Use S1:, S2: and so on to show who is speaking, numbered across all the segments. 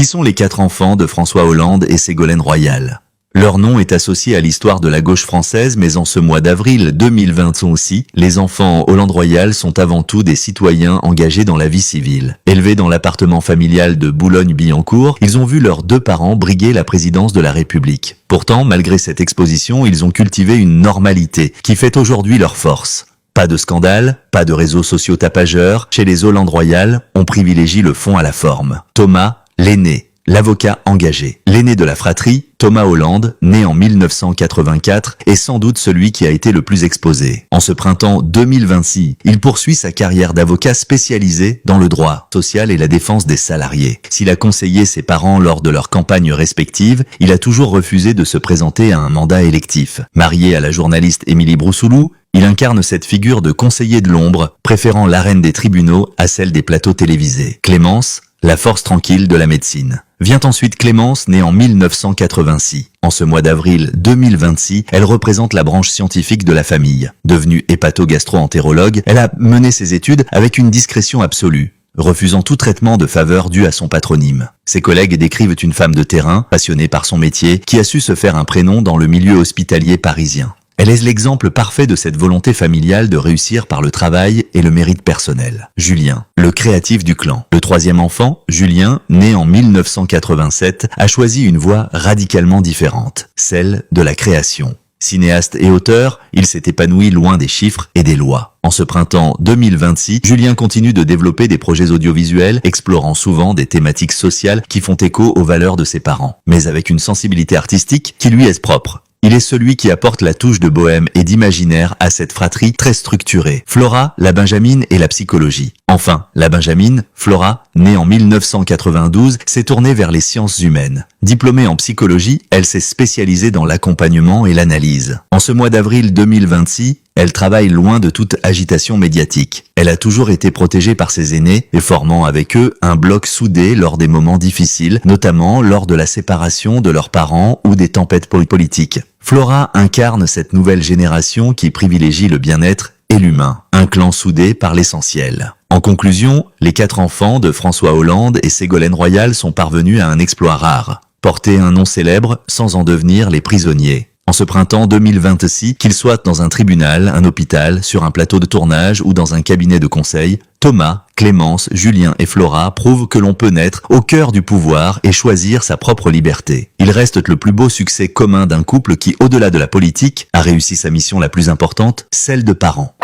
S1: Qui sont les 4 enfants de François Hollande et Ségolène Royal? Leur nom est associé à l'histoire de la gauche française, mais en ce mois d'avril 2020 aussi, les enfants Hollande-Royal sont avant tout des citoyens engagés dans la vie civile. Élevés dans l'appartement familial de Boulogne-Billancourt, ils ont vu leurs 2 parents briguer la présidence de la République. Pourtant, malgré cette exposition, ils ont cultivé une normalité qui fait aujourd'hui leur force. Pas de scandale, pas de réseaux sociaux tapageurs. Chez les Hollande-Royal, on privilégie le fond à la forme. Thomas, l'aîné, l'avocat engagé. L'aîné de la fratrie, Thomas Hollande, né en 1984, est sans doute celui qui a été le plus exposé. En ce printemps 2026, il poursuit sa carrière d'avocat spécialisé dans le droit social et la défense des salariés. S'il a conseillé ses parents lors de leurs campagnes respectives, il a toujours refusé de se présenter à un mandat électif. Marié à la journaliste Émilie Broussoulou, il incarne cette figure de conseiller de l'ombre, préférant l'arène des tribunaux à celle des plateaux télévisés. Clémence, la force tranquille de la médecine. Vient ensuite Clémence, née en 1986. En ce mois d'avril 2026, elle représente la branche scientifique de la famille. Devenue hépato-gastro-entérologue, elle a mené ses études avec une discrétion absolue, refusant tout traitement de faveur dû à son patronyme. Ses collègues décrivent une femme de terrain, passionnée par son métier, qui a su se faire un prénom dans le milieu hospitalier parisien. Elle est l'exemple parfait de cette volonté familiale de réussir par le travail et le mérite personnel. Julien, le créatif du clan. Le 3e enfant, Julien, né en 1987, a choisi une voie radicalement différente, celle de la création. Cinéaste et auteur, il s'est épanoui loin des chiffres et des lois. En ce printemps 2026, Julien continue de développer des projets audiovisuels, explorant souvent des thématiques sociales qui font écho aux valeurs de ses parents, mais avec une sensibilité artistique qui lui est propre. Il est celui qui apporte la touche de bohème et d'imaginaire à cette fratrie très structurée. Flora, la benjamine et la psychologie. Enfin, la benjamine, Flora, née en 1992, s'est tournée vers les sciences humaines. Diplômée en psychologie, elle s'est spécialisée dans l'accompagnement et l'analyse. En ce mois d'avril 2026, elle travaille loin de toute agitation médiatique. Elle a toujours été protégée par ses aînés et formant avec eux un bloc soudé lors des moments difficiles, notamment lors de la séparation de leurs parents ou des tempêtes politiques. Flora incarne cette nouvelle génération qui privilégie le bien-être et l'humain, un clan soudé par l'essentiel. En conclusion, les 4 enfants de François Hollande et Ségolène Royal sont parvenus à un exploit rare, porter un nom célèbre sans en devenir les prisonniers. En ce printemps 2026, qu'ils soient dans un tribunal, un hôpital, sur un plateau de tournage ou dans un cabinet de conseil, Thomas, Clémence, Julien et Flora prouvent que l'on peut naître au cœur du pouvoir et choisir sa propre liberté. Il reste le plus beau succès commun d'un couple qui, au-delà de la politique, a réussi sa mission la plus importante, celle de parents.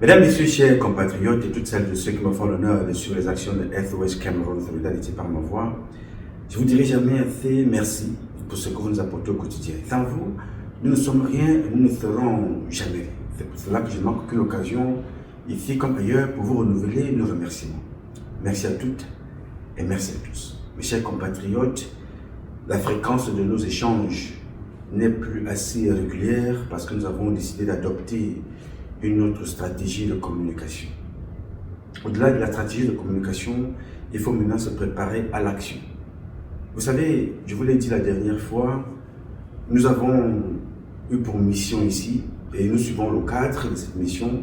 S2: Mesdames, Messieurs, chers compatriotes et toutes celles de ceux qui me font l'honneur de suivre les actions de SOS Cameroun Solidarité par ma voix, je vous dirai jamais assez merci pour ce que vous nous apportez au quotidien. Sans vous, nous ne sommes rien et nous ne serons jamais rien. C'est pour cela que je ne manque aucune occasion, ici comme ailleurs, pour vous renouveler nos remerciements. Merci à toutes et merci à tous. Mes chers compatriotes, la fréquence de nos échanges n'est plus assez régulière parce que nous avons décidé d'adopter une autre stratégie de communication. Au-delà de la stratégie de communication, il faut maintenant se préparer à l'action. Vous savez, je vous l'ai dit la dernière fois, nous avons eu pour mission ici, et nous suivons le cadre de cette mission,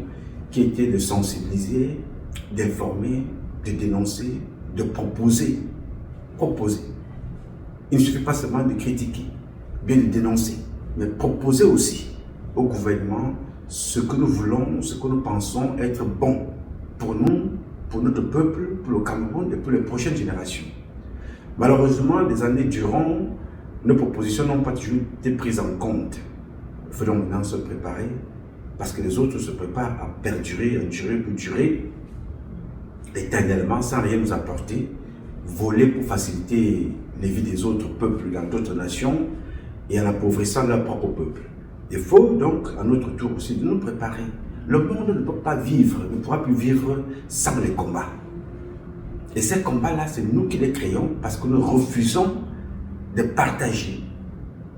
S2: qui était de sensibiliser, d'informer, de dénoncer, de proposer. Proposer. Il ne suffit pas seulement de critiquer, bien de dénoncer, mais proposer aussi au gouvernement ce que nous voulons, ce que nous pensons être bon pour nous, pour notre peuple, pour le Cameroun et pour les prochaines générations. Malheureusement, des années durant, nos propositions n'ont pas toujours été prises en compte. Il faut donc maintenant se préparer, parce que les autres se préparent à perdurer, à durer, pour durer, éternellement, sans rien nous apporter, voler pour faciliter les vies des autres peuples dans d'autres nations, et en appauvrissant leur propre peuple. Il faut donc, à notre tour aussi, de nous préparer. Le monde ne peut pas vivre, ne pourra plus vivre sans les combats. Et ces combats-là, c'est nous qui les créons parce que nous refusons de partager.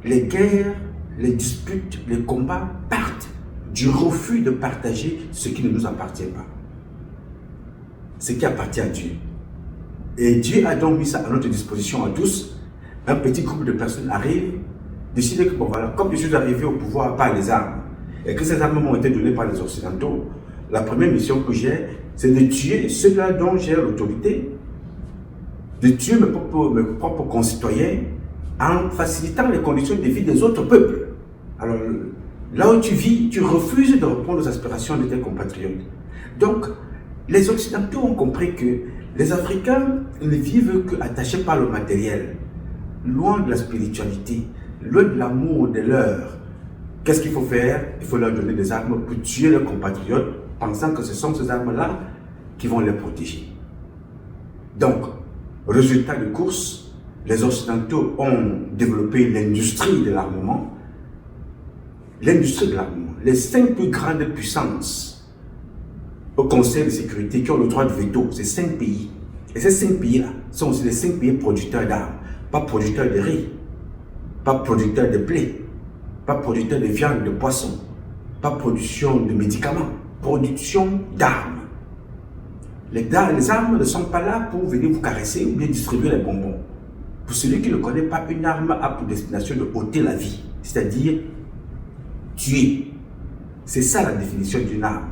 S2: Les guerres, les disputes, les combats partent du refus de partager ce qui ne nous appartient pas. Ce qui appartient à Dieu. Et Dieu a donc mis ça à notre disposition à tous. Un petit groupe de personnes arrive, décide que, bon voilà, comme je suis arrivé au pouvoir par les armes, et que ces armes m'ont été données par les Occidentaux, la première mission que j'ai, c'est de tuer ceux-là dont j'ai l'autorité, de tuer mes propres concitoyens en facilitant les conditions de vie des autres peuples. Alors, là où tu vis, tu refuses de répondre aux aspirations de tes compatriotes. Donc, les Occidentaux ont compris que les Africains ne vivent qu'attachés par le matériel, loin de la spiritualité, loin de l'amour de leurs. Qu'est-ce qu'il faut faire? Il faut leur donner des armes pour tuer leurs compatriotes, pensant que ce sont ces armes-là qui vont les protéger. Donc, résultat de course, les Occidentaux ont développé l'industrie de l'armement. L'industrie de l'armement, les 5 plus grandes puissances au Conseil de sécurité qui ont le droit de veto, c'est 5 pays. Et ces 5 pays-là sont aussi les 5 pays producteurs d'armes, pas producteurs de riz, pas producteurs de blé, pas producteurs de viande, de poisson, pas production de médicaments, production d'armes. Les armes ne sont pas là pour venir vous caresser ou bien distribuer les bonbons. Pour celui qui ne connaît pas, une arme a pour destination de ôter la vie, c'est-à-dire tuer. C'est ça la définition d'une arme.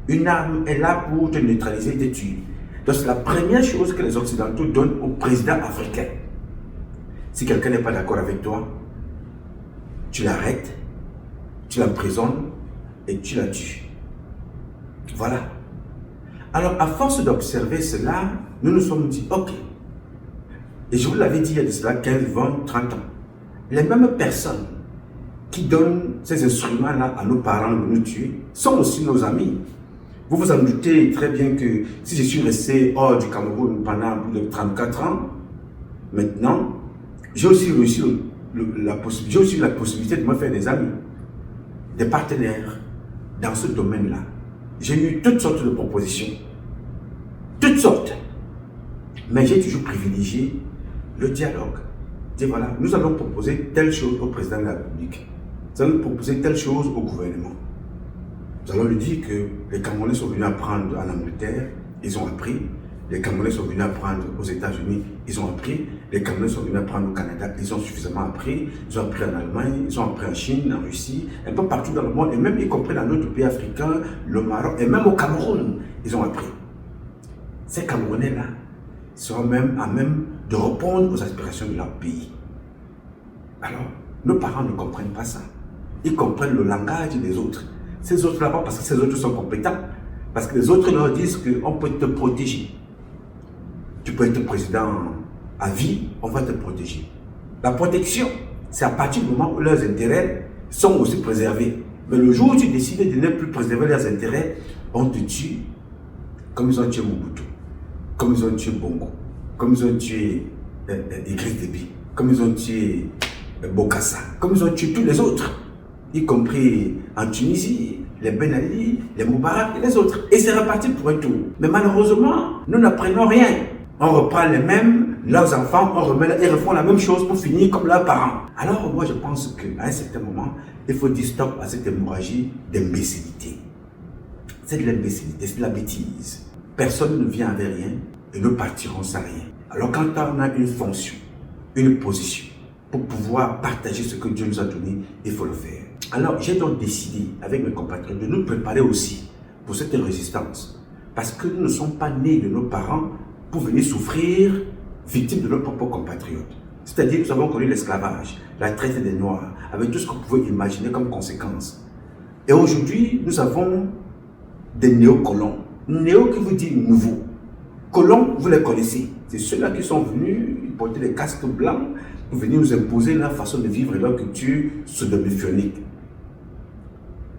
S2: Une arme est là pour te neutraliser et te tuer. Donc c'est la première chose que les Occidentaux donnent aux présidents africains. Si quelqu'un n'est pas d'accord avec toi, tu l'arrêtes, tu l'emprisonnes et tu la tues. Voilà. Alors à force d'observer cela, nous nous sommes dit, ok. Et je vous l'avais dit il y a de cela 15, 20, 30 ans. Les mêmes personnes qui donnent ces instruments-là à nos parents de nous tuer sont aussi nos amis. Vous vous en doutez très bien que si je suis resté hors du Cameroun pendant plus de 34 ans, maintenant, j'ai aussi réussi la possibilité de me faire des amis, des partenaires dans ce domaine-là. J'ai eu toutes sortes de propositions, toutes sortes, mais j'ai toujours privilégié le dialogue. Dire voilà, nous allons proposer telle chose au président de la République, nous allons proposer telle chose au gouvernement. Nous allons lui dire que les Camerounais sont venus apprendre en Angleterre, ils ont appris. Les Camerounais sont venus apprendre aux États-Unis, ils ont appris. Les Camerounais sont venus apprendre au Canada, ils ont suffisamment appris. Ils ont appris en Allemagne, ils ont appris en Chine, en Russie, un peu partout dans le monde, et même y compris dans d'autres pays africains, le Maroc, et même au Cameroun, ils ont appris. Ces Camerounais-là seront même à même de répondre aux aspirations de leur pays. Alors, nos parents ne comprennent pas ça. Ils comprennent le langage des autres. Ces autres-là, pas parce que ces autres sont compétents, parce que les autres leur disent qu'on peut te protéger. Tu peux être président à vie, on va te protéger. La protection, c'est à partir du moment où leurs intérêts sont aussi préservés. Mais le jour où tu décides de ne plus préserver leurs intérêts, on te tue comme ils ont tué Mobutu, comme ils ont tué Bongo, comme ils ont tué Idriss Déby, comme ils ont tué Bokassa, comme ils ont tué tous les autres, y compris en Tunisie, les Ben Ali, les Moubarak et les autres. Et c'est reparti pour un tour. Mais malheureusement, nous n'apprenons rien. On reprend les mêmes, leurs enfants, ils refont la même chose pour finir comme leurs parents. Alors moi je pense qu'à un certain moment, il faut dire stop à cette hémorragie d'imbécilité. C'est de l'imbécilité, c'est de la bêtise. Personne ne vient avec rien et nous partirons sans rien. Alors quand on a une fonction, une position, pour pouvoir partager ce que Dieu nous a donné, il faut le faire. Alors j'ai donc décidé avec mes compatriotes de nous préparer aussi pour cette résistance. Parce que nous ne sommes pas nés de nos parents pour venir souffrir victimes de nos propres compatriotes. C'est-à-dire nous avons connu l'esclavage, la traite des Noirs, avec tout ce qu'on pouvait imaginer comme conséquence. Et aujourd'hui, nous avons des néocolons. Néo qui vous dit nouveau. Colons, vous les connaissez. C'est ceux-là qui sont venus porter des casques blancs pour venir nous imposer leur façon de vivre et leur culture sodomophionique.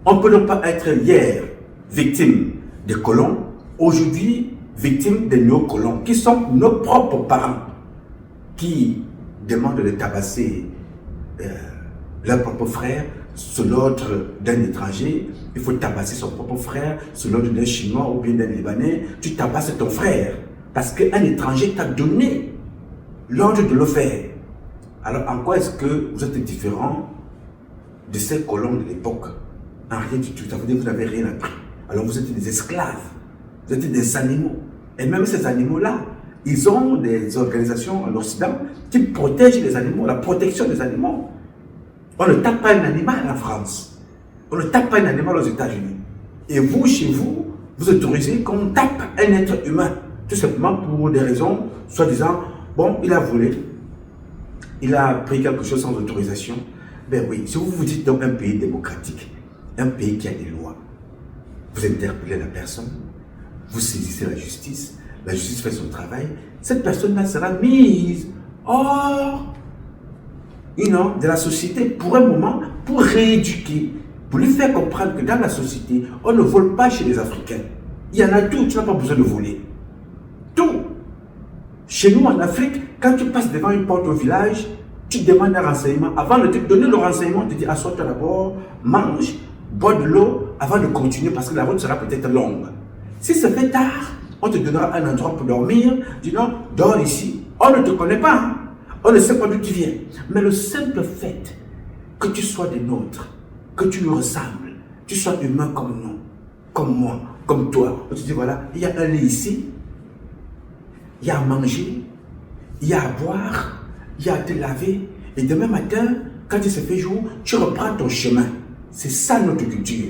S2: On ne peut donc pas être hier victime des colons, aujourd'hui victime des néocolons, qui sont nos propres parents, qui demandent de tabasser leur propre frère sous l'ordre d'un étranger. Il faut tabasser son propre frère sous l'ordre d'un Chinois ou bien d'un Libanais. Tu tabasses ton frère parce qu'un étranger t'a donné l'ordre de le faire. Alors en quoi est-ce que vous êtes différent de ces colons de l'époque? En rien du tout, ça veut dire que vous n'avez rien appris. Alors vous êtes des esclaves, vous êtes des animaux. Et même ces animaux-là, ils ont des organisations en Occident qui protègent les animaux, la protection des animaux. On ne tape pas un animal en France. On ne tape pas un animal aux États-Unis. Et vous, chez vous, vous autorisez qu'on tape un être humain. Tout simplement pour des raisons, soi-disant, Bon, il a volé, il a pris quelque chose sans autorisation. Ben oui, si vous vous dites dans un pays démocratique, un pays qui a des lois, vous interpellez la personne, vous saisissez la justice fait son travail, cette personne-là sera mise hors de la société pour un moment, pour rééduquer, pour lui faire comprendre que dans la société, on ne vole pas chez les Africains. Il y en a tout, tu n'as pas besoin de voler. Tout. Chez nous en Afrique, quand tu passes devant une porte au village, tu demandes un renseignement. Avant de te donner le renseignement, on te dit assois-toi d'abord, mange, bois de l'eau avant de continuer parce que la route sera peut-être longue. Si ça fait tard, on te donnera un endroit pour dormir. Dis non, dors ici. On ne te connaît pas. Hein? On ne sait pas d'où tu viens. Mais le simple fait que tu sois des nôtres, que tu nous ressembles, tu sois humain comme nous, comme moi, comme toi. On te dit voilà, il y a un lit ici, il y a à manger, il y a à boire, il y a à te laver. Et demain matin, quand il se fait jour, tu reprends ton chemin. C'est ça notre culture.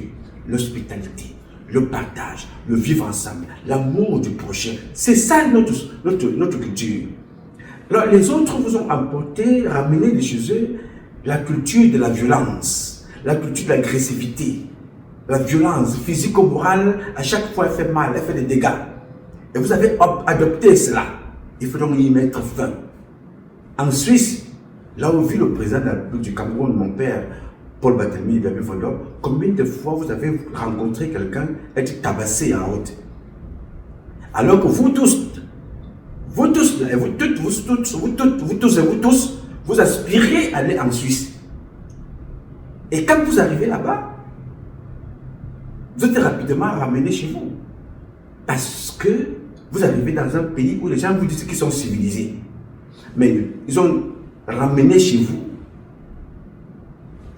S2: L'hospitalité, le partage, le vivre ensemble, l'amour du prochain. C'est ça notre culture. Alors, les autres vous ont apporté, ramené de chez eux la culture de la violence, la culture de l'agressivité, la violence physico-morale. À chaque fois, elle fait mal, elle fait des dégâts. Et vous avez adopté cela. Il faut donc y mettre fin. En Suisse, là où vit le président de la République du Cameroun, mon père, Paul Barthélemy Bembe-Fondor, combien de fois vous avez rencontré quelqu'un être tabassé en route? Alors que vous tous, vous aspirez à aller en Suisse. Et quand vous arrivez là-bas, vous êtes rapidement ramené chez vous. Parce que vous arrivez dans un pays où les gens vous disent qu'ils sont civilisés. Mais ils ont ramené chez vous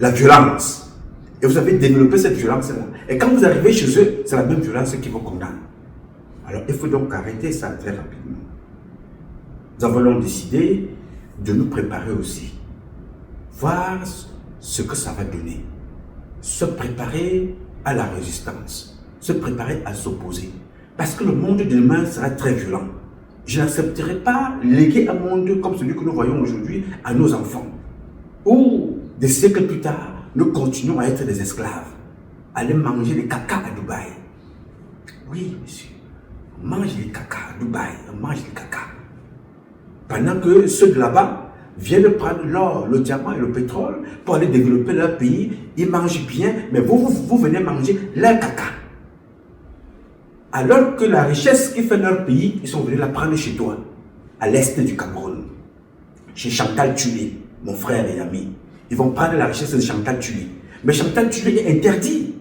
S2: la violence. Et vous avez développé cette violence-là. Et quand vous arrivez chez eux, c'est la même violence qui vous condamne. Alors il faut donc arrêter ça très rapidement. Nous avons donc décidé de nous préparer aussi. Voir ce que ça va donner. Se préparer à la résistance. Se préparer à s'opposer. Parce que le monde de demain sera très violent. Je n'accepterai pas léguer un monde comme celui que nous voyons aujourd'hui à nos enfants. Ou des siècles plus tard, nous continuons à être des esclaves. Aller manger des caca à Dubaï. Oui, monsieur. On mange les caca à Dubaï. On mange les caca. Pendant que ceux de là-bas viennent prendre l'or, le diamant et le pétrole pour aller développer leur pays. Ils mangent bien, mais vous venez manger leur caca. Alors que la richesse qui fait leur pays, ils sont venus la prendre chez toi, à l'est du Cameroun, chez Chantal Tulé, mon frère et ami. Ils vont prendre la richesse de Chantal Tulé. Mais Chantal Tulé est interdit.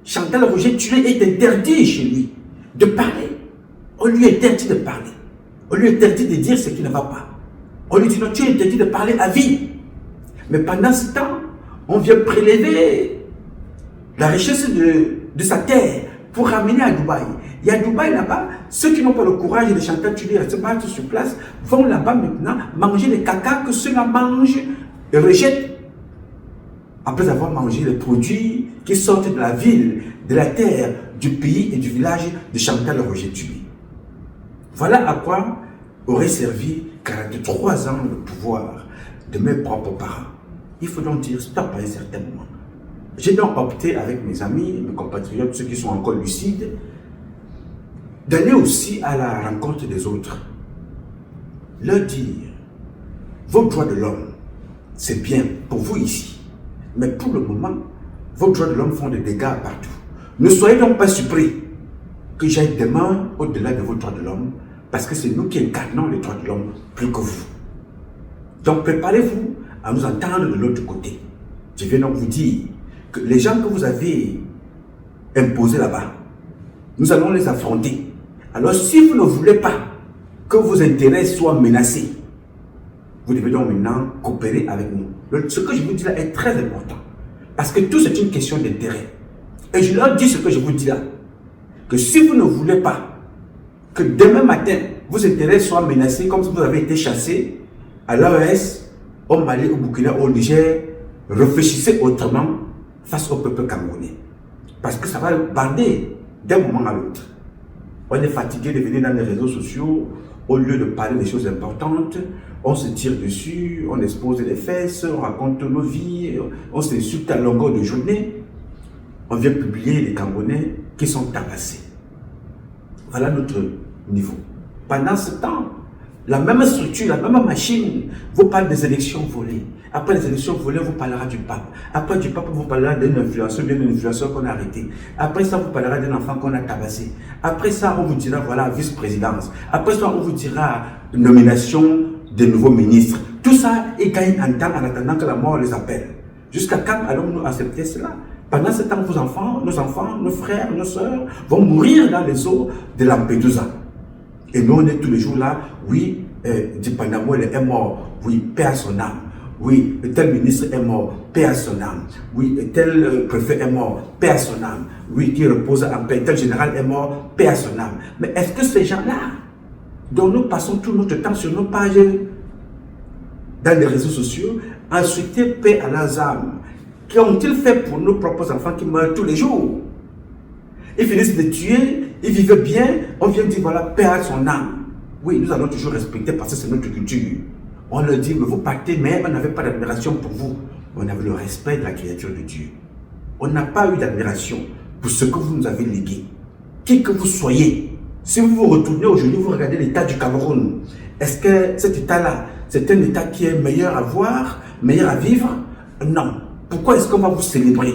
S2: Chantal Roger Tulé est interdit chez lui de parler. On lui interdit de parler. On lui interdit de dire ce qui ne va pas. On lui dit non, tu es interdit de parler à vie. Mais pendant ce temps, on vient prélever la richesse de sa terre pour ramener à Dubaï. Et à Dubaï, là-bas, ceux qui n'ont pas le courage de Chantal Tulé à se battre sur place vont là-bas maintenant manger les caca que ceux-là mangent et rejettent après avoir mangé les produits qui sortent de la ville, de la terre, du pays et du village de Chantal Roger Tulé. Voilà à quoi aurait servi 43 ans le pouvoir de mes propres parents. Il faut donc dire stop à un certain moment. J'ai donc opté avec mes amis, mes compatriotes, ceux qui sont encore lucides, d'aller aussi à la rencontre des autres. Leur dire, vos droits de l'homme, c'est bien pour vous ici. Mais pour le moment, vos droits de l'homme font des dégâts partout. Ne soyez donc pas surpris que j'aille demain au-delà de vos droits de l'homme, parce que c'est nous qui incarnons les droits de l'homme plus que vous. Donc préparez-vous à nous entendre de l'autre côté. Je viens donc vous dire que les gens que vous avez imposés là-bas, nous allons les affronter. Alors si vous ne voulez pas que vos intérêts soient menacés, vous devez donc maintenant coopérer avec nous. Ce que je vous dis là est très important. Parce que tout c'est une question d'intérêt. Et je leur dis ce que je vous dis là. Que si vous ne voulez pas que demain matin, vos intérêts soient menacés comme si vous avez été chassés à l'OS, au Mali, au Burkina, au Niger, réfléchissez autrement face au peuple camerounais. Parce que ça va bander d'un moment à l'autre. On est fatigué de venir dans les réseaux sociaux Au lieu de parler des choses importantes, on se tire dessus, on expose les fesses, on raconte nos vies, on s'insulte à longueur de journée. On vient publier les Camerounais qui sont tabassés. Voilà notre niveau. Pendant ce temps, la même structure, la même machine vous parle des élections volées. Après les élections volées, vous parlera du pape. Après du pape, vous parlera d'un influenceur, bien d'un influenceur qu'on a arrêté. Après ça, vous parlera d'un enfant qu'on a tabassé. Après ça, on vous dira, voilà, vice-présidence. Après ça, on vous dira nomination des nouveaux ministres. Tout ça, ils gagnent en temps en attendant que la mort les appelle. Jusqu'à quand allons-nous accepter cela? Pendant ce temps, vos enfants, nos frères, nos soeurs vont mourir dans les eaux de Lampedusa. Et nous, on est tous les jours là, oui, Dipanda Mwele est mort, oui, paix à son âme. Oui, tel ministre est mort, paix à son âme. Oui, tel préfet est mort, paix à son âme. Oui, qui repose en paix, tel général est mort, paix à son âme. Mais est-ce que ces gens-là, dont nous passons tout notre temps sur nos pages, dans les réseaux sociaux, à souhaiter paix à leurs âmes, qu'ont-ils fait pour nos propres enfants qui meurent tous les jours? Ils finissent de tuer, ils vivent bien, on vient dire voilà, paix à son âme. Oui, nous allons toujours respecter parce que c'est notre culture. On leur dit, mais vous partez, mais on n'avait pas d'admiration pour vous. On avait le respect de la créature de Dieu. On n'a pas eu d'admiration pour ce que vous nous avez légué. Qui que vous soyez, si vous vous retournez aujourd'hui, vous regardez l'état du Cameroun. Est-ce que cet état-là, c'est un état qui est meilleur à voir, meilleur à vivre? Non. Pourquoi est-ce qu'on va vous célébrer?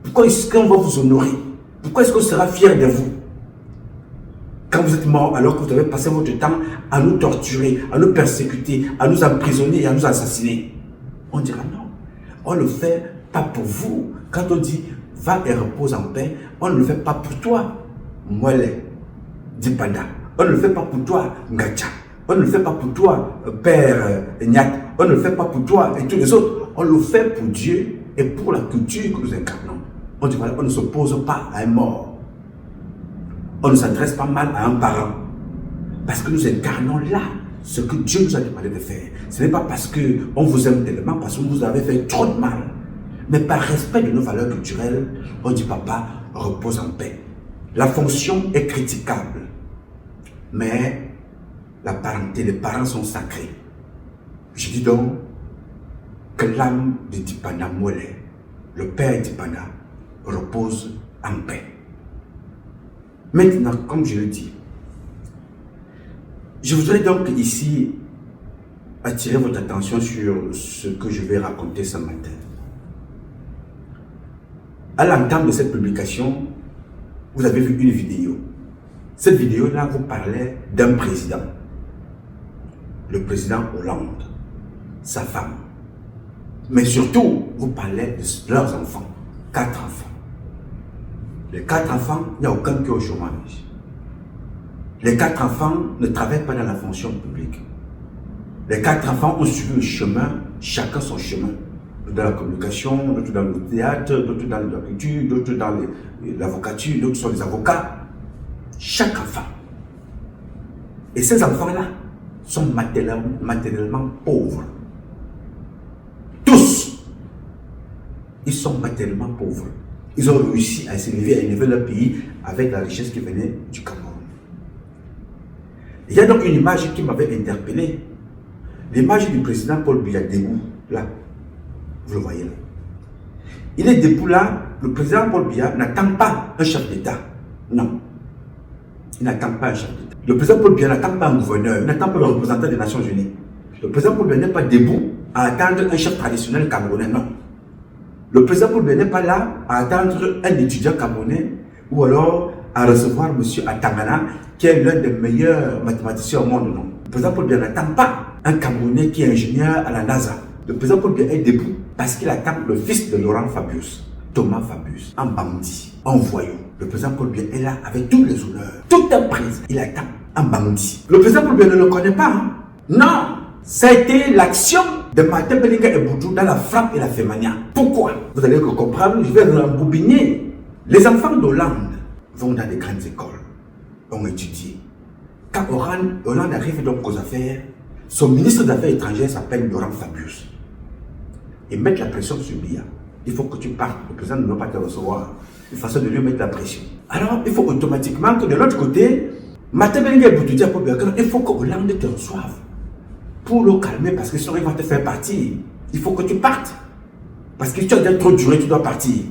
S2: Pourquoi est-ce qu'on va vous honorer? Pourquoi est-ce qu'on sera fier de vous? Quand vous êtes mort, alors que vous avez passé votre temps à nous torturer, à nous persécuter, à nous emprisonner et à nous assassiner. On dira non. On ne le fait pas pour vous. Quand on dit va et repose en paix, on ne le fait pas pour toi, Mwele, Dipanda. On ne le fait pas pour toi, Ngacha. On ne le fait pas pour toi, Père Nyat. On ne le fait pas pour toi et tous les autres. On le fait pour Dieu et pour la culture que nous incarnons. On dit voilà, on ne s'oppose pas à un mort. On ne s'adresse pas mal à un parent. Parce que nous incarnons là ce que Dieu nous a demandé de faire. Ce n'est pas parce qu'on vous aime tellement, parce que vous avez fait trop de mal. Mais par respect de nos valeurs culturelles, on dit papa, repose en paix. La fonction est critiquable. Mais la parenté, les parents sont sacrés. Je dis donc que l'âme de Dipanda Mwele, le père Dipanda, repose en paix. Maintenant, comme je le dis, je voudrais donc ici attirer votre attention sur ce que je vais raconter ce matin. À l'entame de cette publication, vous avez vu une vidéo. Cette vidéo-là vous parlait d'un président. Le président Hollande, sa femme. Mais surtout, vous parlez de leurs enfants. 4 enfants. Les 4 enfants, il n'y a aucun qui est au chômage. Les 4 enfants ne travaillent pas dans la fonction publique. Les 4 enfants ont suivi le chemin, chacun son chemin. Dans la communication, d'autres dans le théâtre, d'autres dans l'agriculture, d'autres dans l'avocature, d'autres sont les avocats. Chaque enfant. Et ces enfants-là sont matériellement pauvres. Tous, ils sont matériellement pauvres. Ils ont réussi à s'élever, à élever leur pays avec la richesse qui venait du Cameroun. Il y a donc une image qui m'avait interpellé. L'image du président Paul Biya debout, là. Vous le voyez là. Il est debout là. Le président Paul Biya n'attend pas un chef d'État. Non. Il n'attend pas un chef d'État. Le président Paul Biya n'attend pas un gouverneur. Il n'attend pas le représentant des Nations Unies. Le président Paul Biya n'est pas debout à attendre un chef traditionnel camerounais. Non. Le président Paul Biya n'est pas là à attendre un étudiant camerounais ou alors à recevoir M. Atangana, qui est l'un des meilleurs mathématiciens au monde. Non. Le président Paul Biya n'attend pas un Camerounais qui est ingénieur à la NASA. Le président Paul Biya est debout parce qu'il attend le fils de Laurent Fabius, Thomas Fabius, un bandit, un voyou. Le président Paul Biya est là avec tous les honneurs, toute prise. Il attend un bandit. Le président Paul Biya ne le connaît pas. Hein? Non, ça a été l'action de Martin Bellinga et Boudou dans la frappe et la fémania. Pourquoi? Vous allez comprendre, je vais l'embobiner. Les enfants d'Hollande vont dans des grandes écoles, ont étudié. Quand Hollande arrive donc aux affaires, son ministre des Affaires étrangères s'appelle Laurent Fabius. Ils mettent la pression sur Biya. Il faut que tu partes. Le président ne veut pas te recevoir. Une façon de lui mettre la pression. Alors, il faut automatiquement que de l'autre côté, Martin Bellinger pour te dire, il faut que Hollande te reçoive pour le calmer parce que sinon il va te faire partir. Il faut que tu partes. Parce que tu as déjà trop duré, tu dois partir.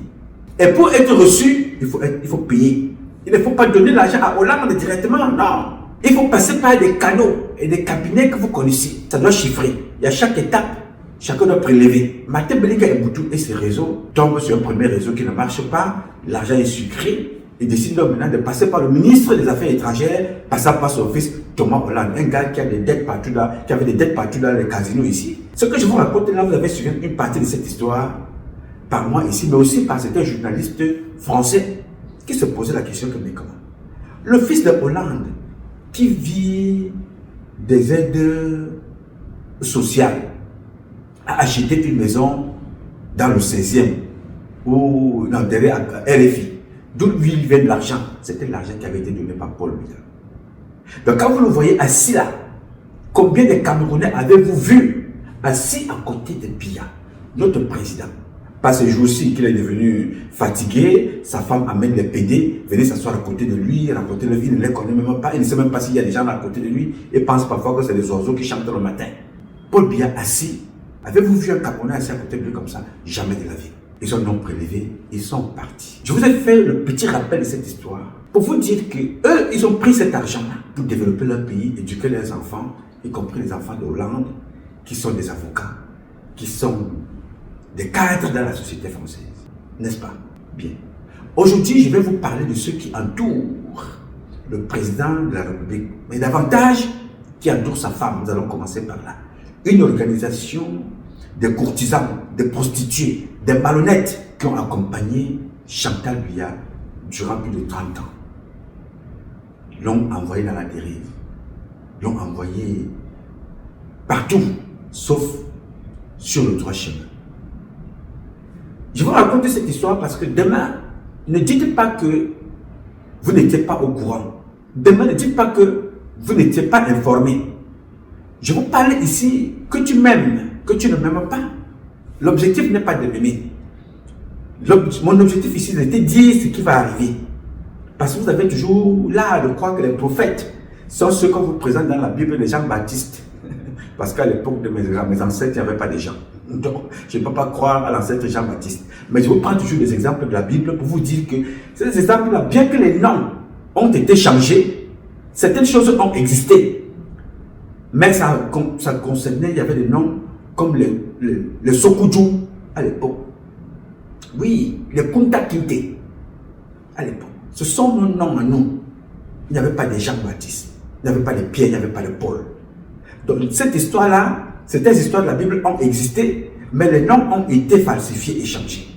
S2: Et pour être reçu, il faut payer. Il ne faut pas donner l'argent à Hollande directement, non. Il faut passer par des canaux et des cabinets que vous connaissez. Ça doit chiffrer. Il y a chaque étape, chacun doit prélever. Martin Bellinger et Boutou et ses réseaux tombent sur un premier réseau qui ne marche pas. L'argent est sucré. Il décide donc maintenant de passer par le ministre des Affaires étrangères, passant par son fils Thomas Hollande, un gars qui a des dettes partout là, qui avait des dettes partout dans les casinos ici. Ce que je vous raconte là, vous avez suivi une partie de cette histoire par moi ici, mais aussi par certains journalistes français qui se posaient la question que mais comment le fils de Hollande qui vit des aides sociales a acheté une maison dans le 16e ou dans derrière RFI. D'où il vient de l'argent? C'était l'argent qui avait été donné par Paul Biya. Donc quand vous le voyez assis là, combien de Camerounais avez-vous vu assis à côté de Biya, notre président? Pas ce jour-ci qu'il est devenu fatigué, sa femme amène les PD, venez s'asseoir à côté de lui, raconter le vie, il ne les connaît même pas, il ne sait même pas s'il y a des gens à côté de lui, et pense parfois que c'est des oiseaux qui chantent le matin. Paul Biya assis, avez-vous vu un Camerounais assis à côté de lui comme ça? Jamais de la vie. Ils ont donc prélevé, ils sont partis. Je vous ai fait le petit rappel de cette histoire pour vous dire que eux, ils ont pris cet argent-là pour développer leur pays, éduquer leurs enfants, y compris les enfants de Hollande, qui sont des avocats, qui sont des cadres dans la société française. N'est-ce pas? Bien. Aujourd'hui, je vais vous parler de ceux qui entourent le président de la République, mais davantage qui entourent sa femme. Nous allons commencer par là. Une organisation de courtisans, de prostituées, des malhonnêtes qui ont accompagné Chantal Biya durant plus de 30 ans. L'ont envoyé dans la dérive, l'ont envoyé partout, sauf sur le droit chemin. Je vais vous raconter cette histoire parce que demain, ne dites pas que vous n'étiez pas au courant. Demain, ne dites pas que vous n'étiez pas informé. Je vous parle ici que tu m'aimes, que tu ne m'aimes pas. L'objectif n'est pas de m'aimer. Mon objectif ici, c'est de dire ce qui va arriver. Parce que vous avez toujours là de croire que les prophètes sont ceux qu'on vous présente dans la Bible, les Jean-Baptiste. Parce qu'à l'époque de mes ancêtres, il n'y avait pas de gens. Donc, je ne peux pas croire à l'ancêtre Jean-Baptiste. Mais je vous prends toujours des exemples de la Bible pour vous dire que ces exemples-là, bien que les noms ont été changés, certaines choses ont existé. Mais ça concernait, il y avait des noms comme le Sokudjou à l'époque. Oui, le Kunta Kinte à l'époque. Ce sont nos noms à nous. Il n'y avait pas de Jean-Baptiste, il n'y avait pas de Pierre, il n'y avait pas de Paul. Donc cette histoire-là, certaines histoires de la Bible ont existé, mais les noms ont été falsifiés et changés.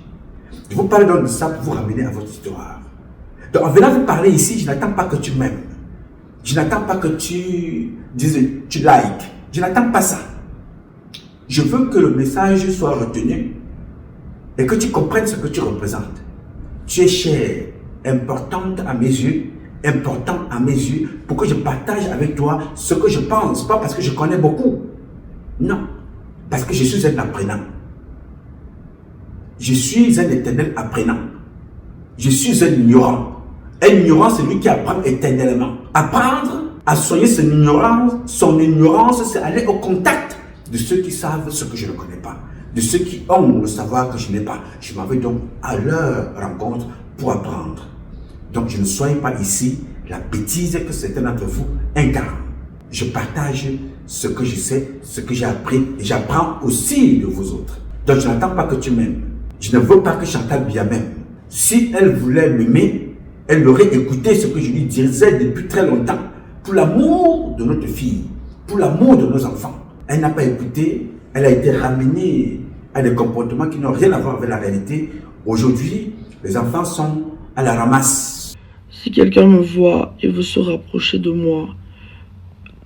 S2: Je vous parle donc de ça pour vous ramener à votre histoire. Donc en venant vous parler ici, je n'attends pas que tu m'aimes. Je n'attends pas que tu dises, tu likes. Je n'attends pas ça. Je veux que le message soit retenu et que tu comprennes ce que tu représentes. Tu es chère, importante à mes yeux, important à mes yeux, pour que je partage avec toi ce que je pense, pas parce que je connais beaucoup. Non, parce que je suis un apprenant. Je suis un éternel apprenant. Je suis un ignorant. Un ignorant, c'est lui qui apprend éternellement. Apprendre à soigner son ignorance, c'est aller au contact de ceux qui savent ce que je ne connais pas, de ceux qui ont le savoir que je n'ai pas. Je m'en vais donc à leur rencontre pour apprendre. Donc je ne soigne pas ici la bêtise que certains d'entre vous incarnent. Je partage ce que je sais, ce que j'ai appris, et j'apprends aussi de vous autres. Donc je n'attends pas que tu m'aimes. Je ne veux pas que Chantal Biya m'aime. Si elle voulait m'aimer, elle aurait écouté ce que je lui disais depuis très longtemps, pour l'amour de notre fille, pour l'amour de nos enfants. Elle n'a pas écouté, elle a été ramenée à des comportements qui n'ont rien à voir avec la réalité. Aujourd'hui, les enfants sont à la ramasse.
S3: Si quelqu'un me voit et veut se rapprocher de moi,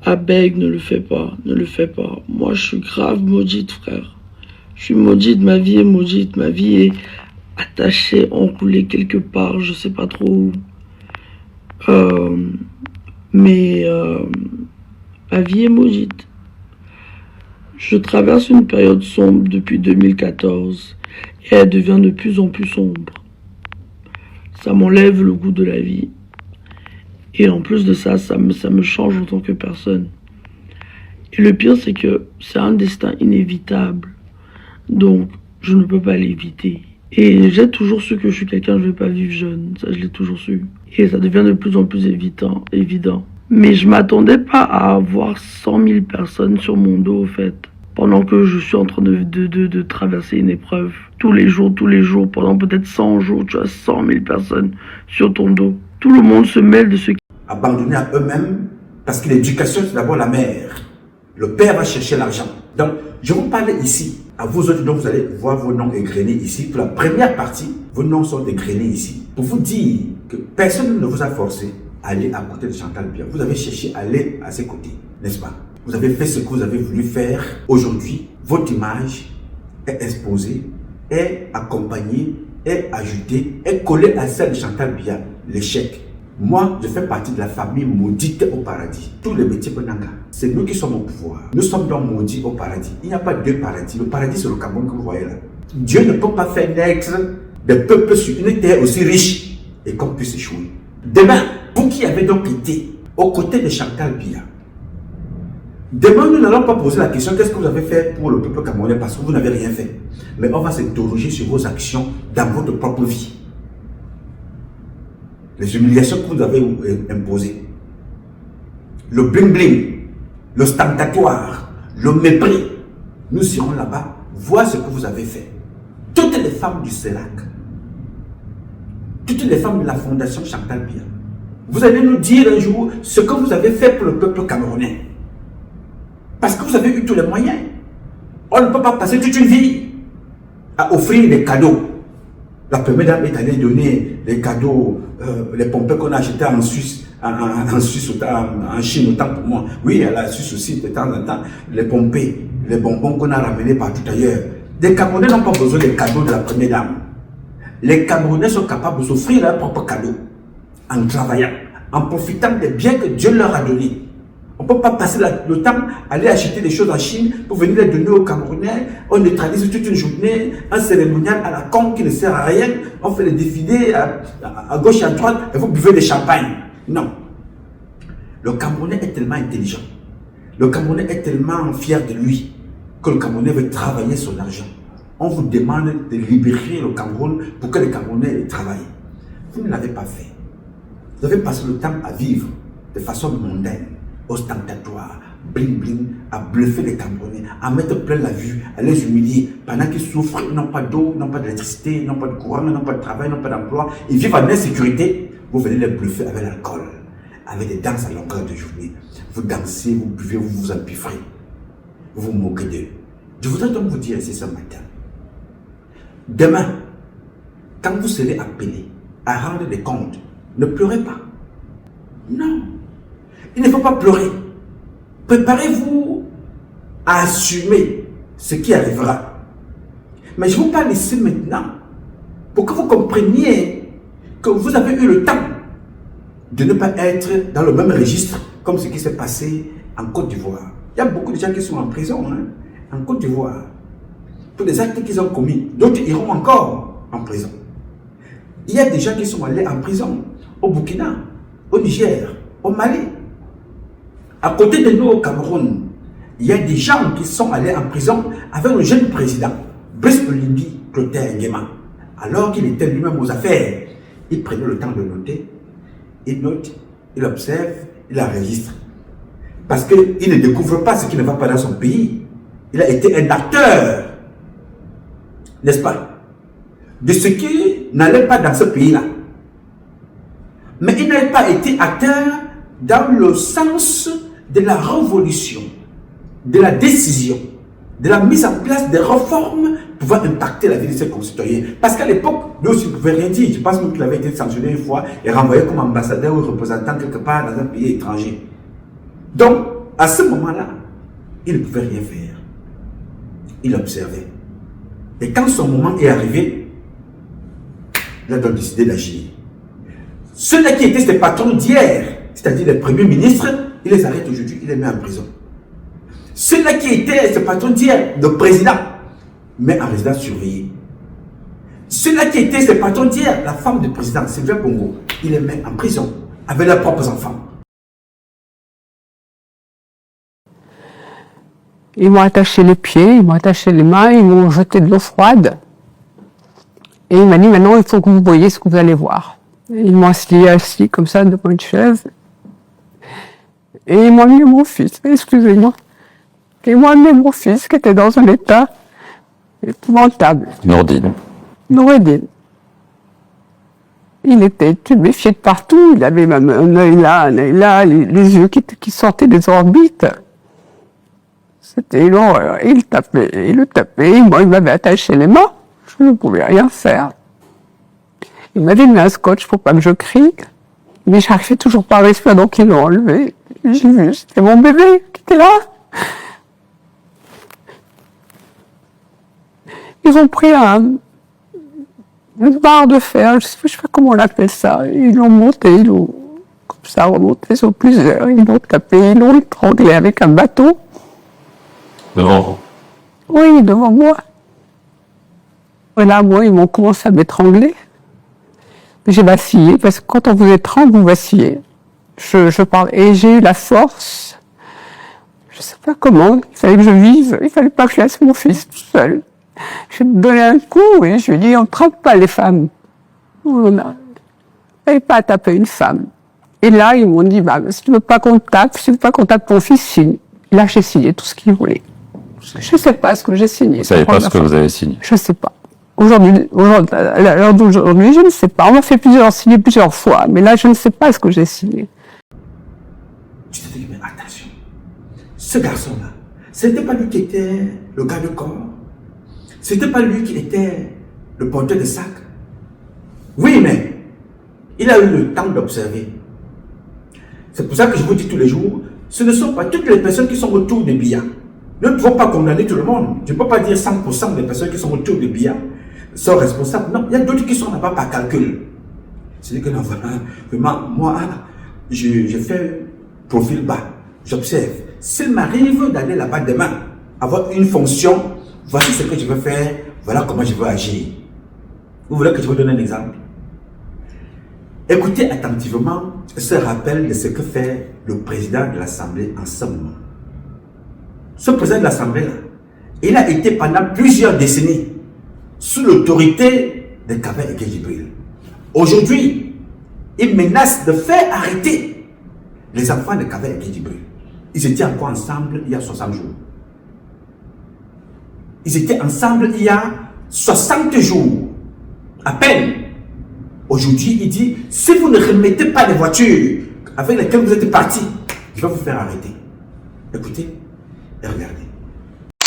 S3: Abeg, ne le fais pas, ne le fais pas. Moi, je suis grave maudite, frère. Je suis maudite, ma vie est maudite, ma vie est attachée, enroulée quelque part, je sais pas trop où. Mais ma vie est maudite. Je traverse une période sombre depuis 2014 et elle devient de plus en plus sombre. Ça m'enlève le goût de la vie. Et en plus de ça, ça me change en tant que personne. Et le pire, c'est que c'est un destin inévitable. Donc, je ne peux pas l'éviter. Et j'ai toujours su que je suis quelqu'un, je ne vais pas vivre jeune. Ça, je l'ai toujours su. Et ça devient de plus en plus évident. Mais je m'attendais pas à avoir 100 000 personnes sur mon dos, au fait. Pendant que je suis en train de traverser une épreuve. Tous les jours, pendant peut-être 100 jours, tu as 100 000 personnes sur ton dos. Tout le monde se mêle de ce qui...
S2: Abandonnés à eux-mêmes, parce que l'éducation, c'est d'abord la mère. Le père va chercher l'argent. Donc, je vous parle ici, à vous autres, dont vous allez voir vos noms égrenés ici. Pour la première partie, vos noms sont égrenés ici. Pour vous dire que personne ne vous a forcé à aller à côté de Chantal Biya. Vous avez cherché à aller à ses côtés, n'est-ce pas? Vous avez fait ce que vous avez voulu faire. Aujourd'hui, votre image est exposée, est accompagnée, est ajoutée, est collée à celle de Chantal Biya. L'échec. Moi, je fais partie de la famille maudite au paradis. Tous les métiers Bonanga, c'est nous qui sommes au pouvoir. Nous sommes donc maudits au paradis. Il n'y a pas deux paradis. Le paradis, c'est le Cameroun que vous voyez là. Dieu ne peut pas faire naître des peuples sur une terre aussi riche et qu'on puisse échouer. Demain, vous qui avez donc été aux côtés de Chantal Biya, demain, nous n'allons pas poser la question qu'est-ce que vous avez fait pour le peuple camerounais parce que vous n'avez rien fait. Mais on va s'interroger sur vos actions dans votre propre vie. Les humiliations que vous avez imposées, le bling-bling, l'ostentatoire, le mépris, nous irons là-bas voir ce que vous avez fait. Toutes les femmes du CELAC, toutes les femmes de la Fondation Chantal Biya, vous allez nous dire un jour ce que vous avez fait pour le peuple camerounais. Parce que vous avez eu tous les moyens. On ne peut pas passer toute une vie à offrir des cadeaux. La première dame est allée donner les cadeaux, les pompes qu'on a achetés en Suisse, en Chine, autant pour moi. Oui, à la Suisse aussi, de temps en temps, les pompes, les bonbons qu'on a ramenés partout ailleurs. Les Camerounais n'ont pas besoin des cadeaux de la première dame. Les Camerounais sont capables de s'offrir leurs propres cadeaux en travaillant, en profitant des biens que Dieu leur a donnés. On ne peut pas passer le temps à aller acheter des choses en Chine pour venir les donner aux Camerounais. On neutralise toute une journée, un cérémonial à la con qui ne sert à rien. On fait les défilés à gauche et à droite et vous buvez des champagnes. Non. Le Camerounais est tellement intelligent. Le Camerounais est tellement fier de lui que le Camerounais veut travailler son argent. On vous demande de libérer le Cameroun pour que les Camerounais travaillent. Vous ne l'avez pas fait. Vous avez passé le temps à vivre de façon mondaine, ostentatoire, bling bling, à bluffer les Camerounais, à mettre plein la vue, à les humilier pendant qu'ils souffrent, ils n'ont pas d'eau, n'ont pas d'électricité, n'ont pas de courant, n'ont pas de travail, n'ont pas d'emploi, ils vivent en insécurité. Vous venez les bluffer avec l'alcool, avec des danses à longueur de journée. Vous dansez, vous buvez, vous vous empiffrez, vous vous moquez d'eux. Je voudrais donc vous dire ici ce matin, demain, quand vous serez appelé à rendre des comptes, ne pleurez pas. Non. Il ne faut pas pleurer. Préparez-vous à assumer ce qui arrivera. Mais je vous parle ici maintenant pour que vous compreniez que vous avez eu le temps de ne pas être dans le même registre comme ce qui s'est passé en Côte d'Ivoire. Il y a beaucoup de gens qui sont en prison en Côte d'Ivoire pour des actes qu'ils ont commis. D'autres iront encore en prison. Il y a des gens qui sont allés en prison au Burkina, au Niger, au Mali. À côté de nous au Cameroun, il y a des gens qui sont allés en prison avec le jeune président, Brice Oligui Clotaire Nguema. Alors qu'il était lui-même aux affaires, il prenait le temps de noter, il note, il observe, il enregistre. Parce qu'il ne découvre pas ce qui ne va pas dans son pays. Il a été un acteur, n'est-ce pas, de ce qui n'allait pas dans ce pays-là. Mais il n'a pas été acteur dans le sens de la révolution, de la décision, de la mise en place des réformes pouvant impacter la vie de ses concitoyens. Parce qu'à l'époque, nous aussi, ne pouvions rien dire. Je pense même qu'il avait été sanctionné une fois et renvoyé comme ambassadeur ou représentant quelque part dans un pays étranger. Donc, à ce moment-là, il ne pouvait rien faire. Il observait. Et quand son moment est arrivé, il a donc décidé d'agir. Ceux-là qui étaient ses patrons d'hier, c'est-à-dire les premiers ministres, il les arrête aujourd'hui, il les met en prison. Ceux-là qui étaient ses patrons d'hier, le président, met en résidence surveillée. Ceux-là qui étaient ses patrons d'hier, la femme du président, Sylvia Bongo, il les met en prison. avec leurs propres enfants.
S4: Ils m'ont attaché les pieds, ils m'ont attaché les mains, ils m'ont jeté de l'eau froide. Et il m'a dit, maintenant, il faut que vous voyez ce que vous allez voir. Et ils m'ont assis comme ça devant une chaise. Et ils m'ont amené mon fils, excusez-moi. Ils m'ont amené mon fils qui était dans un état épouvantable.
S5: Nourdine.
S4: Noureddin. Il était tuméfié de partout, il avait même un œil là, les yeux qui sortaient des orbites. C'était l'horreur. Il le tapait, moi il m'avait attaché les mains, je ne pouvais rien faire. Il m'avait mis un scotch pour pas que je crie, mais j'arrivais toujours pas à respirer, donc ils l'ont enlevé. J'ai vu, c'était mon bébé qui était là. Ils ont pris une barre de fer, je sais pas comment on appelle ça, ils l'ont monté, comme ça, remonté sur plusieurs, ils l'ont tapé, ils l'ont étranglé avec un bateau.
S5: Devant.
S4: Oui, devant moi. Et là, moi, ils m'ont commencé à m'étrangler. J'ai vacillé, parce que quand on vous étrangle, vous vacillez. Je parle, et j'ai eu la force, je sais pas comment, il fallait que je vive, il fallait pas que je laisse mon fils tout seul. Je lui ai donné un coup et je lui ai dit, on ne trappe pas les femmes. On n'avait pas à taper une femme. Et là, ils m'ont dit, bah, si tu veux pas qu'on te tape, si tu veux pas qu'on tape ton fils, signe. Et là, j'ai signé tout ce qu'il voulait. Je ne sais pas ce que j'ai signé.
S5: Vous ne savez pas ce que vous avez signé?
S4: Je ne sais pas. Aujourd'hui, à l'heure d'aujourd'hui, je ne sais pas. On m'a fait signer plusieurs fois, mais là, je ne sais pas ce que j'ai signé.
S2: Tu te dis, mais attention, ce garçon-là, ce n'était pas lui qui était le gars de corps. C'était pas lui qui était le porteur de sac. Oui, mais il a eu le temps d'observer. C'est pour ça que je vous dis tous les jours, ce ne sont pas toutes les personnes qui sont autour de Biya. Nous ne pouvons pas condamner tout le monde. Je ne peux pas dire 100% des personnes qui sont autour de Biya sont responsables. Non, il y a d'autres qui sont là-bas par calcul. C'est-à-dire que non, vraiment, moi, je fais profil bas. J'observe. S'il m'arrive d'aller là-bas demain, avoir une fonction, voici ce que je veux faire, voilà comment je veux agir. Vous voulez que je vous donne un exemple? Écoutez attentivement ce rappel de ce que fait le président de l'Assemblée en ce moment. Ce président de l'Assemblée-là, il a été pendant plusieurs décennies sous l'autorité de Kaba Ege Djibril. Aujourd'hui, il menace de faire arrêter les enfants de Kaba Ege Djibril. Ils étaient encore ensemble il y a 60 jours. Ils étaient ensemble il y a 60 jours, à peine. Aujourd'hui, il dit, si vous ne remettez pas les voitures avec lesquelles vous êtes partis, je vais vous faire arrêter. Écoutez et regardez.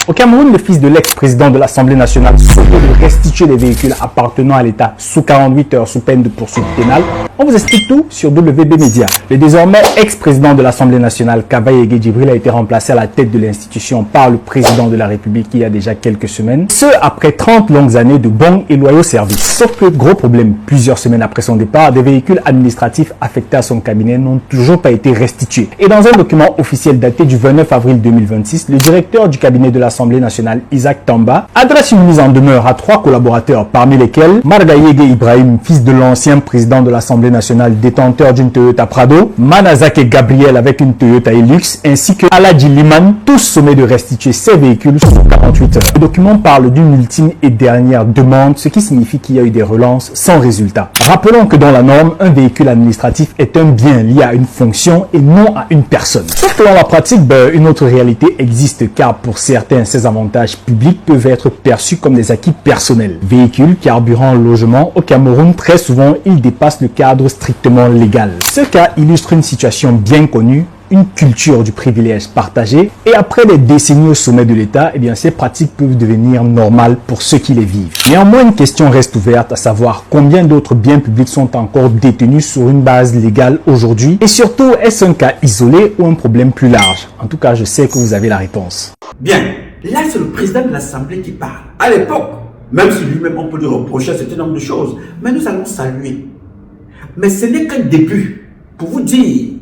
S6: Au Cameroun, le fils de l'ex-président de l'Assemblée nationale souhaite de restituer les véhicules appartenant à l'État sous 48 heures sous peine de poursuite pénale. On vous explique tout sur WB Média. Le désormais ex-président de l'Assemblée nationale, Kaba Ege Djibril, a été remplacé à la tête de l'institution par le président de la République il y a déjà quelques semaines. Ce, après 30 longues années de bons et loyaux services. Sauf que, gros problème, plusieurs semaines après son départ, des véhicules administratifs affectés à son cabinet n'ont toujours pas été restitués. Et dans un document officiel daté du 29 avril 2026, le directeur du cabinet de l'Assemblée nationale, Isaac Tamba, adresse une mise en demeure à 3 collaborateurs, parmi lesquels Marga Yege Ibrahim, fils de l'ancien président de l'Assemblée nationale, détenteur d'une Toyota Prado, Manazake Gabriel avec une Toyota Hilux, ainsi que Aladji Liman, tous sommés de restituer ces véhicules sous 48 heures. Le document parle d'une ultime et dernière demande, ce qui signifie qu'il y a eu des relances sans résultat. Rappelons que dans la norme, un véhicule administratif est un bien lié à une fonction et non à une personne. Sauf que dans la pratique, une autre réalité existe, car pour certains, ces avantages publics peuvent être perçus comme des acquis personnels. Véhicules, carburant, logement, au Cameroun, très souvent, ils dépassent le cadre strictement légal. Ce cas illustre une situation bien connue, une culture du privilège partagé, et après des décennies au sommet de l'État, eh bien, ces pratiques peuvent devenir normales pour ceux qui les vivent. Néanmoins, une question reste ouverte, à savoir combien d'autres biens publics sont encore détenus sur une base légale aujourd'hui, et surtout, est-ce un cas isolé ou un problème plus large? En tout cas, je sais que vous avez la réponse.
S2: Bien, là c'est le président de l'Assemblée qui parle. À l'époque, même si lui-même on peut lui reprocher un certain nombre de choses, mais nous allons saluer. Mais ce n'est qu'un début pour vous dire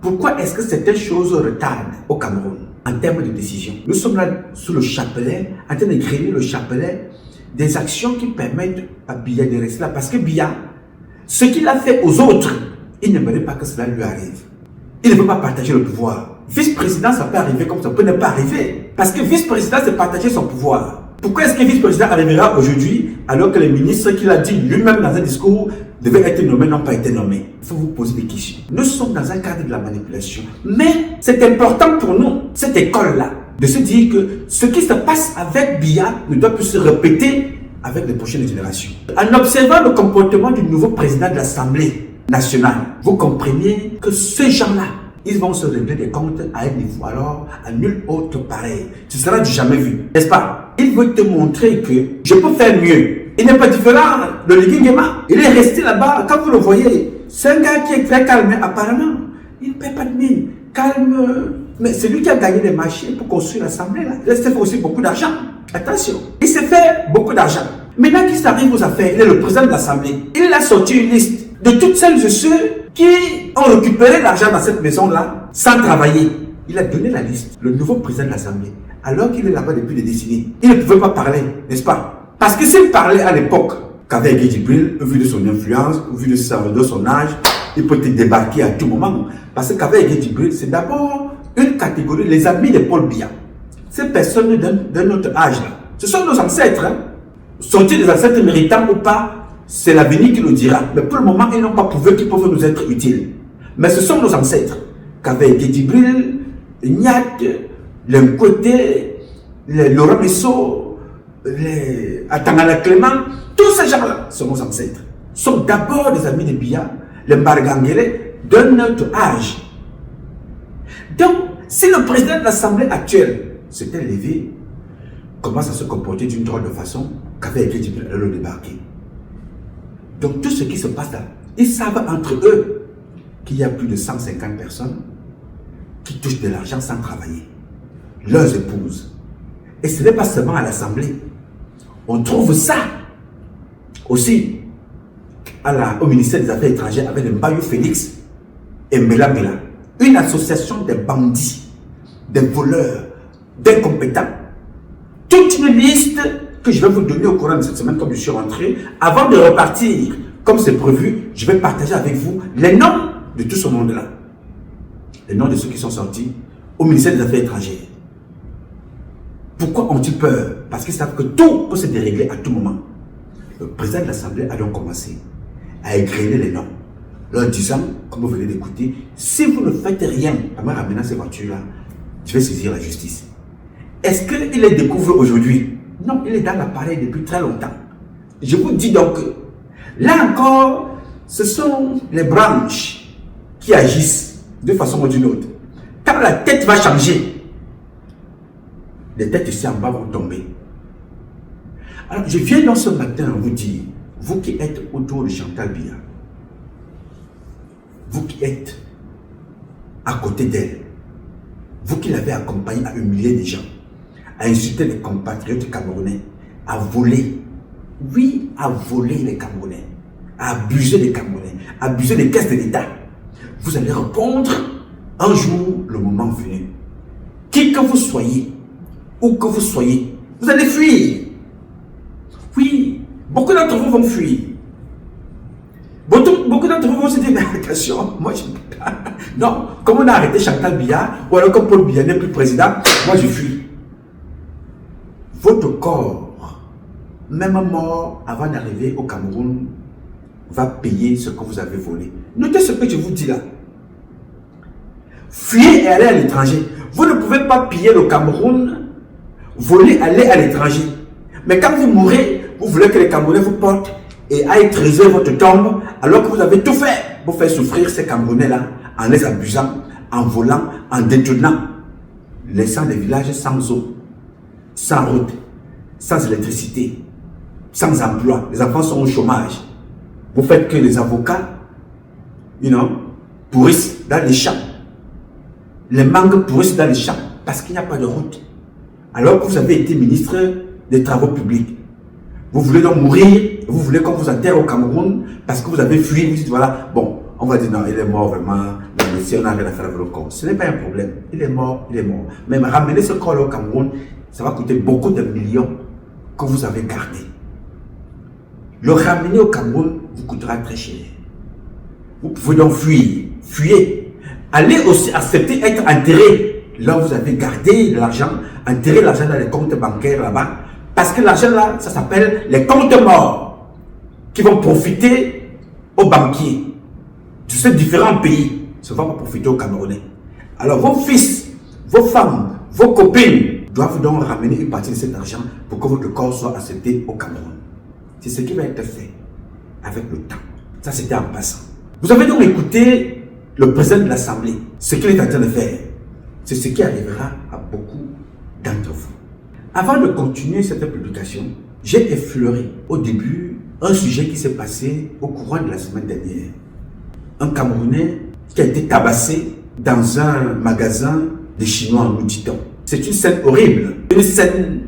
S2: pourquoi est-ce que certaines choses retardent au Cameroun en termes de décision. Nous sommes là sous le chapelet, en train de créer le chapelet des actions qui permettent à Biya de rester là. Parce que Biya, ce qu'il a fait aux autres, il n'aimerait pas que cela lui arrive. Il ne veut pas partager le pouvoir. Vice-président, ça peut arriver comme ça peut ne pas arriver. Parce que vice-président, c'est partager son pouvoir. Pourquoi est-ce que vice-président arrivera aujourd'hui alors que les ministres qu'il a dit lui-même dans un discours devaient être nommés, n'ont pas été nommés? Il faut vous poser des questions. Nous sommes dans un cadre de la manipulation. Mais c'est important pour nous, cette école-là, de se dire que ce qui se passe avec Biya ne doit plus se répéter avec les prochaines générations. En observant le comportement du nouveau président de l'Assemblée nationale, vous comprenez que ces gens-là, ils vont se régler des comptes à un niveau alors à nul autre pareil. Ce sera du jamais vu, n'est-ce pas? Il veut te montrer que je peux faire mieux. Il n'est pas différent de Ligi Nguema. Il est resté là-bas. Quand vous le voyez, c'est un gars qui est très calme, apparemment. Il ne paie pas de mine. Calme. Mais c'est lui qui a gagné des marchés pour construire l'Assemblée. Il s'est fait aussi beaucoup d'argent. Attention. Il s'est fait beaucoup d'argent. Maintenant qu'il s'arrive aux affaires, il est le président de l'Assemblée. Il a sorti une liste de toutes celles et ceux qui ont récupéré l'argent dans cette maison-là sans travailler. Il a donné la liste. Le nouveau président de l'Assemblée, alors qu'il est là-bas depuis des décennies, il ne pouvait pas parler, n'est-ce pas? Parce que s'il parlait à l'époque qu'avec Djibril, vu de son influence, vu de son âge, il peut te débarquer à tout moment. Parce qu'avec Djibril, c'est d'abord une catégorie, les amis de Paul Biya. Ces personnes d'un autre âge, là, ce sont nos ancêtres. Hein? Sont-ils des ancêtres méritants ou pas? C'est l'avenir qui nous dira. Mais pour le moment, ils n'ont pas prouvé qu'ils peuvent nous être utiles. Mais ce sont nos ancêtres. Qu'avec Djibril, Niat, les Côté, les Laurent Missot, les Atangana Clément, tous ces gens-là sont nos ancêtres. Sont d'abord des amis de Biya, les Mbargangele, d'un autre âge. Donc, si le président de l'Assemblée actuelle s'était levé, commence à se comporter d'une drôle de façon, qu'avec Djibril allait le débarquer. Donc, tout ce qui se passe là, ils savent entre eux qu'il y a plus de 150 personnes qui touchent de l'argent sans travailler. Leurs épouses. Et ce n'est pas seulement à l'Assemblée. On trouve ça aussi au ministère des Affaires étrangères avec le Mbayou Félix et Mela. Une association de bandits, de voleurs, d'incompétents. Toute une liste que je vais vous donner au courant de cette semaine comme je suis rentré. Avant de repartir, comme c'est prévu, je vais partager avec vous les noms de tout ce monde-là. Les noms de ceux qui sont sortis au ministère des Affaires étrangères. Pourquoi ont-ils peur? Parce qu'ils savent que tout peut se dérégler à tout moment. Le président de l'Assemblée a donc commencé à égrener les noms, leur disant, comme vous venez d'écouter, si vous ne faites rien en me ramenant ces voitures-là, je vais saisir la justice. Est-ce qu'il les découvre aujourd'hui? Non, il est dans l'appareil depuis très longtemps. Je vous dis donc que, là encore, ce sont les branches qui agissent de façon ou d'une autre. Quand la tête va changer, les têtes ici en bas vont tomber. Alors, je viens donc ce matin vous dire, vous qui êtes autour de Chantal Biya, vous qui êtes à côté d'elle, vous qui l'avez accompagnée à humilier des gens, à insulter les compatriotes camerounais, à voler, oui, à voler les Camerounais, à abuser des Camerounais, à abuser des caisses de l'État, vous allez répondre un jour, le moment venu. Qui que vous soyez, où que vous soyez, vous allez fuir. Oui, beaucoup d'entre vous vont fuir. Beaucoup d'entre vous vont se dire, mais attention, moi je ne peux pas. Non, comme on a arrêté Chantal Biya, ou alors comme Paul Biya n'est plus président, moi je fuis. Votre corps, même mort avant d'arriver au Cameroun, va payer ce que vous avez volé. Notez ce que je vous dis là. Fuyez et allez à l'étranger. Vous ne pouvez pas piller le Cameroun, voler, aller à l'étranger. Mais quand vous mourrez, vous voulez que les Camerounais vous portent et aillent creuser votre tombe alors que vous avez tout fait pour faire souffrir ces Camerounais-là en les abusant, en volant, en détournant, laissant les villages sans eau, sans route, sans électricité, sans emploi. Les enfants sont au chômage. Vous faites que les avocats, pourrissent dans les champs. Les mangues pourrissent dans les champs parce qu'il n'y a pas de route. Alors que vous avez été ministre des Travaux publics. Vous voulez donc mourir, vous voulez qu'on vous enterre au Cameroun parce que vous avez fui, vous dites voilà, bon, on va dire non, il est mort vraiment, si on n'a rien à faire avec le corps. Ce n'est pas un problème, il est mort, il est mort. Mais ramener ce corps au Cameroun, ça va coûter beaucoup de millions que vous avez gardés. Le ramener au Cameroun vous coûtera très cher. Vous pouvez donc fuir. Fuyez. Allez aussi accepter être enterré. Là, vous avez gardé l'argent, enterré l'argent dans les comptes bancaires là-bas. Parce que l'argent là, ça s'appelle les comptes morts qui vont profiter aux banquiers de ces différents pays. Ça ne va pas profiter aux Camerounais. Alors, vos fils, vos femmes, vos copines doivent donc ramener une partie de cet argent pour que votre corps soit accepté au Cameroun. C'est ce qui va être fait avec le temps. Ça, c'était en passant. Vous avez donc écouté le président de l'Assemblée, ce qu'il est en train de faire. C'est ce qui arrivera à beaucoup d'entre vous. Avant de continuer cette publication, j'ai effleuré au début un sujet qui s'est passé au courant de la semaine dernière. Un Camerounais qui a été tabassé dans un magasin de Chinois, nous dit-on. C'est une scène horrible, une scène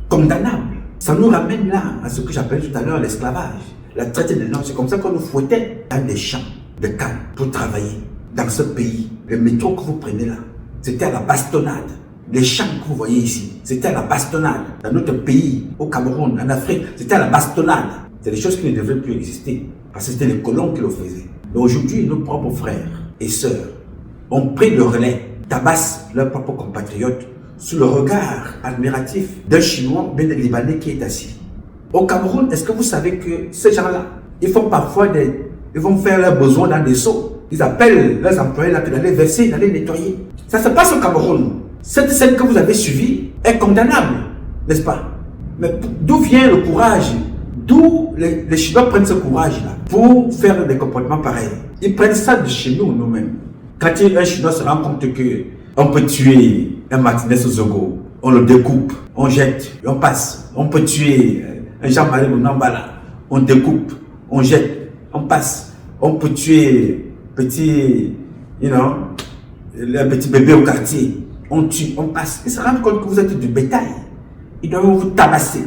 S2: condamnable. Ça nous ramène là à ce que j'appelais tout à l'heure l'esclavage, la traite des Noirs. C'est comme ça qu'on nous fouettait dans des champs de canne pour travailler dans ce pays. Le métro que vous prenez là, c'était à la bastonnade. Les champs que vous voyez ici, c'était à la bastonnade. Dans notre pays, au Cameroun, en Afrique, c'était à la bastonnade. C'est des choses qui ne devraient plus exister parce que c'était les colons qui le faisaient. Mais aujourd'hui, nos propres frères et sœurs ont pris le relais, tabassent leurs propres compatriotes sous le regard admiratif d'un Chinois, bien d'un Libanais qui est assis. Au Cameroun, est-ce que vous savez que ces gens-là, ils font parfois ils vont faire leurs besoins dans des seaux. Ils appellent leurs employés là d'aller verser, d'aller nettoyer. Ça se passe au Cameroun. Cette scène que vous avez suivie est condamnable, n'est-ce pas? Mais d'où vient le courage? D'où les Chinois prennent ce courage-là pour faire des comportements pareils? Ils prennent ça de chez nous, nous-mêmes. Quand un Chinois se rend compte qu'on peut tuer un Martinez Zogo, on le découpe, on jette, et on passe. On peut tuer un Jean-Marie Mounambala, on découpe, on jette, on passe. On peut tuer petit, le petit bébé au quartier, on tue, on passe. Ils se rendent compte que vous êtes du bétail. Ils doivent vous tabasser.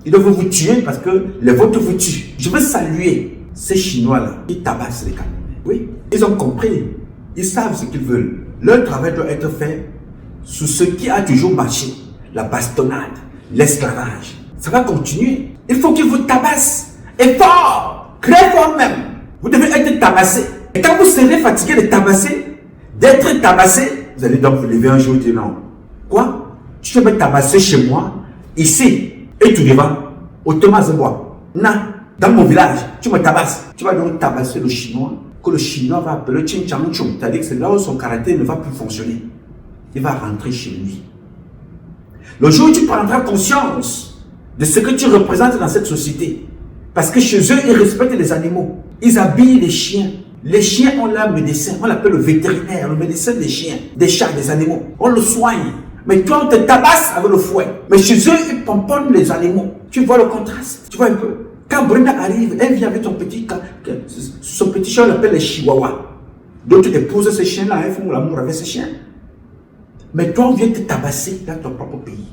S2: Ils doivent vous tuer parce que les vôtres vous tuent. Je veux saluer ces Chinois-là qui tabassent les Camerounais. Oui, ils ont compris. Ils savent ce qu'ils veulent. Leur travail doit être fait sous ce qui a toujours marché. La bastonnade, l'esclavage. Ça va continuer. Il faut qu'ils vous tabassent. Et fort, très fort même. Vous devez être tabassé. Et quand vous serez fatigué de tabasser, d'être tabassé, vous allez donc vous lever un jour et dire non. Quoi? Tu peux me tabasser chez moi, ici, et tu devant, au Thomas de Bois. Non, dans mon village, tu me tabasses. Tu vas donc tabasser le Chinois, que le Chinois va appeler Ching Chang Chung. C'est-à-dire que c'est là où son caractère ne va plus fonctionner. Il va rentrer chez lui. Le jour où tu prendras conscience de ce que tu représentes dans cette société, parce que chez eux, ils respectent les animaux. Ils habillent les chiens. Les chiens ont leur médecin. On l'appelle le vétérinaire, le médecin des chiens, des chats, des animaux. On le soigne. Mais toi, on te tabasse avec le fouet. Mais chez eux, ils pomponnent les animaux. Tu vois le contraste. Tu vois un peu. Quand Brenda arrive, elle vient avec son petit chien, on l'appelle les chihuahuas. D'autres épousent ces chiens-là, elles font l'amour avec ces chiens. Mais toi, on vient te tabasser dans ton propre pays.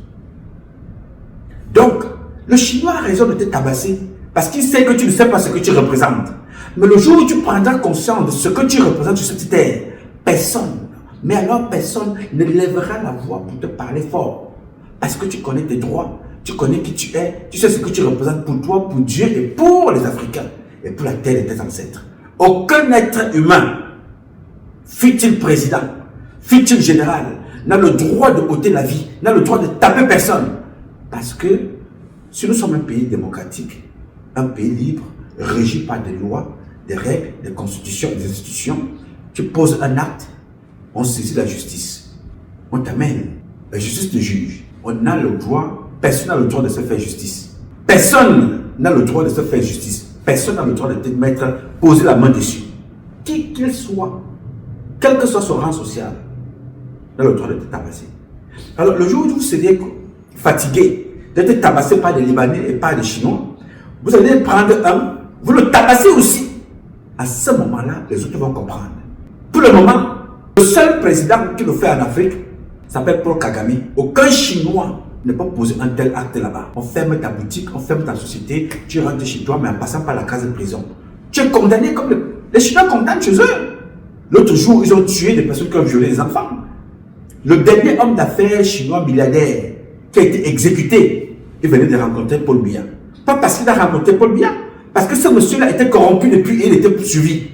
S2: Donc, le Chinois a raison de te tabasser parce qu'il sait que tu ne sais pas ce que tu représentes. Mais le jour où tu prendras conscience de ce que tu représentes sur cette terre, personne, mais alors personne ne lèvera la voix pour te parler fort. Parce que tu connais tes droits, tu connais qui tu es, tu sais ce que tu représentes pour toi, pour Dieu et pour les Africains et pour la terre de tes ancêtres. Aucun être humain, fût-il président, fût-il général, n'a le droit de ôter la vie, n'a le droit de taper personne. Parce que si nous sommes un pays démocratique, un pays libre, régi par des lois, des règles, des constitutions et des institutions, tu poses un acte, on saisit la justice, on t'amène, la justice te juge. On a le droit, personne n'a le droit de se faire justice. Personne n'a le droit de se faire justice. Personne n'a le droit de te mettre, poser la main dessus. Qui qu'il soit, quel que soit son rang social, n'a le droit de te tabasser. Alors le jour où vous serez fatigué d'être tabassé par des Libanais et par des Chinois, vous allez prendre un, vous le tabassez aussi. À ce moment-là, les autres vont comprendre. Pour le moment, le seul président qui le fait en Afrique s'appelle Paul Kagame. Aucun Chinois ne peut poser un tel acte là-bas. On ferme ta boutique, on ferme ta société, tu rentres chez toi, mais en passant par la case de prison. Tu es condamné comme les Chinois condamnent chez eux. L'autre jour, ils ont tué des personnes qui ont violé les enfants. Le dernier homme d'affaires chinois milliardaire qui a été exécuté, il venait de rencontrer Paul Biya. Pas parce qu'il a rencontré Paul Biya, parce que ce monsieur-là était corrompu depuis et il était poursuivi.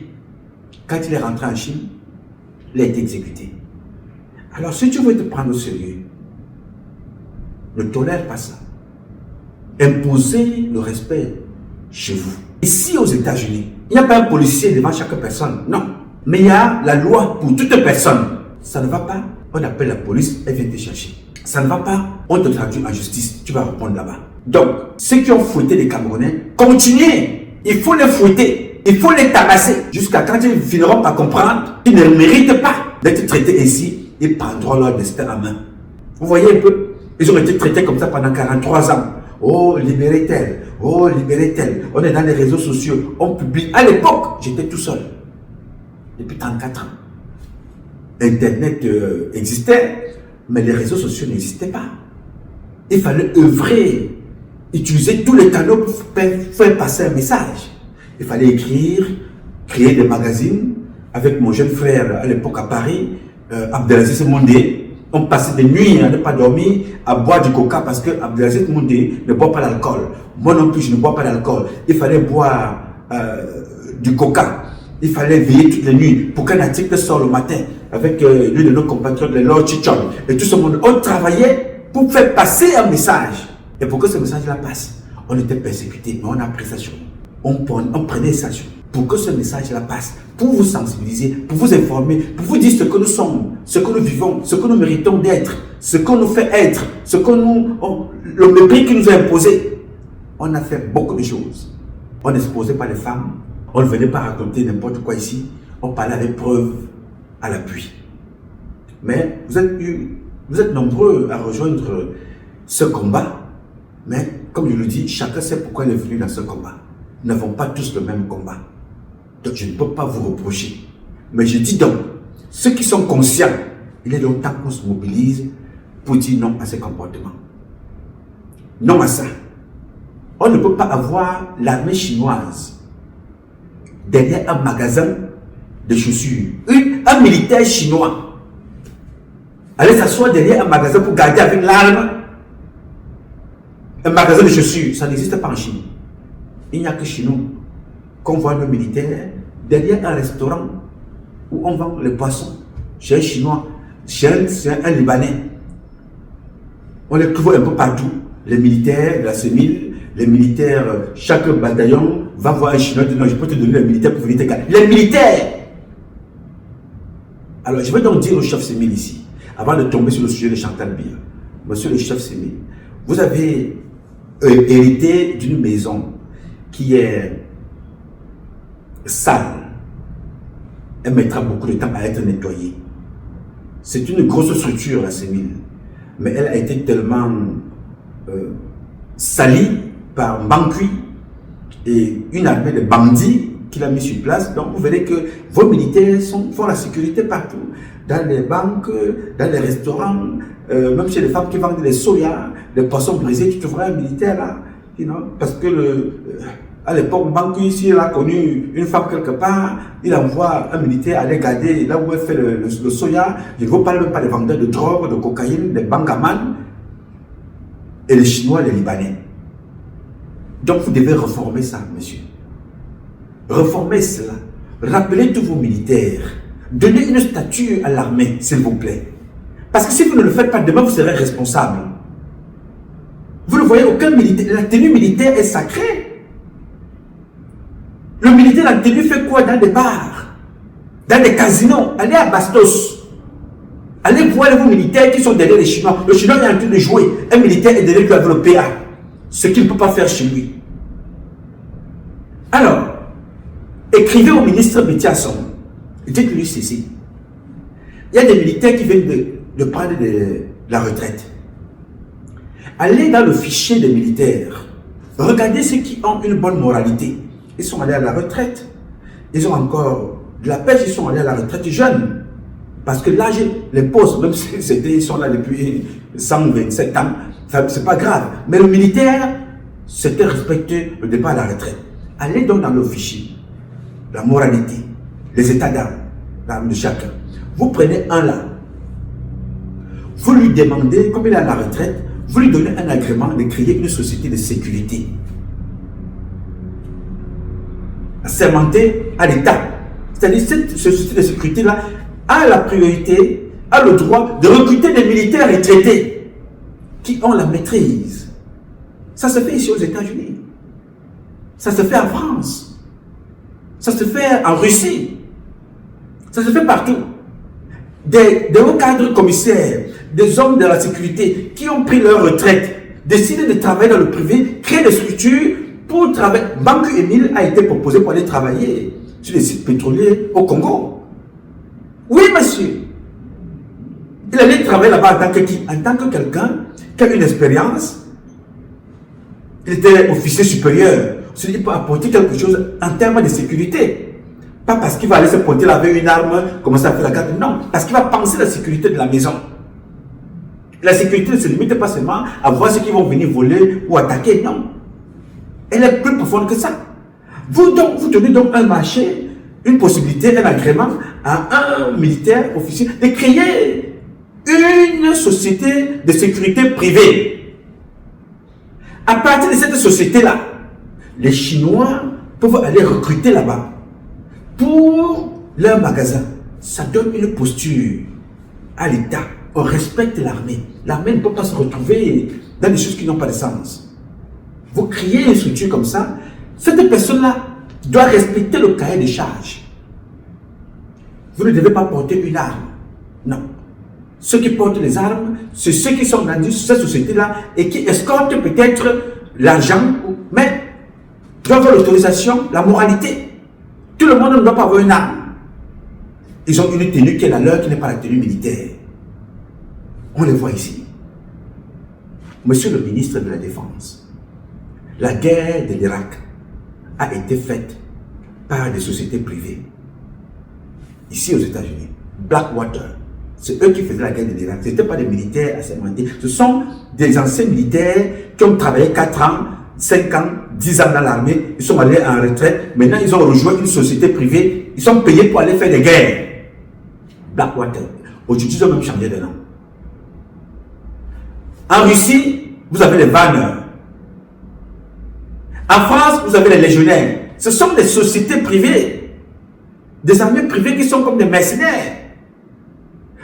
S2: quand il est rentré en Chine, il a été exécuté. Alors, si tu veux te prendre au sérieux, ne tolère pas ça. Imposez le respect chez vous. Ici, aux États-Unis, il n'y a pas un policier devant chaque personne, non. Mais il y a la loi pour toute personne. Ça ne va pas, on appelle la police, elle vient te chercher. Ça ne va pas, on te traduit en justice, tu vas répondre là-bas. Donc, ceux qui ont fouetté les Camerounais, continuez. Il faut les fouetter, il faut les tabasser. Jusqu'à quand ils finiront par comprendre qu'ils ne méritent pas d'être traités ainsi, ils prendront leur destin en main. Vous voyez un peu, ils ont été traités comme ça pendant 43 ans. Oh, libérez tel, oh, libérez tel. On est dans les réseaux sociaux, on publie. À l'époque, j'étais tout seul. Depuis 34 ans. Internet existait, mais les réseaux sociaux n'existaient pas. Il fallait œuvrer, utiliser tous les canaux pour faire passer un message. Il fallait écrire, créer des magazines. Avec mon jeune frère à l'époque à Paris, Abdelaziz Moundé, on passait des nuits à ne pas dormir, à boire du coca parce que Abdelaziz Moundé ne boit pas d'alcool. Moi non plus, je ne bois pas d'alcool. Il fallait boire du coca. Il fallait veiller toutes les nuits pour qu'un article sorte le matin avec l'une de nos compatriotes, le Lord Chichon, et tout ce monde. On travaillait pour faire passer un message. Et pour que ce message-là passe, on était persécutés, mais on a pris ça sur nous. On prenait ça sur nous. Pour que ce message-là passe, pour vous sensibiliser, pour vous informer, pour vous dire ce que nous sommes, ce que nous vivons, ce que nous méritons d'être, ce qu'on nous fait être, le mépris qui nous a imposé. On a fait beaucoup de choses. On n'exposait pas les femmes, on ne venait pas raconter n'importe quoi ici, on parlait avec preuve à l'appui. Mais vous êtes nombreux à rejoindre ce combat, mais comme je le dis, chacun sait pourquoi il est venu dans ce combat. Nous n'avons pas tous le même combat. Donc je ne peux pas vous reprocher. Mais je dis donc, ceux qui sont conscients, il est donc temps qu'on se mobilise pour dire non à ces comportements. Non à ça. On ne peut pas avoir l'armée chinoise derrière un magasin de chaussures. Un militaire chinois aller s'asseoir derrière un magasin pour garder avec l'arme un magasin de chaussures. Ça n'existe pas en Chine. Il n'y a que chez nous qu'on voit nos militaires derrière un restaurant où on vend les poissons. Chez un Chinois, chez un Libanais. On les trouve un peu partout. Les militaires de la CEMIL, les militaires, chaque bataillon va voir un Chinois et dit non, je peux te donner les militaires pour venir te garder. Les militaires! Alors, je vais donc dire au chef CEMIL ici, avant de tomber sur le sujet de Chantal Biya. Monsieur le chef CEMIL, vous avez hérité d'une maison qui est sale. Elle mettra beaucoup de temps à être nettoyée. C'est une grosse structure, la CEMIL, mais elle a été tellement salie par Mbankui et une armée de bandits qu'il a mis sur place. Donc vous verrez que vos militaires font la sécurité partout, dans les banques, dans les restaurants, même chez les femmes qui vendent des soya, des poissons brisés, tu trouveras un militaire là, parce que à l'époque, Mbankui, s'il a connu une femme quelque part, il envoie un militaire aller garder là où elle fait le soya. Je ne veux parler même pas des vendeurs de drogue, de cocaïne, des bangamans, et les Chinois, les Libanais. Donc vous devez reformer ça, monsieur. Reformez cela. Rappelez tous vos militaires. Donnez une statue à l'armée, s'il vous plaît. Parce que si vous ne le faites pas, demain vous serez responsable. Vous ne voyez aucun militaire. La tenue militaire est sacrée. Le militaire, la tenue fait quoi dans des bars, dans des casinos? Allez à Bastos. Allez voir vos militaires qui sont derrière les Chinois. Le Chinois est en train de jouer. Un militaire est derrière lui avec le PA. Ce qu'il ne peut pas faire chez lui. Alors, écrivez au ministre Bétiasson. Dites-lui ceci. Il y a des militaires qui viennent de prendre la retraite. Allez dans le fichier des militaires. Regardez ceux qui ont une bonne moralité. Ils sont allés à la retraite. Ils ont encore de la pêche, ils sont allés à la retraite jeunes. Parce que l'âge, les postes, même si ils sont là depuis 127 ans, c'est pas grave. Mais le militaire, c'était respecter le départ à la retraite. Allez donc dans le fichier, la moralité, les états d'âme de chacun. Vous prenez un là. Vous lui demandez, comme il est à la retraite, vous lui donnez un agrément de créer une société de sécurité. Sermenté à l'État. C'est-à-dire cette société de sécurité-là a la priorité, a le droit de recruter des militaires retraités qui ont la maîtrise. Ça se fait ici aux États-Unis. Ça se fait en France. Ça se fait en Russie. Ça se fait partout. Des hauts cadres commissaires, des hommes de la sécurité qui ont pris leur retraite, décident de travailler dans le privé, créer des structures pour travailler. Banque Émile a été proposé pour aller travailler sur les sites pétroliers au Congo. Oui, monsieur. Il allait travailler là-bas en tant que qui? En tant que quelqu'un qui a une expérience. Il était officier supérieur. Il peut apporter quelque chose en termes de sécurité. Pas parce qu'il va aller se pointer là avec une arme, commencer à faire la garde. Non, parce qu'il va penser la sécurité de la maison. La sécurité ne se limite pas seulement à voir ceux qui vont venir voler ou attaquer. Non. Elle est plus profonde que ça. Vous donnez donc un marché, une possibilité, un agrément à un militaire officier de créer une société de sécurité privée. À partir de cette société-là, les Chinois peuvent aller recruter là-bas pour leur magasin. Ça donne une posture à l'État. On respecte l'armée. L'armée ne peut pas se retrouver dans des choses qui n'ont pas de sens. Vous créez une structure comme ça, cette personne-là doit respecter le cahier des charges. Vous ne devez pas porter une arme. Non. Ceux qui portent les armes, c'est ceux qui sont dans cette société-là et qui escortent peut-être l'argent, mais doivent avoir l'autorisation, la moralité. Tout le monde ne doit pas avoir une arme. Ils ont une tenue qui est la leur, qui n'est pas la tenue militaire. On les voit ici. Monsieur le ministre de la Défense, la guerre de l'Irak a été faite par des sociétés privées. Ici aux États-Unis, Blackwater, c'est eux qui faisaient la guerre de l'Irak. Ce n'étaient pas des militaires assermentés. Ce sont des anciens militaires qui ont travaillé 4 ans, 5 ans, 10 ans dans l'armée. Ils sont allés en retraite. Maintenant, ils ont rejoint une société privée. Ils sont payés pour aller faire des guerres. Blackwater. Aujourd'hui, ils ont même changé de nom. En Russie, vous avez les Wagner. En France, vous avez les légionnaires. Ce sont des sociétés privées. Des armées privées qui sont comme des mercenaires.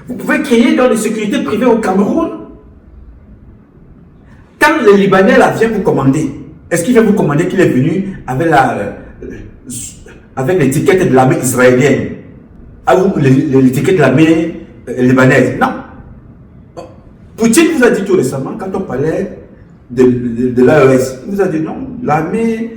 S2: Vous pouvez créer dans les sécurités privées au Cameroun. Quand le Libanais là vient vous commander, est-ce qu'il vient vous commander qu'il est venu avec l'étiquette de l'armée israélienne, ou l'étiquette de l'armée libanaise? Non. Poutine vous a dit tout récemment, quand on parlait de l'AES, il vous a dit non, l'armée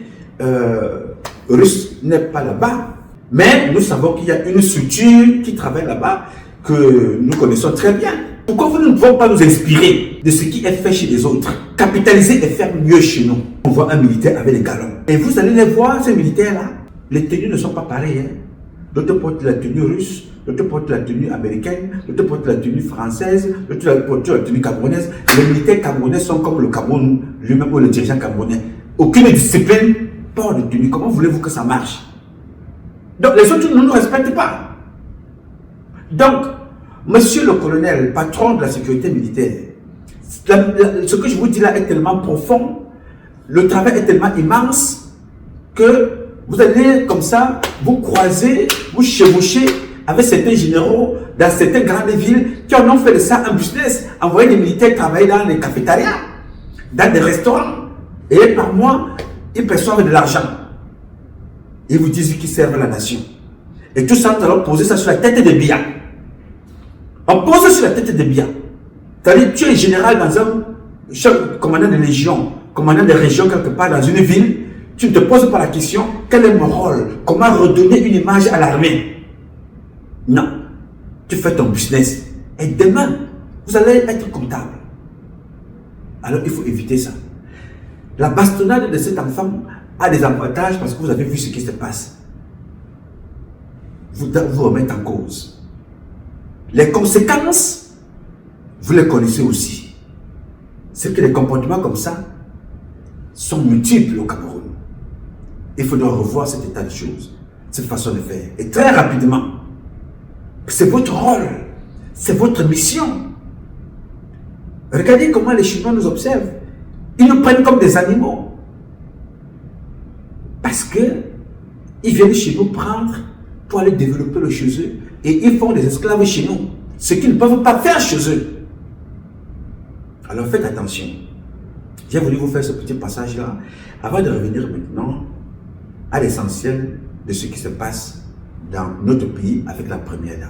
S2: russe n'est pas là-bas. Mais nous savons qu'il y a une structure qui travaille là-bas, que nous connaissons très bien. Pourquoi vous ne pouvez pas nous inspirer de ce qui est fait chez les autres? Capitaliser et faire mieux chez nous. On voit un militaire avec des galons. Et vous allez les voir, ces militaires-là. Les tenues ne sont pas pareilles. Hein. L'autre porte la tenue russe, l'autre porte la tenue américaine, l'autre porte la tenue française, l'autre porte la tenue camerounaise. Les militaires camerounais sont comme le Cameroun lui-même ou le dirigeant camerounais. Aucune discipline, port de tenue. Comment voulez-vous que ça marche? Donc les autres ne nous respectent pas. Donc, monsieur le colonel, patron de la sécurité militaire, ce que je vous dis là est tellement profond, le travail est tellement immense que vous allez comme ça, vous croiser, vous chevaucher avec certains généraux dans certaines grandes villes qui en ont fait de ça un business, envoyer des militaires travailler dans les cafétérias, dans des restaurants, et par mois, ils perçoivent de l'argent. Ils vous disent qu'ils servent la nation. Et tout ça, nous allons poser ça sur la tête des biens. On pose sur la tête des biens. C'est-à-dire, tu es général dans un commandant de légion, commandant de région quelque part dans une ville, tu ne te poses pas la question, quel est mon rôle? Comment redonner une image à l'armée? Non. Tu fais ton business. Et demain, vous allez être comptable. Alors, il faut éviter ça. La bastonnade de cet enfant a des avantages parce que vous avez vu ce qui se passe. Vous remettez en cause. Les conséquences, vous les connaissez aussi. C'est que les comportements comme ça sont multiples au Cameroun. Il faudra revoir cet état de choses, cette façon de faire. Et très rapidement, c'est votre rôle, c'est votre mission. Regardez comment les Chinois nous observent. Ils nous prennent comme des animaux. Parce que ils viennent chez nous prendre pour aller développer le chez eux et ils font des esclaves chez nous. Ce qu'ils ne peuvent pas faire chez eux. Alors faites attention. J'ai voulu vous faire ce petit passage-là avant de revenir maintenant à l'essentiel de ce qui se passe dans notre pays avec la première dame.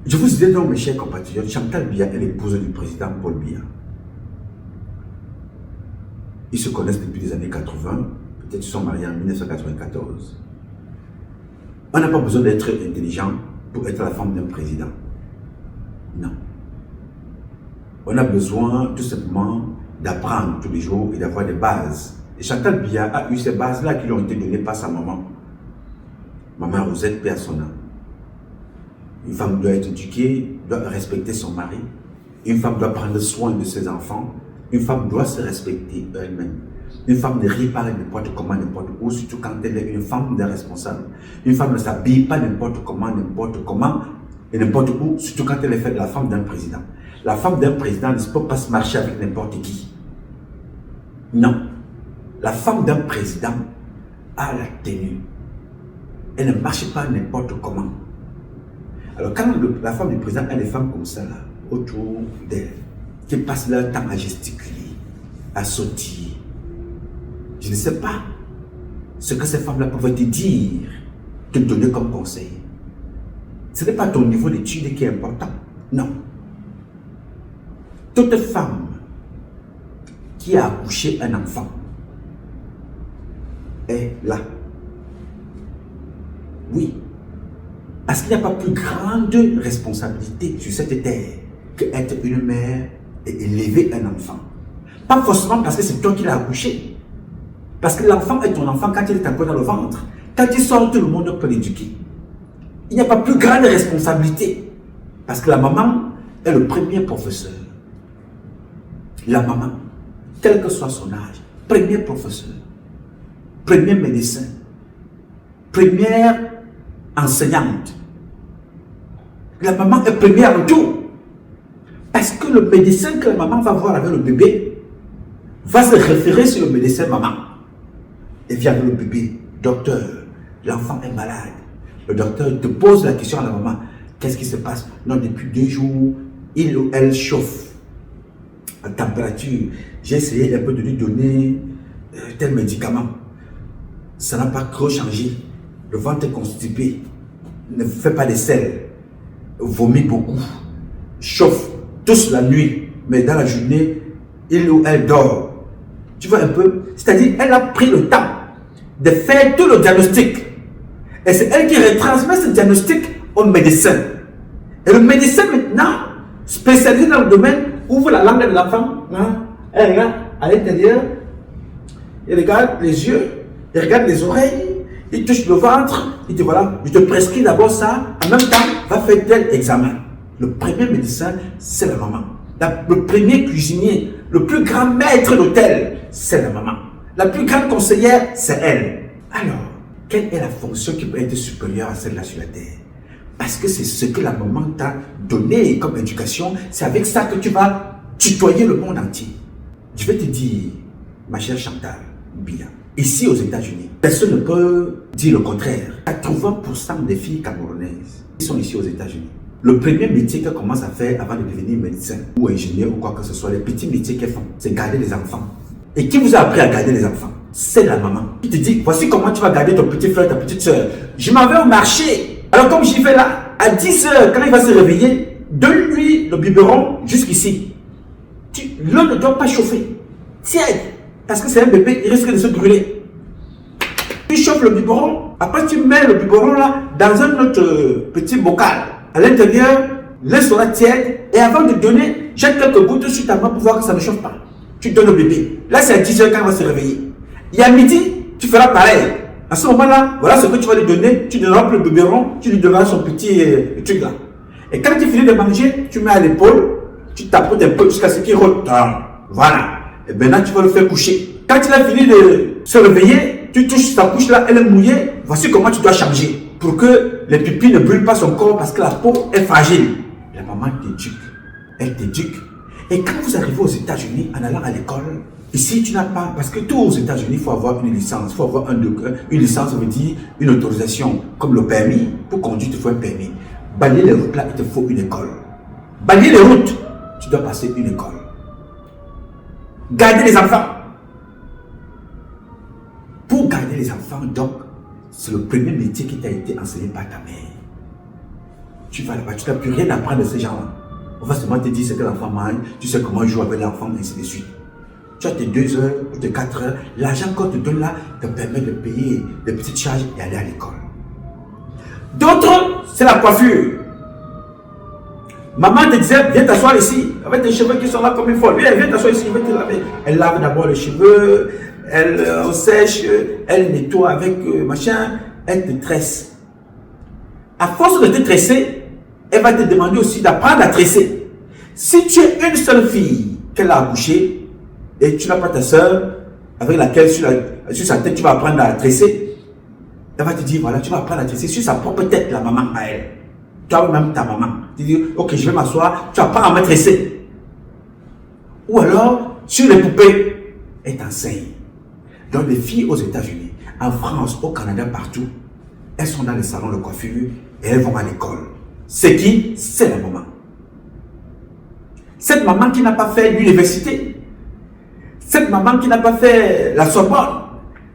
S2: Je vous disais donc, mes chers compatriotes, Chantal Biya est l'épouse du président Paul Biya. Ils se connaissent depuis les années 80, peut-être ils sont mariés en 1994. On n'a pas besoin d'être intelligent pour être la femme d'un président. Non. On a besoin tout simplement d'apprendre tous les jours et d'avoir des bases. Et Chantal Biya a eu ces bases-là qui lui ont été données par sa maman. Maman Rosette, paix à son âme. Une femme doit être éduquée, doit respecter son mari. Une femme doit prendre soin de ses enfants. Une femme doit se respecter elle-même. Une femme ne rit pas n'importe comment, n'importe où, surtout quand elle est une femme de responsable. Une femme ne s'habille pas n'importe comment et n'importe où, surtout quand elle est faite de la femme d'un président. La femme d'un président ne peut pas se marcher avec n'importe qui. Non. La femme d'un président a la tenue. Elle ne marche pas n'importe comment. Alors quand la femme du président a des femmes comme ça là, autour d'elle, qui passent leur temps à gesticuler, à sauter, je ne sais pas ce que ces femmes-là peuvent te dire, te donner comme conseil. Ce n'est pas ton niveau d'études qui est important. Non. Toute femme qui a accouché un enfant est là. Oui. Parce qu'il n'y a pas plus grande responsabilité sur cette terre qu'être une mère et élever un enfant. Pas forcément parce que c'est toi qui l'as accouché. Parce que l'enfant est ton enfant quand il est encore dans le ventre. Quand il sort, tout le monde peut l'éduquer. Il n'y a pas plus grande responsabilité. Parce que la maman est le premier professeur. La maman, quel que soit son âge, premier professeur, premier médecin, première enseignante. La maman est première en tout. Parce que le médecin que la maman va voir avec le bébé va se référer sur le médecin maman. Et vient avec le bébé, docteur, l'enfant est malade. Le docteur te pose la question à la maman, qu'est-ce qui se passe? Non, depuis 2 jours, il ou elle chauffe à température. J'ai essayé un peu de lui donner tel médicament. Ça n'a pas trop changé. Le ventre est constipé, ne fait pas de sel, vomit beaucoup, chauffe tous la nuit, mais dans la journée, il ou elle dort. Tu vois un peu? C'est-à-dire, elle a pris le temps de faire tout le diagnostic. Et c'est elle qui retransmet ce diagnostic au médecin. Et le médecin maintenant, spécialisé dans le domaine, ouvre la langue de l'enfant, hein? Elle regarde à l'intérieur, il regarde les yeux, il regarde les oreilles, il touche le ventre, il dit voilà, je te prescris d'abord ça, en même temps, va faire tel examen. Le premier médecin, c'est la maman. Le premier cuisinier, le plus grand maître d'hôtel, c'est la maman. La plus grande conseillère, c'est elle. Alors, quelle est la fonction qui peut être supérieure à celle-là sur la terre? Parce que c'est ce que la maman t'a donné comme éducation, c'est avec ça que tu vas tutoyer le monde entier. Je vais te dire, ma chère Chantal Biya, ici aux États-Unis, personne ne peut dire le contraire. 80% des filles camerounaises qui sont ici aux États-Unis, le premier métier qu'elles commencent à faire avant de devenir médecin ou ingénieur ou quoi que ce soit, les petits métiers qu'elles font, c'est garder les enfants. Et qui vous a appris à garder les enfants? C'est la maman qui te dit, voici comment tu vas garder ton petit frère, ta petite soeur. Je m'en vais au marché. Alors comme j'y vais là, à 10 h, quand il va se réveiller, donne-lui le biberon jusqu'ici. L'eau ne doit pas chauffer. Tiens, parce que c'est un bébé, il risque de se brûler. Tu chauffes le biberon, après tu mets le biberon là dans un autre petit bocal. À l'intérieur, laisse-la tiède et avant de donner, jette quelques gouttes sur ta main pour voir que ça ne chauffe pas. Tu donnes au bébé. Là, c'est à 10 h quand il va se réveiller. Et à midi, tu feras pareil. À ce moment-là, voilà ce que tu vas lui donner. Tu donneras le biberon, tu lui donneras son petit truc là. Et quand tu finis de manger, tu mets à l'épaule, tu tapotes un peu jusqu'à ce qu'il rôde. Voilà. Et maintenant, tu vas le faire coucher. Quand il a fini de se réveiller, tu touches sa couche là, elle est mouillée. Voici comment tu dois changer pour que les pipis ne brûlent pas son corps parce que la peau est fragile. La maman t'éduque. Elle t'éduque. Et quand vous arrivez aux États-Unis, en allant à l'école, ici, tu n'as pas, parce que tout aux États-Unis, il faut avoir une licence. Il faut avoir une licence, ça veut dire une autorisation, comme le permis. Pour conduire, il te faut un permis. Balayer les routes là, il te faut une école. Balayer les routes, tu dois passer une école. Garder les enfants. Pour garder les enfants, donc, c'est le premier métier qui t'a été enseigné par ta mère. Tu vas là-bas, tu n'as plus rien à apprendre de ces gens-là. On va seulement te dire ce que l'enfant mange, tu sais comment jouer avec l'enfant, et ainsi de suite. Tu as tes 2 heures ou tes 4 heures, l'argent qu'on te donne là te permet de payer des petites charges et aller à l'école. D'autres, c'est la coiffure. Maman te disait, viens t'asseoir ici, avec tes cheveux qui sont là comme une folle. Viens t'asseoir ici, je vais te laver. Elle lave d'abord les cheveux, elle sèche, elle nettoie avec machin, elle te tresse. À force de te tresser, elle va te demander aussi d'apprendre à tresser. Si tu es une seule fille qu'elle a accouchée et tu n'as pas ta soeur avec laquelle sur sa tête tu vas apprendre à tresser, elle va te dire voilà, tu vas apprendre à tresser sur sa propre tête, la maman à elle. Toi-même ta maman. Tu dis ok, je vais m'asseoir, tu apprends à me tresser. Ou alors sur les poupées, elle t'enseigne. Donc les filles aux États-Unis, en France, au Canada, partout, elles sont dans les salons de coiffure et elles vont à l'école. C'est qui? C'est la maman. Cette maman qui n'a pas fait l'université. Cette maman qui n'a pas fait la Sorbonne.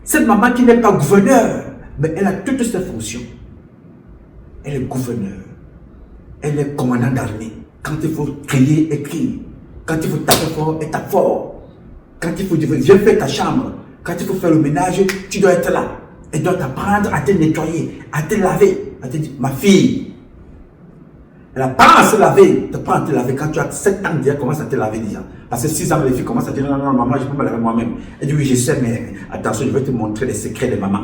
S2: Cette maman qui n'est pas gouverneur. Mais elle a toutes ses fonctions. Elle est gouverneur. Elle est commandant d'armée. Quand il faut crier, elle crie. Quand il faut taper fort, elle tape fort. Quand il faut dire, viens faire ta chambre. Quand il faut faire le ménage, tu dois être là. Elle doit t'apprendre à te nettoyer, à te laver. À te dire, ma fille, elle apprend à se laver, te prend à te laver. Quand tu as 7 ans, déjà, commence à te laver déjà. Parce que 6 ans, les filles commencent à dire, non, non, maman, je peux me laver moi-même. Elle dit, oui, je sais, mais attention, je vais te montrer les secrets de maman.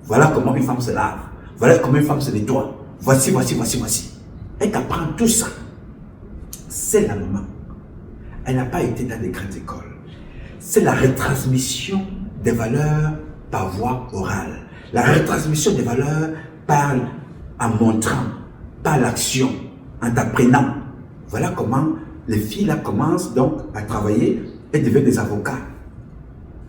S2: Voilà comment une femme se lave. Voilà comment une femme se nettoie. Voici, voici, voici, voici. Elle t'apprend tout ça. C'est la maman. Elle n'a pas été dans des grandes écoles. C'est la retransmission des valeurs par voie orale. La retransmission des valeurs par en montrant, par l'action, en t'apprenant. Voilà comment les filles là commencent donc à travailler et deviennent des avocats.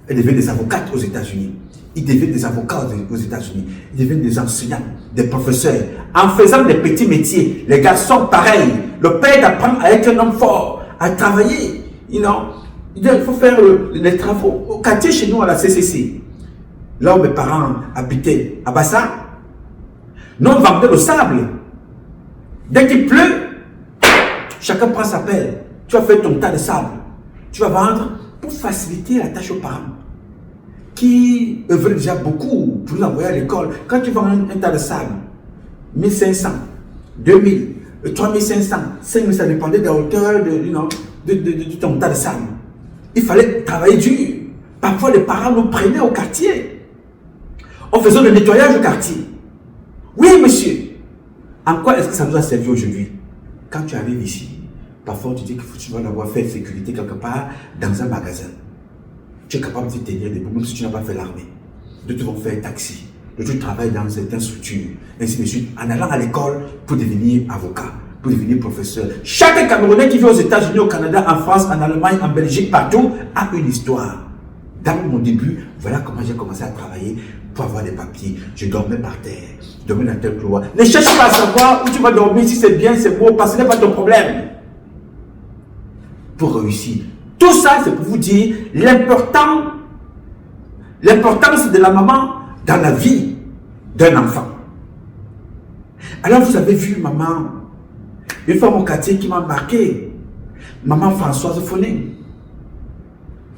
S2: Elles deviennent des avocates aux États-Unis. Ils deviennent des avocats aux États-Unis. Ils deviennent des enseignants, des professeurs. En faisant des petits métiers, les garçons pareils. Le père apprend à être un homme fort, à travailler. You know, il faut faire les travaux. Au quartier chez nous à la CCC, là où mes parents habitaient, à Bassa, nous on vendait le sable. Dès qu'il pleut, chacun prend sa pelle. Tu vas faire ton tas de sable. Tu vas vendre pour faciliter la tâche aux parents qui œuvrent déjà beaucoup pour nous envoyer à l'école. Quand tu vends un tas de sable, 1500, 2000, 3500, 5000, ça dépendait de la hauteur de ton tas de sable. Il fallait travailler dur. Parfois, les parents nous prenaient au quartier. On faisait le nettoyage au quartier. Oui, monsieur. En quoi est-ce que ça nous a servi aujourd'hui? Quand tu arrives ici, parfois on te dit que tu vas avoir fait sécurité quelque part dans un magasin. Tu es capable de te tenir debout, même si tu n'as pas fait l'armée. D'autres vont faire taxi. D'autres travaillent dans certaines structures. Ainsi de suite. En allant à l'école pour devenir avocat, pour devenir professeur. Chaque Camerounais qui vit aux États-Unis, au Canada, en France, en Allemagne, en Belgique, partout, a une histoire. Dans mon début, voilà comment j'ai commencé à travailler pour avoir des papiers. Je dormais par terre, je dormais dans tel couloir. Ne cherche pas à savoir où tu vas dormir, si c'est bien, c'est beau, parce que ce n'est pas ton problème. Pour réussir. Tout ça, c'est pour vous dire l'importance de la maman dans la vie d'un enfant. Alors vous avez vu maman, une fois mon quartier qui m'a marqué, maman Françoise Foning.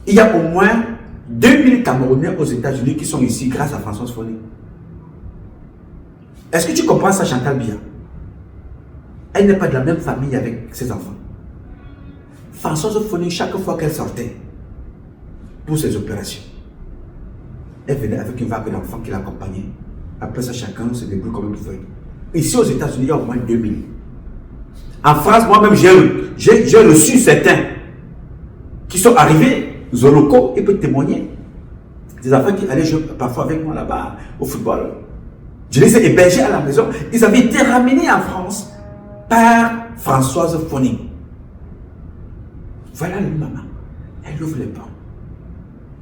S2: Il y a au moins 2000 Camerounais aux États-Unis qui sont ici grâce à Françoise Foning. Est-ce que tu comprends ça, Chantal Biya? Elle n'est pas de la même famille avec ses enfants. Françoise Foning, chaque fois qu'elle sortait pour ses opérations, elle venait avec une vague d'enfants qui l'accompagnaient. Après ça, chacun se débrouille comme il pouvait. Ici aux États-Unis, il y a au moins 2000. En France, moi-même, j'ai reçu certains qui sont arrivés, Zoloko, il peut témoigner. Des enfants qui allaient jouer parfois avec moi là-bas au football. Je les ai hébergés à la maison. Ils avaient été ramenés en France par Françoise Foning. Voilà le maman. Elle ouvre les portes.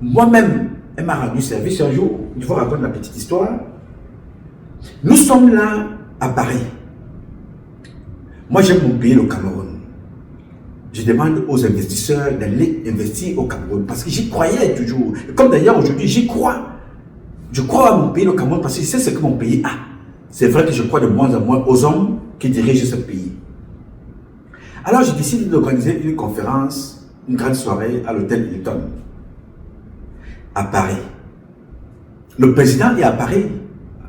S2: Moi-même, elle m'a rendu service un jour. Il faut raconter la petite histoire. Nous sommes là à Paris. Moi, j'aime mon pays, le Cameroun. Je demande aux investisseurs d'aller investir au Cameroun parce que j'y croyais toujours. Comme d'ailleurs aujourd'hui, j'y crois. Je crois à mon pays, le Cameroun, parce que je sais ce que mon pays a. C'est vrai que je crois de moins en moins aux hommes qui dirigent ce pays. Alors, j'ai décidé d'organiser une conférence, une grande soirée à l'hôtel Hilton, à Paris. Le président est à Paris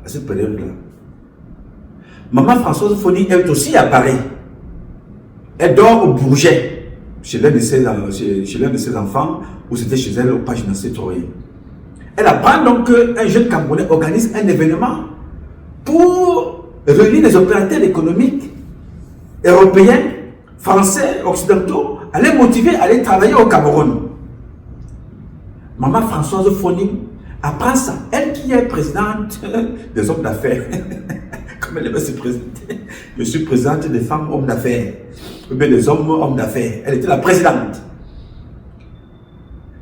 S2: à cette période-là. Maman Françoise Foni est aussi à Paris. Elle dort au Bourget, chez l'un de ses enfants, ou c'était chez elle au Page Nassé Troyer. Elle apprend donc qu'un jeune Camerounais organise un événement pour réunir les opérateurs économiques européens, français, occidentaux, à les motiver à aller travailler au Cameroun. Maman Françoise Foni apprend ça. Elle qui est présidente des hommes d'affaires. Comme elle aimait se présenter. Je suis présidente des femmes hommes d'affaires. Ou bien des hommes d'affaires. Elle était la présidente.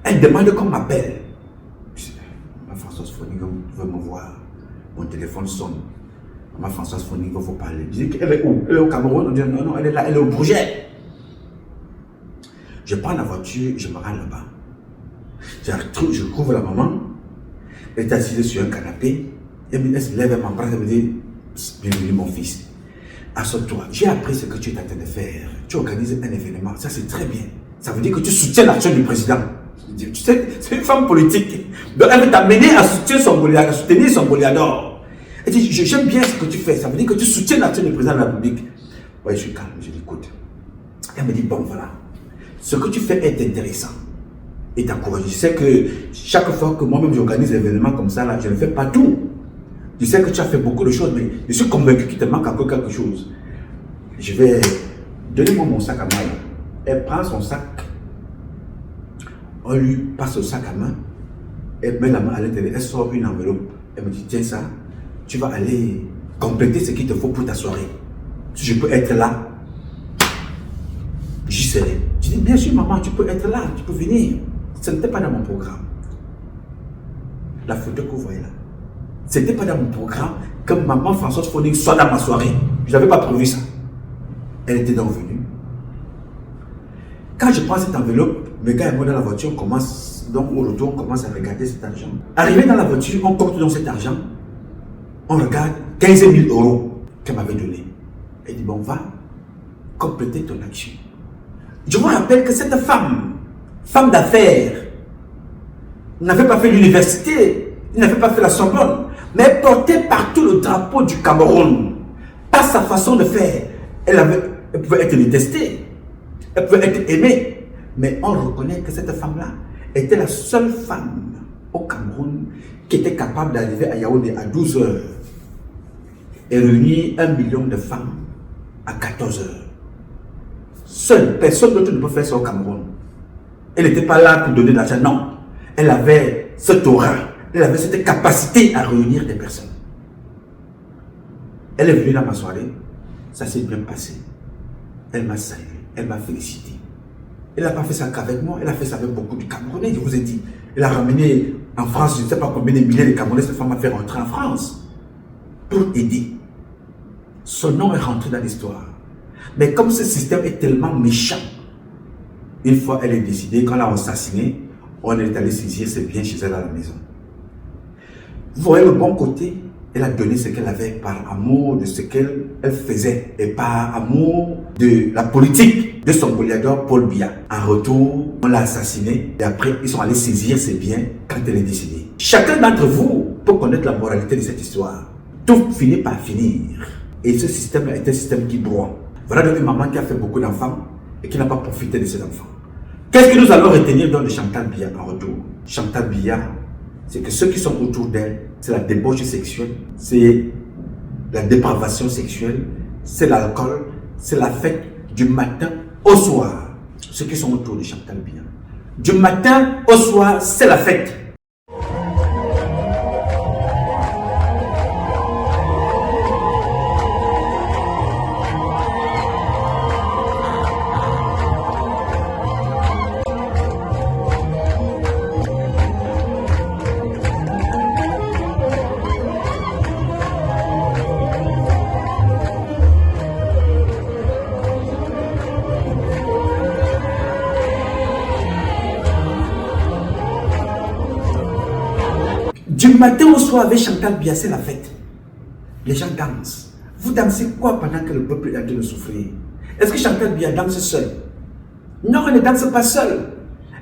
S2: Elle demande qu'on m'appelle. Maman Françoise Foni veut me voir. Mon téléphone sonne. Maman Françoise Foni veut vous parler. Je dis qu'elle est où? Elle est au Cameroun. On dit non, non, elle est là, elle est au Bourget. Je prends la voiture, je me rends là-bas. Je trouve la maman. Elle est assise sur un canapé. Elle se lève, elle m'embrasse, elle me dit bienvenue mon fils. Assois-toi. J'ai appris ce que tu es en train de faire. Tu organises un événement. Ça, c'est très bien. Ça veut dire que tu soutiens l'action du président. Tu sais, c'est une femme politique. Donc, elle veut t'amener à soutenir son Goliath. Elle dit, j'aime bien ce que tu fais. Ça veut dire que tu soutiens l'action du président de la République. Oui, je suis calme, je l'écoute. Elle me dit, bon, voilà. Ce que tu fais est intéressant. Et t'encourage. Je sais que chaque fois que moi-même j'organise un événement comme ça, là, je ne fais pas tout. Je sais que tu as fait beaucoup de choses, mais je suis convaincu qu'il te manque encore quelque chose. Je vais... Donnez-moi mon sac à main. Elle prend son sac. On lui passe le sac à main. Elle met la main à l'intérieur. Elle sort une enveloppe. Elle me dit, tiens ça, tu vas aller compléter ce qu'il te faut pour ta soirée. Si je peux être là, j'y serai. Je dis, bien sûr maman, tu peux être là, tu peux venir. Ce n'était pas dans mon programme. La photo que vous voyez là. Ce n'était pas dans mon programme que maman Françoise Foni soit dans ma soirée. Je n'avais pas prévu ça. Elle était donc venue. Quand je prends cette enveloppe, mes gars et moi dans la voiture, on commence, donc au retour, on commence à regarder cet argent. Arrivé dans la voiture, on compte dans cet argent. On regarde 15 000 € qu'elle m'avait donné. Elle dit, bon, va compléter ton action. Je vous rappelle que cette femme d'affaires, n'avait pas fait l'université, n'avait pas fait la Sorbonne, mais elle portait partout le drapeau du Cameroun. Par sa façon de faire, elle pouvait être détestée, elle pouvait être aimée, mais on reconnaît que cette femme-là était la seule femme au Cameroun qui était capable d'arriver à Yaoundé à 12 heures et réunir 1 million de femmes à 14 heures. Seule, personne d'autre ne peut faire ça au Cameroun. Elle n'était pas là pour donner de l'argent, non. Elle avait cette aura, elle avait cette capacité à réunir des personnes. Elle est venue dans ma soirée, ça s'est bien passé. Elle m'a salué, elle m'a félicité. Elle n'a pas fait ça qu'avec moi, elle a fait ça avec beaucoup de Camerounais, je vous ai dit. Elle a ramené en France, je ne sais pas combien de milliers de Camerounais, cette femme a fait rentrer en France pour aider. Son nom est rentré dans l'histoire. Mais comme ce système est tellement méchant, une fois elle est décidée, quand elle a assassiné, on est allé saisir ses biens chez elle à la maison. Vous voyez le bon côté, elle a donné ce qu'elle avait par amour de ce qu'elle faisait et par amour de la politique de son gouverneur Paul Biya. En retour, on l'a assassiné et après ils sont allés saisir ses biens quand elle est décédée. Chacun d'entre vous peut connaître la moralité de cette histoire. Tout finit par finir. Et ce système est un système qui broie. Voilà donc une maman qui a fait beaucoup d'enfants et qui n'a pas profité de ses enfants. Qu'est-ce que nous allons retenir dans de Chantal Biya en retour? Chantal Biya, c'est que ceux qui sont autour d'elle, c'est la débauche sexuelle, c'est la dépravation sexuelle, c'est l'alcool, c'est la fête du matin au soir. Ceux qui sont autour de Chantal Biya. Du matin au soir, c'est la fête. Du matin au soir avec Chantal Biya, c'est la fête. Les gens dansent. Vous dansez quoi pendant que le peuple est en train de souffrir? Est-ce que Chantal Biya danse seule? Non, elle ne danse pas seule.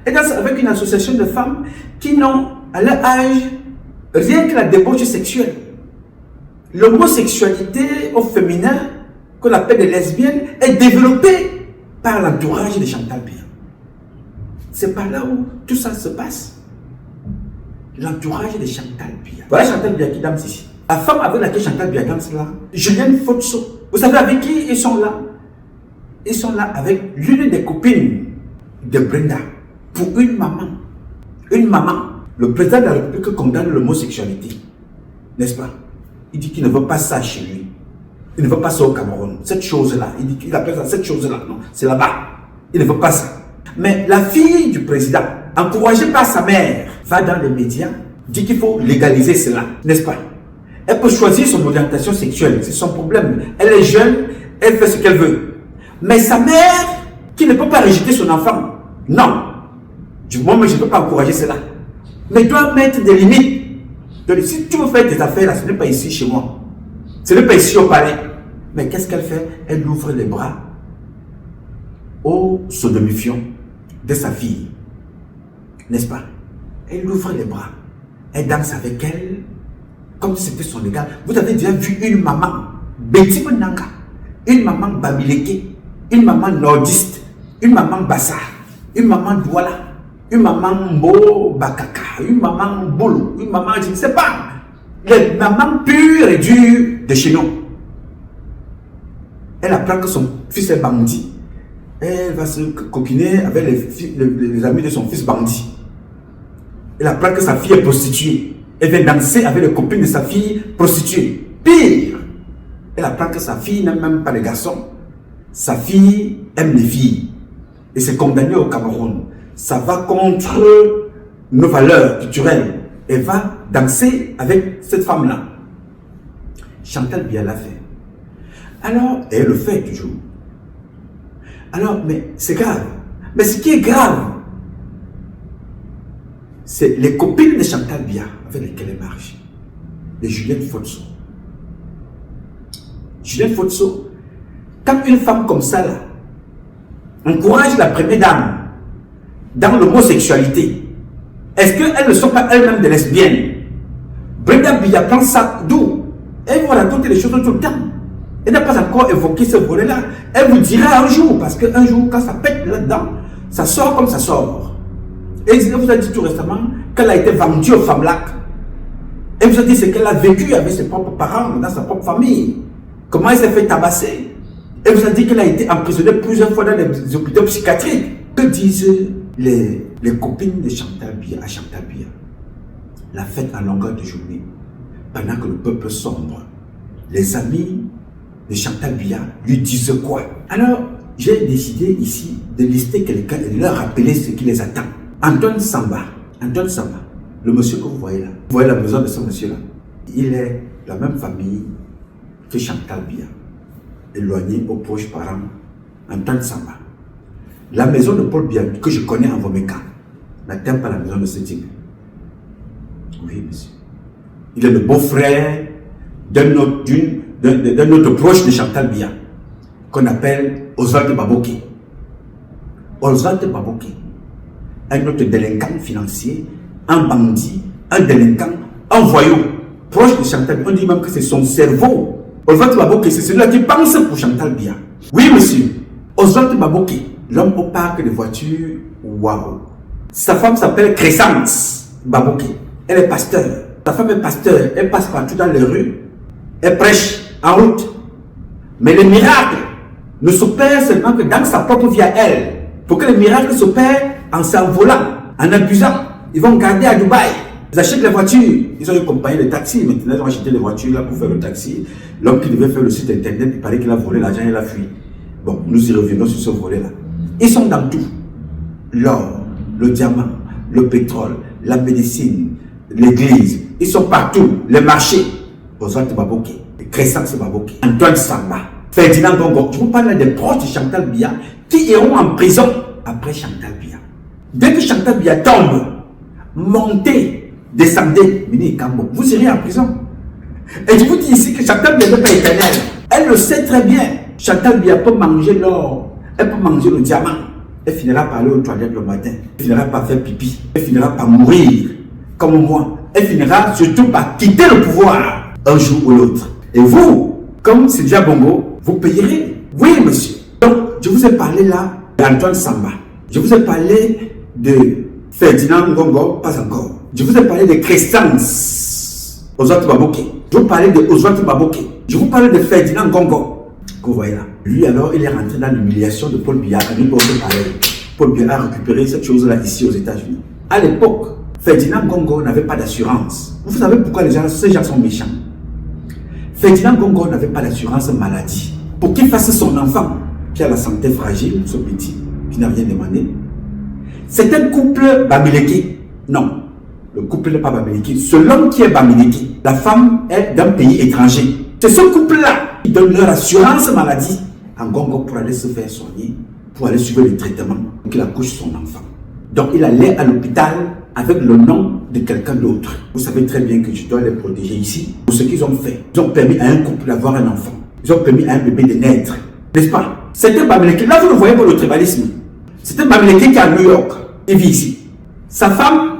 S2: Elle danse avec une association de femmes qui n'ont, à leur âge, rien que la débauche sexuelle. L'homosexualité au féminin, qu'on appelle les lesbiennes, est développée par l'entourage de Chantal Biya. C'est par là où tout ça se passe. L'entourage de Chantal Biya. Voilà Chantal Biya qui danse ici. La femme avec laquelle Chantal Biya danse là, Julienne Fotso. Vous savez avec qui ils sont là? Ils sont là avec l'une des copines de Brenda. Pour une maman. Une maman. Le président de la République condamne l'homosexualité. N'est-ce pas? Il dit qu'il ne veut pas ça chez lui. Il ne veut pas ça au Cameroun. Cette chose-là. Il dit qu'il appelle ça cette chose-là. Non, c'est là-bas. Il ne veut pas ça. Mais la fille du président, encouragée par sa mère, va dans les médias, dit qu'il faut légaliser cela. N'est-ce pas? Elle peut choisir son orientation sexuelle. C'est son problème. Elle est jeune. Elle fait ce qu'elle veut. Mais sa mère, qui ne peut pas rejeter son enfant, non. Moi, je ne peux pas encourager cela. Mais doit mettre des limites. Donc, si tu veux faire tes affaires là, ce n'est pas ici chez moi. Ce n'est pas ici au palais. Mais qu'est-ce qu'elle fait? Elle ouvre les bras aux sodomifiants de sa fille. N'est-ce pas? Elle ouvre les bras. Elle danse avec elle comme si c'était son égal. Vous avez déjà vu une maman, Betty Nanga, une maman Bamileke, une maman nordiste, une maman Bassa, une maman Douala, une maman Mbo Bakaka, une maman Bolo, une maman, je ne sais pas, les mamans pures et dures de chez nous. Elle apprend que son fils est bandit. Elle va se coquiner avec les amis de son fils bandit. Elle apprend que sa fille est prostituée. Elle vient danser avec les copines de sa fille prostituée. Pire, elle apprend que sa fille n'aime même pas les garçons. Sa fille aime les filles. Et c'est condamné au Cameroun. Ça va contre nos valeurs culturelles. Elle va danser avec cette femme-là. Chantal Biya l'a fait. Alors, elle le fait toujours. Alors, mais c'est grave. Mais ce qui est grave, c'est les copines de Chantal Biya avec lesquelles elle marche. Les Julienne Fotso. Julienne Fotso, quand une femme comme ça là, encourage la première dame dans l'homosexualité, est-ce qu'elles ne sont pas elles-mêmes des lesbiennes? Brenda Biya prend ça d'où? Elle vous raconter les choses tout le temps. Elle n'a pas encore évoqué ce volet-là. Elle vous dira un jour, parce qu'un jour, quand ça pète là-dedans, ça sort comme ça sort. Et elle vous a dit tout récemment qu'elle a été vendue aux femmes lac. Elle vous a dit ce qu'elle a vécu avec ses propres parents, dans sa propre famille. Comment elle s'est fait tabasser. Elle vous a dit qu'elle a été emprisonnée plusieurs fois dans les hôpitaux psychiatriques. Que disent les copines de Chantal Biya à Chantal Biya? La fête en longueur de journée, pendant que le peuple sombre. Les amis de Chantal Biya lui disent quoi? Alors, j'ai décidé ici de lister quelqu'un et de leur rappeler ce qui les attend. Antoine Samba, le monsieur que vous voyez là, vous voyez la maison de ce monsieur-là, il est la même famille que Chantal Biya, éloigné aux proches parents. Antoine Samba. La maison de Paul Biya, que je connais en Vomeka, n'atteint pas la maison de ce type. Oui, monsieur. Il est le beau-frère d'un autre proche de Chantal Biya, qu'on appelle Oswald Baboké. Oswald Baboké, un autre délinquant financier, un bandit, un délinquant, un voyou, proche de Chantal Biya. On dit même que c'est son cerveau. Oswald Baboké, c'est celui-là qui pense pour Chantal Biya. Oui, monsieur. Oswald Baboké, l'homme au parc de voitures, waouh. Sa femme s'appelle Crescence Baboké. Elle est pasteur. Sa femme est pasteur. Elle passe partout dans les rues. Elle prêche en route. Mais les miracles ne s'opèrent seulement que dans sa propre vie à elle. Pour que les miracles s'opèrent en s'envolant, en abusant. Ils vont garder à Dubaï. Ils achètent les voitures. Ils ont une compagnie de taxi. Maintenant, ils ont acheté les voitures là pour faire le taxi. L'homme qui devait faire le site internet, il paraît qu'il a volé l'argent et il a fui. Bon, nous y revenons sur ce volet-là. Ils sont dans tout. L'or, le diamant, le pétrole, la médecine, l'église. Ils sont partout. Les marchés. Oswald Baboké, Crescence Baboké, Antoine Samba, Ferdinand Bongo. Je vous parle des proches de Chantal Biya qui iront en prison après Chantal Biya. Dès que Chantal Biya tombe, montez descendez, Mini Kambo, vous irez en prison. Et je vous dis ici que Chantal Biya n'est pas éternelle. Elle le sait très bien. Chantal Biya peut manger l'or, elle peut manger le diamant. Elle finira par aller aux toilettes le matin. Elle finira par faire pipi. Elle finira par mourir, comme moi. Elle finira surtout par quitter le pouvoir un jour ou l'autre. Et vous, comme Sylvia Bongo, vous payerez. Oui, monsieur. Donc, je vous ai parlé là d'Antoine Samba. Je vous ai parlé de Ferdinand Ngongo, pas encore. Je vous ai parlé de Crescence Oswald Baboké. Je vous parlais de Oswald Baboké. Je vous parlais de Ferdinand Ngongo. Que vous voyez là. Lui alors, il est rentré dans l'humiliation de Paul Biya. Paul Biya a récupéré cette chose-là ici aux États-Unis. À l'époque, Ferdinand Ngongo n'avait pas d'assurance. Vous savez pourquoi ces gens sont méchants? Ferdinand Ngongo n'avait pas d'assurance maladie. Pour qu'il fasse son enfant, qui a la santé fragile, ce petit, qui n'a rien demandé. C'est un couple Bamileke. Non, le couple n'est pas Bamileke. C'est l'homme qui est Bamileke. La femme est d'un pays étranger. C'est ce couple-là qui donne leur assurance maladie à Ngongo pour aller se faire soigner, pour aller suivre les traitements, pour qu'il accouche son enfant. Donc il allait à l'hôpital avec le nom de quelqu'un d'autre. Vous savez très bien que je dois les protéger ici. Pour ce qu'ils ont fait, ils ont permis à un couple d'avoir un enfant. Ils ont permis à un bébé de naître. N'est-ce pas? C'est un Bamileke. Là, vous le voyez pour le tribalisme. C'est un Bamileke qui est à New York. Il vit ici. Sa femme,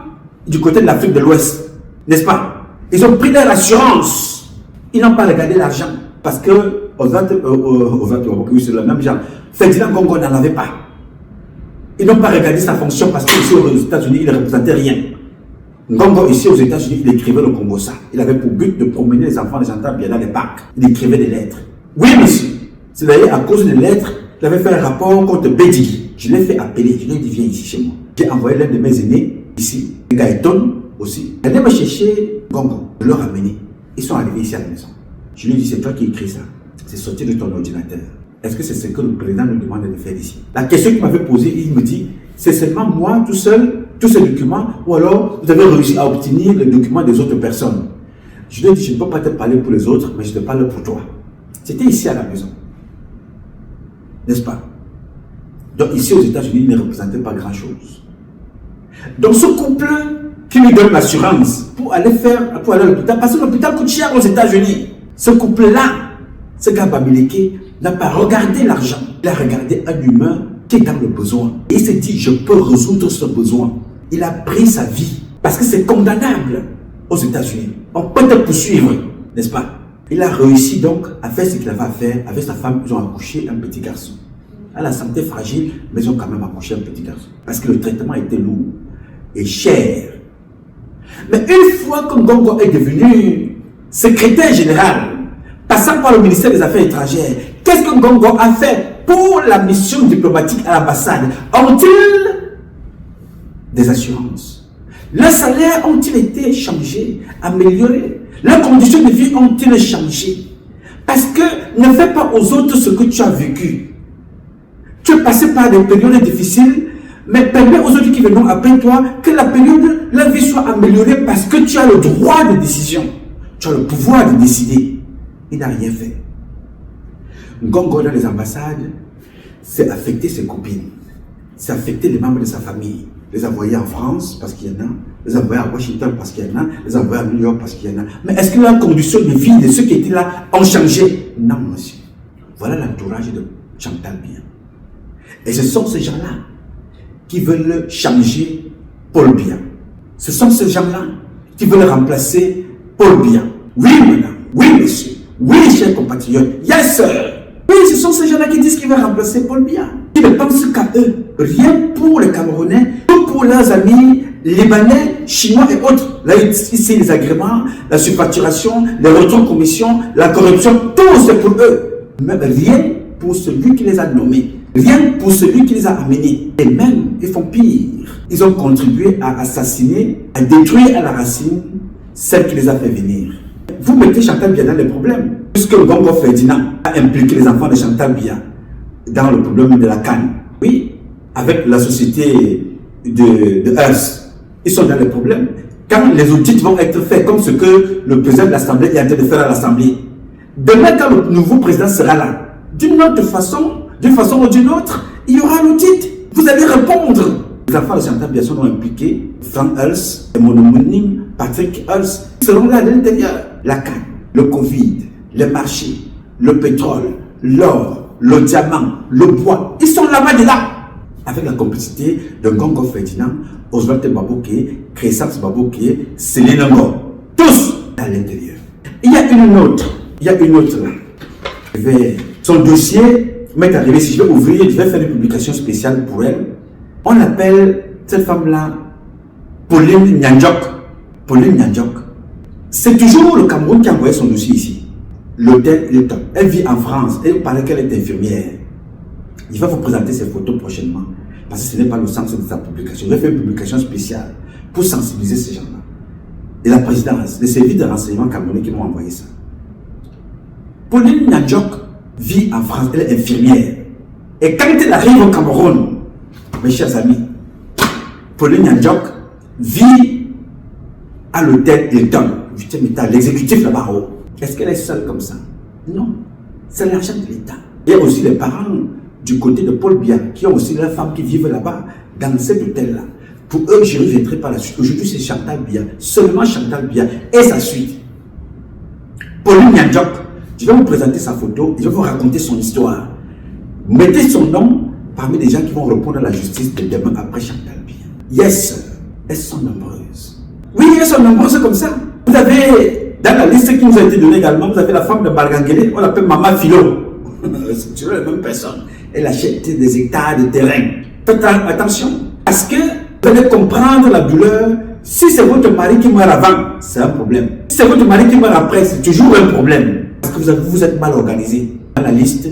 S2: du côté de l'Afrique de l'Ouest. N'est-ce pas? Ils ont pris leur assurance. Ils n'ont pas regardé l'argent. Parce que, c'est le même genre. Ferdinand Ngongo n'en avait pas. Ils n'ont pas regardé sa fonction parce qu'ici aux États-Unis, il ne représentait rien. Ngongo, ici aux États-Unis, il écrivait le Congo ça. Il avait pour but de promener les enfants de Chantal Biya dans les parcs. Il écrivait des lettres. Oui, monsieur. C'est d'ailleurs à cause des lettres qu'il avait fait un rapport contre Bédigui. Je l'ai fait appeler. Je lui ai dit, viens ici chez moi. J'ai envoyé l'un de mes aînés ici. Gaëton aussi. Allez me chercher Ngongo. Je l'ai ramené. Ils sont arrivés ici à la maison. Je lui ai dit, c'est toi qui écris ça. C'est sorti de ton ordinateur. Est-ce que c'est ce que le président nous demande de faire ici? La question qu'il m'avait posée, il me dit, c'est seulement moi tout seul, tous ces documents, ou alors vous avez réussi à obtenir les documents des autres personnes? Je lui ai dit, je ne peux pas te parler pour les autres, mais je te parle pour toi. C'était ici à la maison. N'est-ce pas? Donc ici aux États-Unis, il ne représentait pas grand-chose. Donc ce couple qui lui donne l'assurance pour aller à l'hôpital, parce que l'hôpital coûte cher aux États-Unis. Ce couple-là, ce gars Bamileke, n'a pas regardé l'argent. Il a regardé un humain qui est dans le besoin. Et il s'est dit, je peux résoudre ce besoin. Il a pris sa vie. Parce que c'est condamnable aux États-Unis. On peut te poursuivre, n'est-ce pas? Il a réussi donc à faire ce qu'il avait à faire. Avec sa femme, ils ont accouché un petit garçon. À la santé fragile, mais ils ont quand même accouché un petit garçon. Parce que le traitement était lourd et cher. Mais une fois que Ngongo est devenu secrétaire général, passant par le ministère des Affaires étrangères, qu'est-ce que Ngongo a fait pour la mission diplomatique à l'ambassade? Ont-ils des assurances? Leurs salaires ont-ils été changés, améliorés? Leurs conditions de vie ont-ils changé? Parce que ne fais pas aux autres ce que tu as vécu. Tu es passé par des périodes difficiles, mais permets aux autres qui viennent après toi que la période, leur vie soit améliorée parce que tu as le droit de décision. Tu as le pouvoir de décider. Il n'a rien fait. Ngongo dans les ambassades, c'est affecter ses copines. C'est affecter les membres de sa famille. Les envoyer en France parce qu'il y en a. Les envoyer à Washington parce qu'il y en a. Les envoyer à New York parce qu'il y en a. Mais est-ce que la condition de vie de ceux qui étaient là ont changé? Non, monsieur. Voilà l'entourage de Chantal Biya. Et ce sont ces gens-là qui veulent changer Paul Biya. Ce sont ces gens-là qui veulent remplacer Paul Biya. Oui, madame. Oui, monsieur. Oui, chers compatriotes. Yes, sir. Oui, ce sont ces gens-là qui disent qu'ils veulent remplacer Paul Biya. Ils ne pensent qu'à eux. Rien pour les Camerounais, tout pour leurs amis libanais, chinois et autres. Là, ici, les agréments, la surfacturation, les retours de commission, la corruption, tout c'est pour eux. Mais rien pour celui qui les a nommés. Rien pour celui qui les a amenés. Et même, ils font pire. Ils ont contribué à assassiner, à détruire à la racine celle qui les a fait venir. Vous mettez Chantal Biya dans les problèmes. Puisque Ngongo Ferdinand a impliqué les enfants de Chantal Biya dans le problème de la canne. Oui, avec la société de Hearst, ils sont dans les problèmes. Quand les audits vont être faits, comme ce que le président de l'Assemblée est en train de faire à l'Assemblée, demain, quand le nouveau président sera là, d'une autre façon, d'une façon ou d'une autre, il y aura l'audit. Vous allez répondre. Les enfants de Chantal Biya sont impliqués. Frank Hulse et mon homonyme Patrick Hulse seront là de l'intérieur. La canne, le Covid, les marchés, le pétrole, l'or, le diamant, le bois. Ils sont là-bas dedans. Avec la complicité de Ngongo Ferdinand, Oswald Baboké, Crescence Baboké, Céline Ngor. Tous à l'intérieur. Il y a une autre là. Je vais, son dossier m'est arrivé, si je vais ouvrir, je vais faire une publication spéciale pour elle. On appelle cette femme-là Pauline Nyanjok. Pauline Nyanjok. C'est toujours le Cameroun qui a envoyé son dossier ici. L'hôtel Hilton. Elle vit en France et il paraît qu'elle est infirmière. Il va vous présenter ses photos prochainement. Parce que ce n'est pas le sens de sa publication. Je vais faire une publication spéciale pour sensibiliser ces gens-là. Et la présidence, les services de renseignement camerounais qui m'ont envoyé ça. Pauline Nyanjok vit en France, elle est infirmière. Et quand elle arrive au Cameroun, mes chers amis, Pauline Nyanjok vit à l'hôtel Hilton, 8e étage, l'exécutif là-bas en haut. Est-ce qu'elle est seule comme ça? Non. C'est l'argent de l'État. Il y a aussi les parents du côté de Paul Biya qui ont aussi leurs femmes qui vivent là-bas, dans cet hôtel-là. Pour eux, je ne reviendrai pas la suite. Aujourd'hui, c'est Chantal Biya, seulement Chantal Biya et sa suite. Pauline Nyanjok, je vais vous présenter sa photo, je vais vous raconter son histoire. Mettez son nom parmi les gens qui vont répondre à la justice de demain après Chantal Biya. Yes, elles sont nombreuses. Oui, elles sont nombreuses comme ça. Vous avez, dans la liste qui nous a été donnée également, vous avez la femme de Bargangele, on l'appelle Maman Philo. C'est toujours la même personne. Elle achète des hectares de terrain. Faites attention, parce que vous allez comprendre la douleur. Si c'est votre mari qui meurt avant, c'est un problème. Si c'est votre mari qui meurt après, c'est toujours un problème. Parce que vous êtes mal organisé. Dans la liste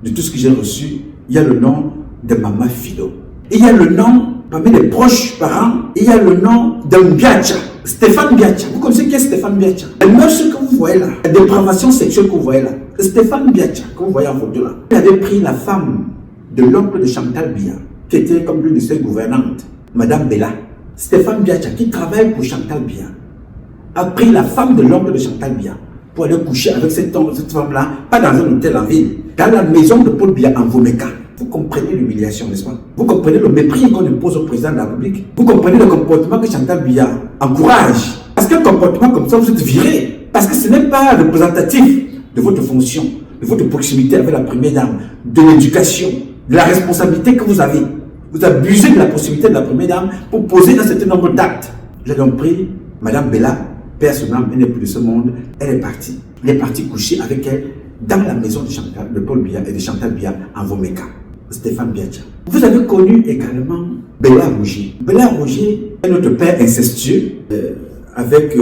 S2: de tout ce que j'ai reçu, il y a le nom de Maman Philo. Il y a le nom, parmi les proches parents, il y a le nom d'un Biacha. Stéphane Biacha. Vous connaissez qui est Stéphane Biacha? Les mœurs que vous voyez là, la dépravation sexuelle que vous voyez là, Stéphane Biacha, que vous voyez en photo là, il avait pris la femme de l'oncle de Chantal Biya, qui était comme l'une de ses gouvernantes, Madame Bella. Stéphane Biacha, qui travaille pour Chantal Biya, a pris la femme de l'oncle de Chantal Biya pour aller coucher avec cette femme-là, pas dans un hôtel en ville, dans la maison de Paul Biya en Vomeka. Vous comprenez l'humiliation, n'est-ce pas? Vous comprenez le mépris qu'on impose au président de la République? Vous comprenez le comportement que Chantal Biya encourage? Parce qu'un comportement comme ça, vous êtes viré. Parce que ce n'est pas représentatif de votre fonction, de votre proximité avec la première dame, de l'éducation, de la responsabilité que vous avez. Vous abusez de la possibilité de la première dame pour poser un certain nombre d'actes. J'ai donc pris Madame Bella, père son âme, elle n'est plus de ce monde, elle est partie. Elle est partie coucher avec elle dans la maison de Paul Biya et de Chantal Biya en Vomeka. Stéphane Biacha. Vous avez connu également Bella Roger. Bella Roger est notre père incestueux avec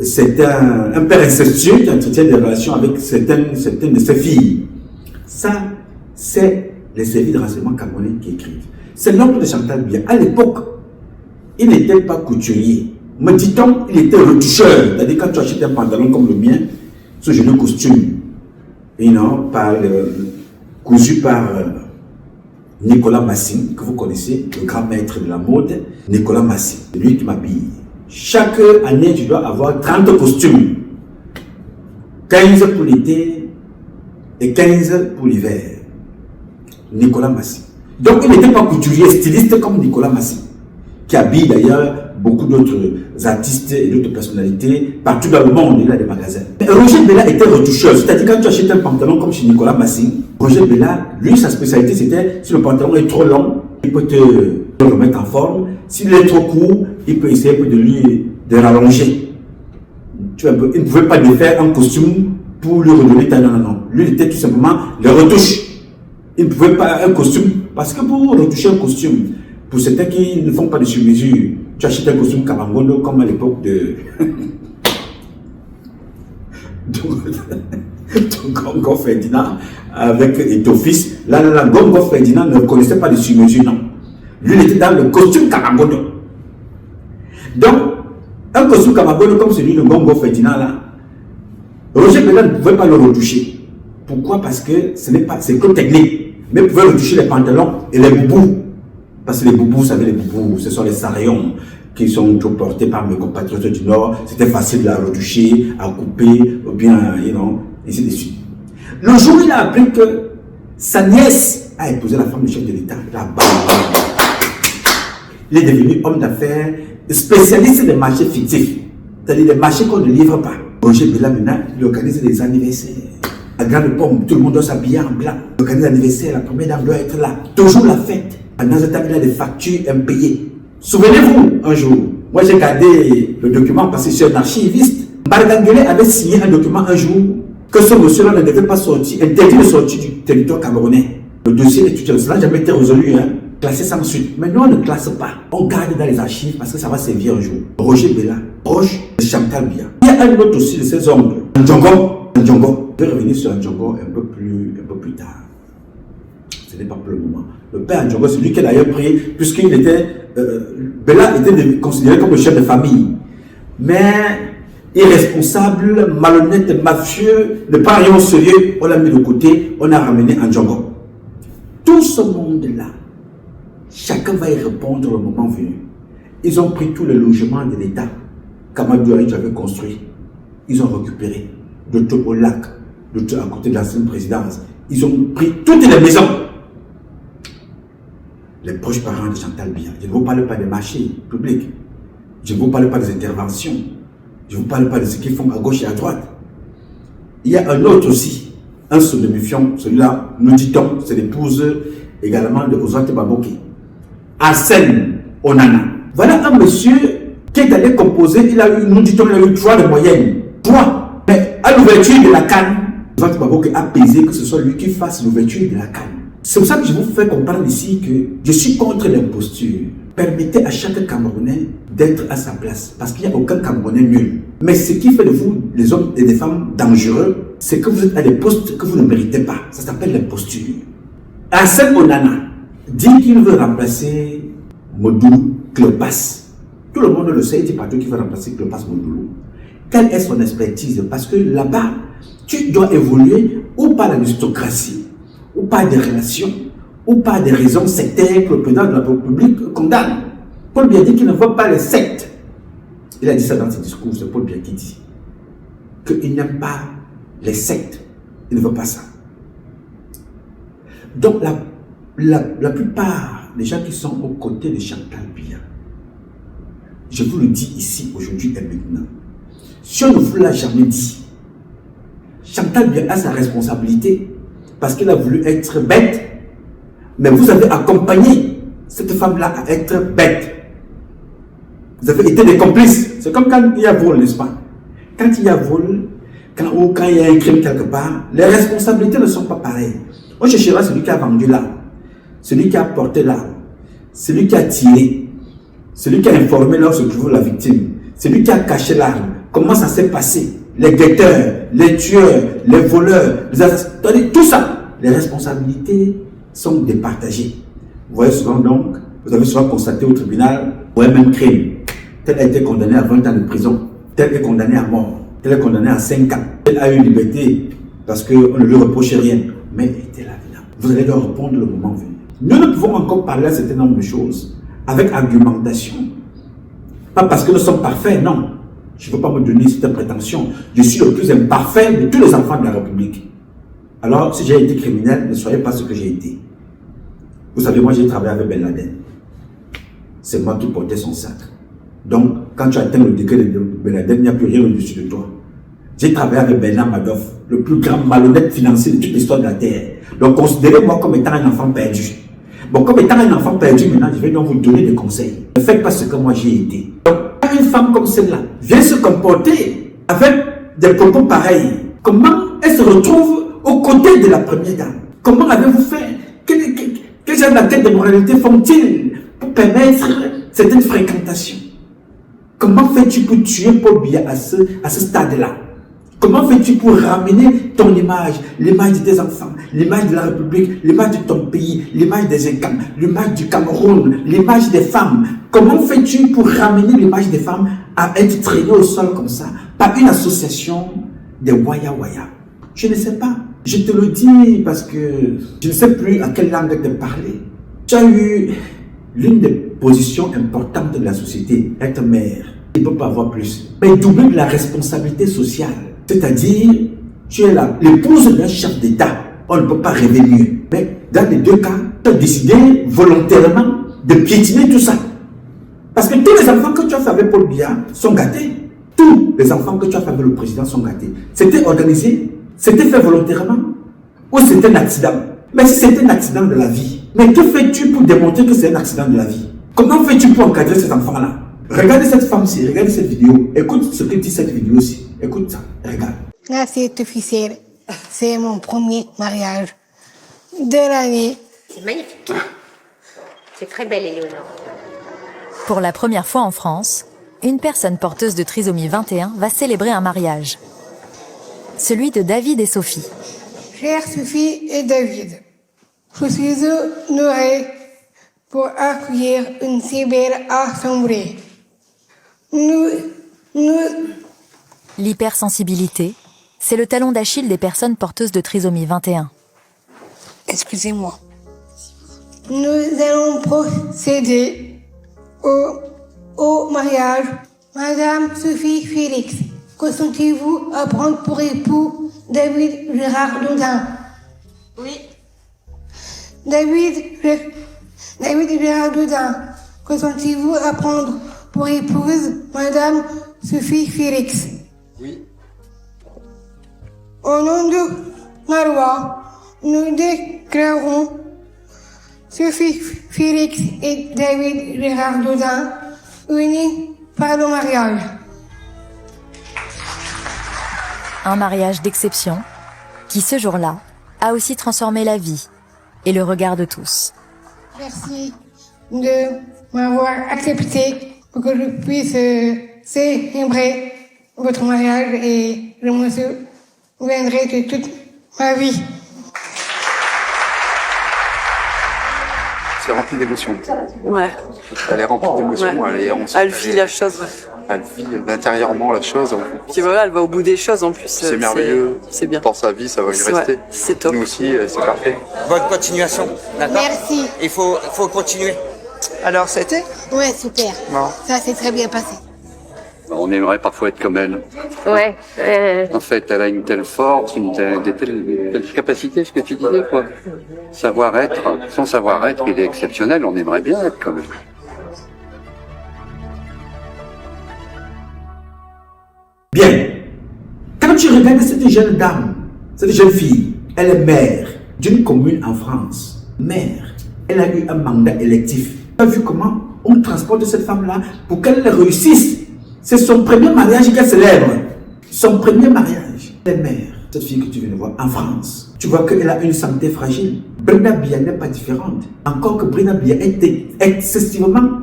S2: c'est un père incestueux qui entretient des relations avec certaines de ses filles. Ça, c'est les services de renseignement camerounais qui écrivent. C'est l'oncle de Chantal Biya. À l'époque, il n'était pas couturier. Me dit-on, il était retoucheur. C'est-à-dire quand tu achètes un pantalon comme le mien, ce genre de costume, cousu par Nicolas Massine, que vous connaissez, le grand maître de la mode, Nicolas Massine. C'est lui qui m'habille. Chaque année, tu dois avoir 30 costumes. 15 pour l'été et 15 pour l'hiver. Nicolas Massine. Donc, il n'était pas couturier, styliste comme Nicolas Massine, qui habille d'ailleurs beaucoup d'autres artistes et d'autres personnalités partout dans le monde. Il a des magasins. Mais Roger Bella était retoucheur. C'est-à-dire, quand tu achètes un pantalon comme chez Nicolas Massine, Roger Bella, lui, sa spécialité, c'était si le pantalon est trop long, il peut te remettre en forme. S'il est trop court, il peut essayer de rallonger. Tu vois, il ne pouvait pas défaire un costume pour lui redonner ta non. Lui, il était tout simplement les retouches. Il ne pouvait pas un costume, parce que pour retoucher un costume, pour certains qui ne font pas de sur-mesure, tu achètes un costume Kabangondo comme à l'époque de Ngongo Ferdinand avec Etofis. Là, Ngongo Ferdinand ne connaissait pas de sur-mesure, non. Lui, il était dans le costume Kabangondo. Donc, un costume Kabangondo comme celui de Ngongo Ferdinand, là, Roger Bella ne pouvait pas le retoucher. Pourquoi? Parce que c'est que technique. Mais il pouvait retoucher les pantalons et les boubous. Parce que les boubous, vous savez, les boubous, ce sont les sarayons qui sont portés par mes compatriotes du Nord. C'était facile à retoucher, à couper, ou bien, ainsi de suite. Le jour où il a appris que sa nièce a épousé la femme du chef de l'État, Il est devenu homme d'affaires, spécialiste des marchés fictifs. C'est-à-dire des marchés qu'on ne livre pas. Roger Bella, maintenant, il organise des anniversaires. À Grande Pomme, tout le monde doit s'habiller en blanc. Il organise l'anniversaire, la première dame doit être là. Toujours la fête. Pendant ce temps, il a des factures impayées. Souvenez-vous, un jour, moi j'ai gardé le document parce que je suis un archiviste. Bargangele avait signé un document un jour que ce monsieur-là ne devait pas sortir, interdit de sortir du territoire camerounais. Le dossier d'étudiant, cela n'a jamais été résolu, hein, classé sans suite. Mais nous, on ne classe pas. On garde dans les archives parce que ça va servir un jour. Roger Bella, proche de Chantal Biya. Il y a un autre aussi de ses oncles, Ndjongo. Je vais revenir sur Ndjongo un peu plus tard. Ce n'est pas pour le moment. Le père Ndjongo, c'est lui qui a d'ailleurs pris, puisqu'il était, Bella était considéré comme le chef de famille. Mais irresponsable, malhonnête, mafieux, ne pas rien au sérieux, on l'a mis de côté, on a ramené Ndjongo. Tout ce monde-là, chacun va y répondre au moment venu. Ils ont pris tous les logements de l'État qu'Amadou Ahidjo avait construit. Ils ont récupéré d'autres au lac, d'autres à côté de l'ancienne présidence. Ils ont pris toutes les maisons. Les proches parents de Chantal Biya. Je ne vous parle pas des marchés publics. Je ne vous parle pas des interventions. Je ne vous parle pas de ce qu'ils font à gauche et à droite. Il y a un autre aussi, un sous-demi-fion, celui-là, nous dit-on, c'est l'épouse également de Ozoate Baboke. Arsène Onana. Voilà un monsieur qui est allé composer, il a eu, nous dit-on, il a eu 3 de moyenne. 3. Mais à l'ouverture de la canne, Ozoate Baboke a pesé que ce soit lui qui fasse l'ouverture de la canne. C'est pour ça que je vous fais comprendre ici que je suis contre l'imposture. Permettez à chaque Camerounais d'être à sa place. Parce qu'il n'y a aucun Camerounais nul. Mais ce qui fait de vous, les hommes et des femmes dangereux, c'est que vous êtes à des postes que vous ne méritez pas. Ça s'appelle l'imposture. Arsène Onana dit qu'il veut remplacer Modou Cléopas. Tout le monde le sait, il dit partout qu'il veut remplacer Cléopas Modou. Quelle est son expertise? Parce que là-bas, tu dois évoluer ou par l'aristocratie, ou par des relations, ou par des raisons sectaires que le président de la République condamne. Paul Biya dit qu'il ne voit pas les sectes. Il a dit ça dans ses discours, c'est Paul Biya qui dit qu'il n'aime pas les sectes. Il ne veut pas ça. Donc la plupart des gens qui sont aux côtés de Chantal Biya, je vous le dis ici, aujourd'hui et maintenant, si on ne vous l'a jamais dit, Chantal Biya a sa responsabilité parce qu'il a voulu être bête, mais vous avez accompagné cette femme-là à être bête. Vous avez été des complices. C'est comme quand il y a vol, n'est-ce pas? Quand il y a vol, quand il y a un crime quelque part, les responsabilités ne sont pas pareilles. On cherchera celui qui a vendu l'arme, celui qui a porté l'arme, celui qui a tiré, celui qui a informé là où se trouve la victime, celui qui a caché l'arme. Comment ça s'est passé? Les guetteurs, les tueurs, les voleurs, les assassins, tout ça. Les responsabilités sont départagées. Vous voyez souvent donc, vous avez souvent constaté au tribunal, pour un même crime, tel a été condamné à 20 ans de prison, tel est condamné à mort, tel est condamné à 5 ans, tel a eu liberté parce qu'on ne lui reprochait rien, mais il était là. Vous allez leur répondre le moment venu. Nous ne pouvons encore parler à un certain nombre de choses avec argumentation. Pas parce que nous sommes parfaits, non. Je ne veux pas me donner cette prétention. Je suis le plus imparfait de tous les enfants de la République. Alors, si j'ai été criminel, ne soyez pas ce que j'ai été. Vous savez, moi j'ai travaillé avec Ben Laden. C'est moi qui portais son sac. Donc, quand tu atteins le degré de Ben Laden, il n'y a plus rien au-dessus de toi. J'ai travaillé avec Bernard Madoff, le plus grand malhonnête financier de toute l'histoire de la Terre. Donc, considérez-moi comme étant un enfant perdu. Bon, comme étant un enfant perdu, maintenant, je vais donc vous donner des conseils. Ne faites pas ce que moi j'ai été. Donc, quand une femme comme celle-là vient se comporter avec des propos pareils, comment elle se retrouve aux côtés de la première dame? Comment avez-vous fait? Quel genre d'actes de moralité font-ils pour permettre certaines fréquentations? Comment fais-tu pour tuer Paul Biya à ce stade-là? Comment fais-tu pour ramener ton image, l'image de tes enfants, l'image de la République, l'image de ton pays, l'image des Écams, l'image du Cameroun, l'image des femmes? Comment fais-tu pour ramener l'image des femmes à être traînées au sol comme ça par une association de Waya Waya? Je ne sais pas. Je te le dis parce que je ne sais plus à quelle langue te parler. Tu as eu l'une des positions importantes de la société, être mère. Il ne peut pas avoir plus. Mais doubler de la responsabilité sociale. C'est-à-dire, tu es là, l'épouse d'un chef d'État. On ne peut pas rêver mieux. Mais dans les deux cas, tu as décidé volontairement de piétiner tout ça. Parce que tous les enfants que tu as fait avec Paul Biya sont gâtés. Tous les enfants que tu as fait avec le président sont gâtés. C'était organisé, c'était fait volontairement ou c'était un accident. Mais si c'était un accident de la vie, mais que fais-tu pour démontrer que c'est un accident de la vie? Comment fais-tu pour encadrer cet enfant-là? Regardez cette femme-ci, regardez cette vidéo. Écoute ce que dit cette vidéo-ci. Écoute ça, regarde.
S7: Là, c'est officiel. C'est mon premier mariage de l'année.
S8: C'est magnifique. C'est très belle, Éléonore.
S9: Pour la première fois en France, une personne porteuse de trisomie 21 va célébrer un mariage. Celui de David et Sophie.
S7: Chère Sophie et David, je suis honorée pour accueillir une si belle assemblée.
S9: L'hypersensibilité, c'est le talon d'Achille des personnes porteuses de trisomie 21.
S7: Excusez-moi. Nous allons procéder au mariage. Madame Sophie Félix, consentez-vous à prendre pour époux David Gérard Dodin?
S8: Oui.
S7: David Gérard Dodin, consentez-vous à prendre pour épouse Madame Sophie Félix?
S10: Oui.
S7: Au nom de la loi, nous déclarons Sophie Félix et David Gérard Dodin unis par le mariage.
S9: Un mariage d'exception qui, ce jour-là, a aussi transformé la vie et le regard de tous.
S7: Merci de m'avoir accepté pour que je puisse célébrer votre mariage et je me souviendrai de toute ma vie.
S10: C'est rempli d'émotions.
S11: Ouais.
S10: Elle est remplie d'émotions.
S11: Ouais. Elle vit la chose. Ouais.
S10: Elle vit intérieurement la chose.
S11: Puis voilà, elle va au bout des choses en plus.
S10: C'est merveilleux.
S11: C'est bien.
S10: Dans sa vie, ça va lui rester.
S11: Ouais, c'est top.
S10: Nous aussi, c'est parfait.
S12: Bonne continuation, d'accord?
S7: Merci.
S12: Il faut continuer. Alors, c'était?
S7: Ouais, super.
S10: Non.
S7: Ça s'est très bien passé.
S5: On aimerait parfois être comme elle.
S8: Ouais.
S5: En fait, elle a une telle force, des telles capacités, ce que tu disais, quoi. Savoir-être, son savoir-être, il est exceptionnel, on aimerait bien être comme elle.
S2: Bien. Quand tu regardes cette jeune dame, cette jeune fille, elle est maire d'une commune en France. Maire. Elle a eu un mandat électif. Tu as vu comment on transporte cette femme-là pour qu'elle réussisse? C'est son premier mariage qu'elle célèbre. Son premier mariage. Elle est maire. Cette fille que tu viens de voir en France. Tu vois qu'elle a une santé fragile. Brina Biya n'est pas différente. Encore que Brina Biya est excessivement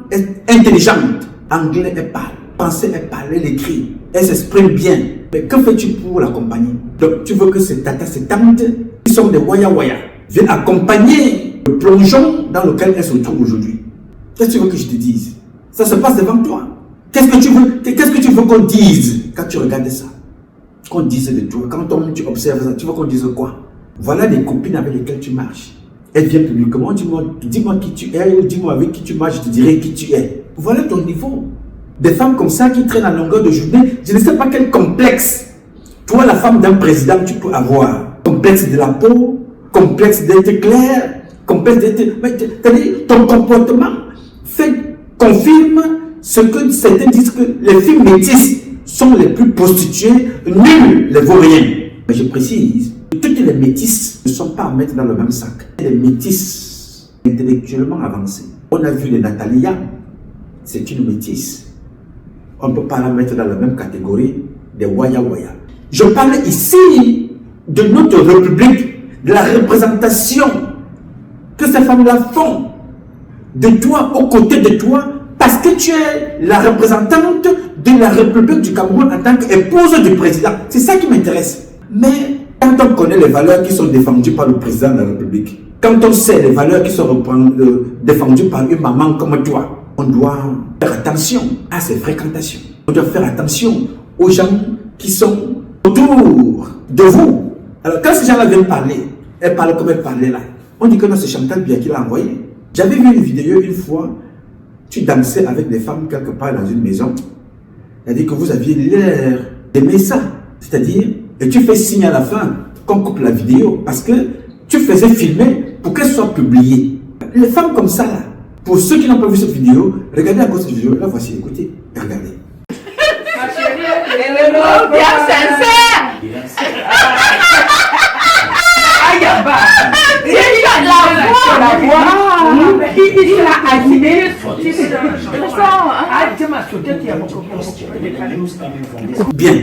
S2: intelligente. Anglais, elle parle. Français, elle parle. Elle écrit. Elle s'exprime bien. Mais que fais-tu pour l'accompagner? Donc tu veux que ces tatas, ces tantes, qui sont des waya-waya, viennent accompagner le plongeon dans lequel elle se trouve aujourd'hui. Qu'est-ce que tu veux que je te dise? Ça se passe devant toi. Qu'est-ce que tu veux qu'on dise quand tu regardes ça? Qu'on dise de toi. Quand tu observes ça, tu veux qu'on dise quoi? Voilà des copines avec lesquelles tu marches. Elles viennent publiquement, dis-moi qui tu es, ou dis-moi avec qui tu marches, je te dirai qui tu es. Voilà ton niveau. Des femmes comme ça qui traînent à longueur de journée, je ne sais pas quel complexe. Toi, la femme d'un président, tu peux avoir. Complexe de la peau, complexe d'être clair, complexe d'être... C'est-à-dire, ton comportement confirme ce que certains disent que les filles métisses sont les plus prostituées, nulles les vauriens. Mais je précise, toutes les métisses ne sont pas à mettre dans le même sac. Les métisses intellectuellement avancées. On a vu les Natalia, c'est une métisse. On ne peut pas la mettre dans la même catégorie des waya-waya. Je parle ici de notre République, de la représentation que ces femmes-là font de toi, aux côtés de toi, parce que tu es la représentante de la République du Cameroun en tant qu'épouse du président. C'est ça qui m'intéresse. Mais quand on connaît les valeurs qui sont défendues par le président de la République, quand on sait les valeurs qui sont défendues par une maman comme toi, on doit faire attention à ses fréquentations. On doit faire attention aux gens qui sont autour de vous. Alors quand ces gens-là viennent parler, elles parlent comme elles parlaient là. On dit que non, c'est Chantal Biya qui l'a envoyé. J'avais vu une vidéo une fois, tu dansais avec des femmes quelque part dans une maison. C'est-à-dire que vous aviez l'air d'aimer ça. C'est-à-dire, et tu fais signe à la fin qu'on coupe la vidéo parce que tu faisais filmer pour qu'elle soit publiée. Les femmes comme ça là, Pour ceux qui n'ont pas vu cette vidéo, regardez à cause de cette vidéo. La voici, écoutez et regardez.
S13: Bien sincère. Il a de la voix. Il a animé.
S2: Bien,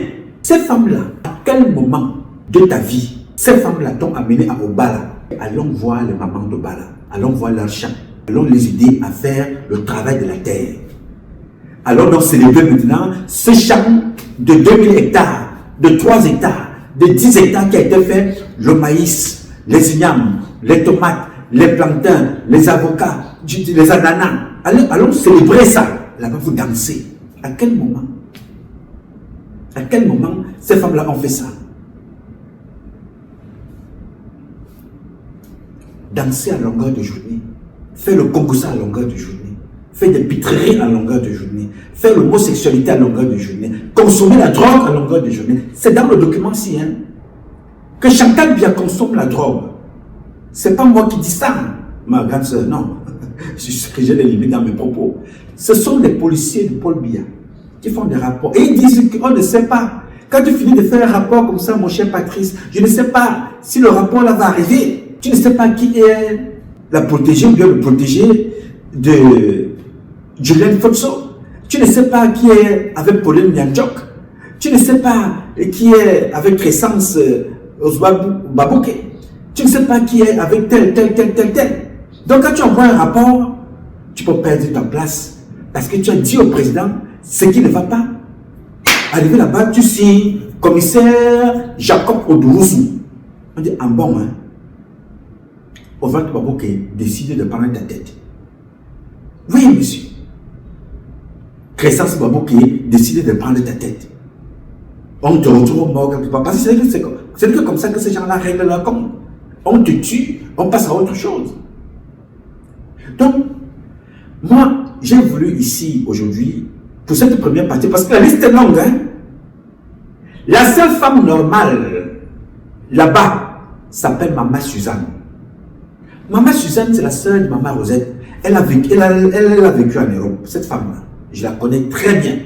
S2: ces femmes-là, à quel moment de ta vie, ces femmes-là t'ont amené à Obala? Allons voir les mamans d'Obala, allons voir leurs champs, allons les aider à faire le travail de la terre. Allons donc célébrer maintenant ce champ de 2000 hectares, de 3 hectares, de 10 hectares qui a été fait, le maïs, les ignames, les tomates, les plantains, les avocats, les ananas. Allons célébrer ça. Là-bas, vous dansez. À quel moment? À quel moment ces femmes-là ont fait ça? Danser à longueur de journée. Faire le congosa à longueur de journée. Faire des pitreries à longueur de journée. Faire l'homosexualité à longueur de journée. Consommer la drogue à longueur de journée. C'est dans le document-ci, hein. Que Chantal Biya consomme la drogue. C'est pas moi qui dis ça, ma grande soeur, non. Que j'ai des limites dans mes propos. Ce sont les policiers de Paul Biya qui font des rapports. Et ils disent qu'on ne sait pas. Quand tu finis de faire un rapport comme ça, mon cher Patrice, je ne sais pas si le rapport là va arriver. Tu ne sais pas qui est la protégée ou bien le protégé de Julienne Fotso. Tu ne sais pas qui est avec Pauline Nyanjok. Tu ne sais pas qui est avec Crescence Babouke. Tu ne sais pas qui est avec tel. Donc quand tu envoies un rapport, tu peux perdre ta place parce que tu as dit au président ce qui ne va pas. Arrivé là-bas, tu signes commissaire Jacob Odourou. On dit en bon, hein. Ovante Babouke décide de prendre ta tête. Oui, monsieur. Crescence Babouke décide de prendre ta tête. On te retrouve mort quelque part. Parce que c'est que comme ça que ces gens-là règlent leur compte. On te tue, on passe à autre chose. Donc, moi, j'ai voulu ici, aujourd'hui, pour cette première partie, parce que la liste est longue, hein. La seule femme normale, là-bas, s'appelle Maman Suzanne. Maman Suzanne, c'est la sœur de Maman Rosette. Elle a vécu en Europe, cette femme-là. Je la connais très bien.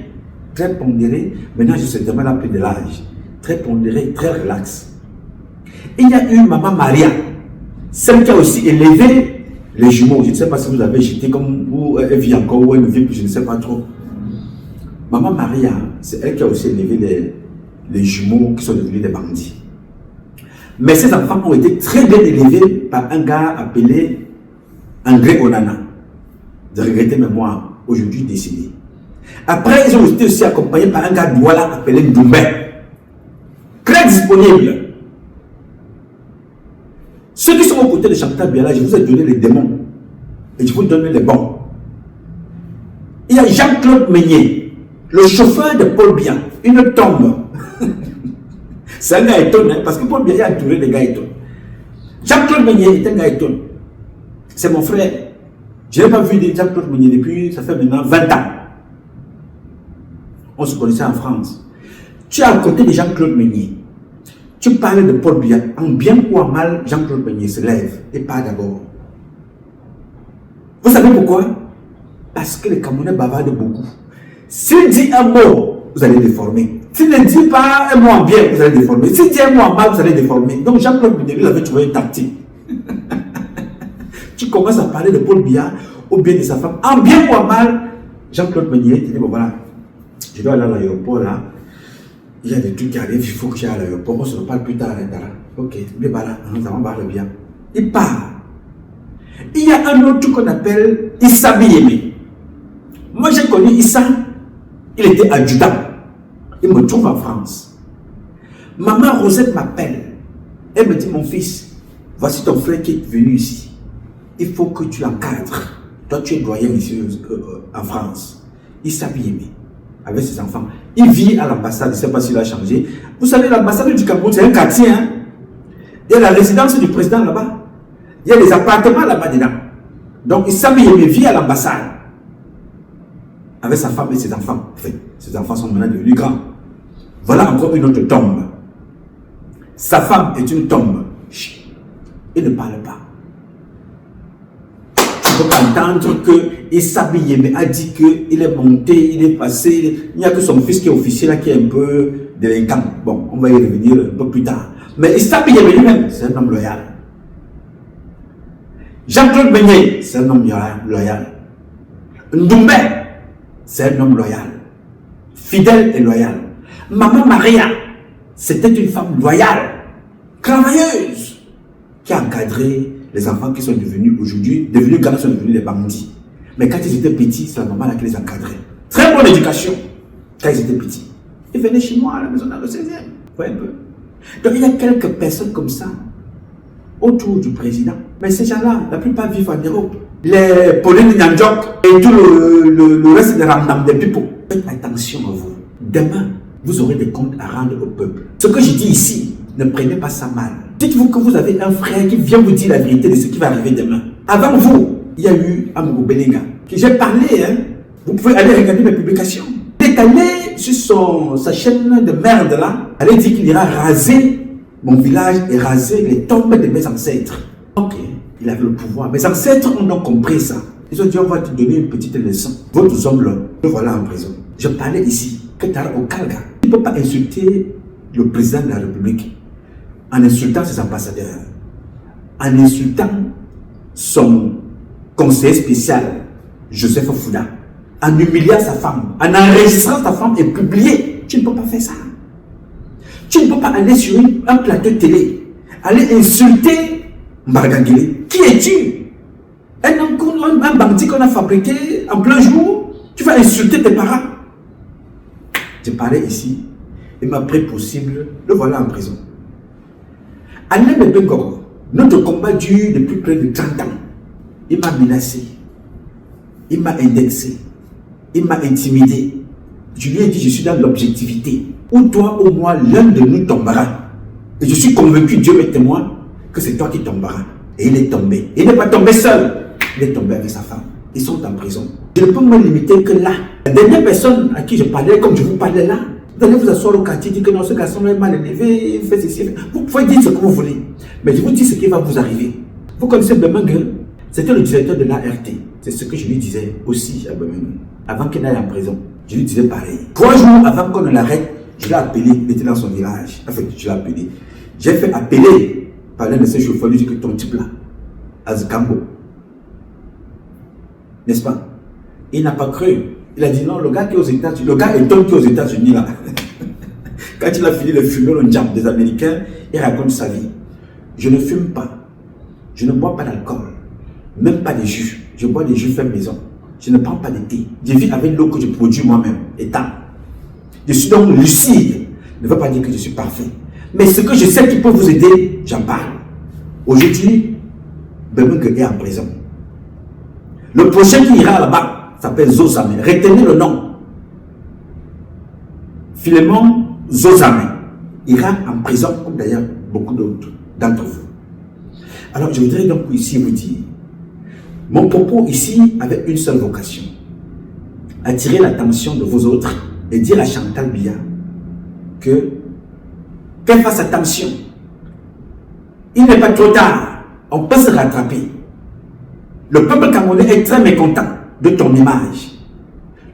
S2: Très pondérée. Maintenant, je sais tellement la plus de l'âge. Très pondérée, très relaxe. Il y a eu Maman Maria, celle qui a aussi élevé les jumeaux. Je ne sais pas si vous avez jeté comme vous, elle vit encore ou elle ne vit plus, je ne sais pas trop. Maman Maria, c'est elle qui a aussi élevé les jumeaux qui sont devenus des bandits. Mais ces enfants ont été très bien élevés par un gars appelé André Onana, de regretter mémoire, aujourd'hui décédé. Après, ils ont été aussi accompagnés par un gars Douala appelé Ndoumbé, très disponible. Ceux qui sont aux côtés de Chantal Biya, je vous ai donné les démons et je vous donne les bons. Il y a Jean-Claude Meunier, le chauffeur de Paul Biya, une tombe. C'est un gars étonnant, parce que Paul Biya a entouré des gars étonnants. Jean-Claude Meunier est un gars étonnant. C'est mon frère. Je n'ai pas vu Jean-Claude Meunier depuis, ça fait maintenant 20 ans. On se connaissait en France. Tu es à côté de Jean-Claude Meunier. Tu parles de Paul Biya, en bien ou en mal, Jean-Claude Meunier se lève et part d'abord. Vous savez pourquoi? Parce que les Camerounais bavardent beaucoup. S'il dit un mot, vous allez déformer. S'il ne dit pas un mot en bien, vous allez déformer. S'il dit un mot en mal, vous allez déformer. Donc Jean-Claude Meunier, il avait trouvé une tactique. Tu commences à parler de Paul Biya ou bien de sa femme, en bien ou en mal, Jean-Claude Meunier, tu dis, bon voilà, je dois aller à l'aéroport là. Il y a des trucs qui arrivent, il faut que j'aille à l'aéroport, on se reparle plus tard. Ok, mais voilà, nous allons parler bien. Il part. Il y a un autre qu'on appelle Issa Biyeme. Moi j'ai connu Issa, il était adjudant. Il me trouve en France. Maman Rosette m'appelle. Elle me dit, mon fils, voici ton frère qui est venu ici. Il faut que tu l'encadres. Toi tu es doyen ici en France. Issa Biyeme, avec ses enfants. Il vit à l'ambassade, je ne sais pas s'il a changé. Vous savez, l'ambassade du Cameroun, c'est un quartier. Hein? Il y a la résidence du président là-bas. Il y a des appartements là-bas dedans. Donc, Issa Biyeme vit à l'ambassade. Avec sa femme et ses enfants. Enfin, ses enfants sont maintenant devenus grands. Voilà encore une autre tombe. Sa femme est une tombe. Il ne parle pas. ne peux pas entendre que Issa Yémé a dit qu'il est monté, il est passé. Il n'y a que son fils qui est officier là qui est un peu délinquant. Bon, on va y revenir un peu plus tard. Mais Issa Yémé lui-même, c'est un homme loyal. Jean-Claude Meunier, c'est un homme loyal. Ndoumbe, c'est un homme loyal. Fidèle et loyal. Maman Maria, c'était une femme loyale, travailleuse, qui a encadré les enfants qui sont devenus aujourd'hui, grands, sont devenus des bandits. Mais quand ils étaient petits, c'est la maman là qui les encadrait. Très bonne éducation quand ils étaient petits. Ils venaient chez moi à la maison dans le 16e. Vous voyez un peu. Donc il y a quelques personnes comme ça autour du président. Mais ces gens-là, la plupart vivent en Europe. Les Pauline Nyanjok et tout le reste des Ramdam des Pipo. Faites attention à vous. Demain, vous aurez des comptes à rendre au peuple. Ce que je dis ici, ne prenez pas ça mal. Dites-vous que vous avez un frère qui vient vous dire la vérité de ce qui va arriver demain. Avant vous, il y a eu Amogo Belenga, qui j'ai parlé, hein. Vous pouvez aller regarder mes publications. Il est allé sur sa chaîne de merde là, allait dire qu'il ira raser mon village et raser les tombes de mes ancêtres. Ok, il avait le pouvoir. Mes ancêtres ont donc compris ça. Ils ont dit on va te donner une petite leçon. Votre homme là, le voilà en prison. Je parlais ici que tu as au Kalga. Tu ne peux pas insulter le président de la République en insultant ses ambassadeurs, en insultant son conseiller spécial, Joseph Fouda, en humiliant sa femme, en enregistrant sa femme et publier. Tu ne peux pas faire ça. Tu ne peux pas aller sur un plateau de télé, aller insulter Mbargangele. Qui es-tu? Un bandit qu'on a fabriqué en plein jour, tu vas insulter tes parents. Je parlais ici, il m'a pris possible, le voilà en prison. Alain Bengoro, notre combat dure depuis près de 30 ans. Il m'a menacé, il m'a indexé, il m'a intimidé. Je lui ai dit, je suis dans l'objectivité. Ou toi ou moi, l'un de nous tombera. Et je suis convaincu, Dieu m'est témoin, que c'est toi qui tomberas. Et il est tombé. Il n'est pas tombé seul, il est tombé avec sa femme. Ils sont en prison. Je ne peux me limiter que là. La dernière personne à qui je parlais, comme je vous parlais là, vous allez vous asseoir au quartier, dire que non, ce garçon est mal élevé, il fait ceci. Vous pouvez dire ce que vous voulez. Mais je vous dis ce qui va vous arriver. Vous connaissez Bemengue, c'était le directeur de l'ART. C'est ce que je lui disais aussi à Bemengue. Avant qu'il n'aille en prison, je lui disais pareil. 3 jours avant qu'on ne l'arrête, je l'ai appelé, il était dans son village. En fait, je l'ai appelé. J'ai fait appeler par l'un de ses chauffeurs, lui dit que ton type là, Azkambo, n'est-ce pas? Il n'a pas cru. Il a dit non, le gars qui est aux États-Unis, le gars est homme qui est aux États-Unis là. Quand il a fini de fumer le jam des Américains, il raconte sa vie. Je ne fume pas. Je ne bois pas d'alcool. Même pas de jus. Je bois des jus faits maison. Je ne prends pas de thé. Je vis avec l'eau que je produis moi-même. Étant. Je suis donc lucide. Ne veut pas dire que je suis parfait. Mais ce que je sais qui peut vous aider, j'en parle. Aujourd'hui, Bemengue est en prison. Le prochain qui ira là-bas s'appelle Zozame. Retenez le nom. Philémon Zozame ira en prison, comme d'ailleurs beaucoup d'autres d'entre vous. Alors je voudrais donc ici vous dire, mon propos ici avait une seule vocation. Attirer l'attention de vous autres et dire à Chantal Biya qu'elle fasse attention. Il n'est pas trop tard. On peut se rattraper. Le peuple camerounais est très mécontent de ton image.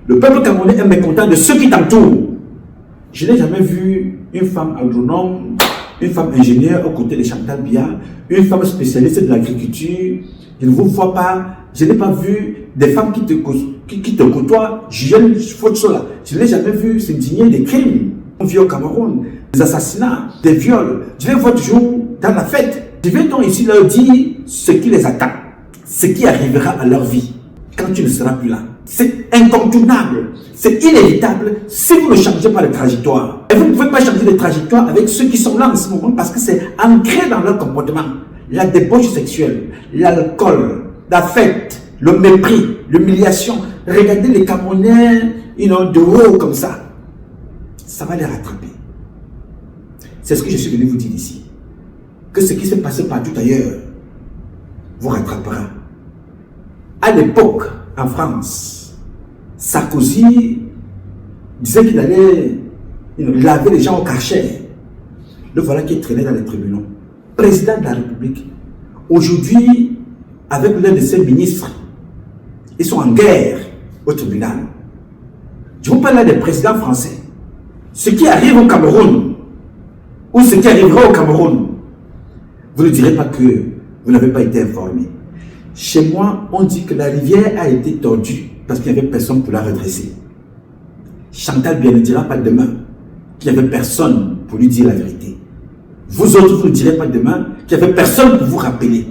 S2: Le peuple camerounais est mécontent de ceux qui t'entourent. Je n'ai jamais vu une femme agronome, une femme ingénieure aux côtés de Chantal Biya, une femme spécialiste de l'agriculture. Je ne vous vois pas. Je n'ai pas vu des femmes qui te côtoient. Julienne Fotsola. Je n'ai jamais vu s'indigner des crimes. On vit au Cameroun, des assassinats, des viols. Je les vois toujours dans la fête. Je vais donc ici leur dire ce qui les attend, ce qui arrivera à leur vie quand tu ne seras plus là. C'est incontournable, c'est inévitable si vous ne changez pas de trajectoire. Et vous ne pouvez pas changer de trajectoire avec ceux qui sont là en ce moment parce que c'est ancré dans leur comportement. La débauche sexuelle, l'alcool, la fête, le mépris, l'humiliation. Regardez les Camerounais, de haut comme ça. Ça va les rattraper. C'est ce que je suis venu vous dire ici. Que ce qui s'est passé partout ailleurs vous rattrapera. À l'époque, en France, Sarkozy disait qu'il allait laver les gens au Karcher. Le voilà qui traînait dans les tribunaux. Président de la République. Aujourd'hui, avec l'un de ses ministres, Ils sont en guerre au tribunal. Je vous parle là des présidents français. Ce qui arrive au Cameroun, ou ce qui arrivera au Cameroun, vous ne direz pas que vous n'avez pas été informé. Chez moi, on dit que la rivière a été tordue parce qu'il n'y avait personne pour la redresser. Chantal Biya ne dira pas demain qu'il n'y avait personne pour lui dire la vérité. Vous autres, vous ne direz pas demain qu'il n'y avait personne pour vous rappeler.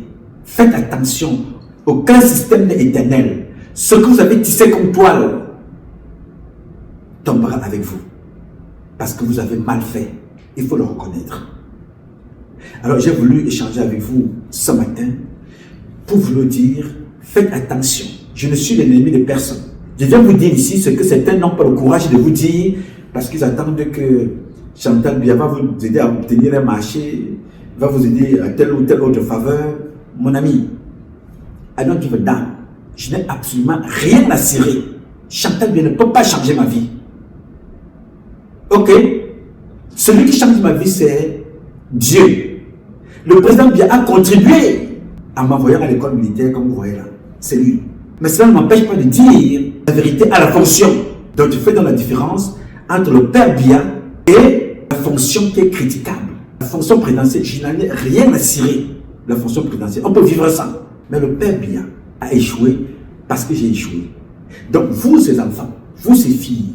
S2: Faites attention, aucun système n'est éternel. Ce que vous avez tissé comme toile tombera avec vous. Parce que vous avez mal fait. Il faut le reconnaître. Alors j'ai voulu échanger avec vous ce matin pour vous le dire, faites attention. Je ne suis l'ennemi de personne. Je viens vous dire ici ce que certains n'ont pas le courage de vous dire parce qu'ils attendent que Chantal Biya va vous aider à obtenir un marché, va vous aider à telle ou telle autre faveur. Mon ami, I don't give a damn. Je n'ai absolument rien à cirer. Chantal Biya ne peut pas changer ma vie. Ok? Celui qui change ma vie, c'est Dieu. Le président Biya a contribué à m'envoyer à l'école militaire, comme vous voyez là. C'est lui. Mais cela ne m'empêche pas de dire la vérité à la fonction. Donc tu fais dans la différence entre le père Biya et la fonction qui est critiquable. La fonction présidentielle, je n'en ai rien à cirer. La fonction présidentielle, on peut vivre sans. Mais le père Biya a échoué parce que j'ai échoué. Donc vous, ces enfants, vous, ces filles,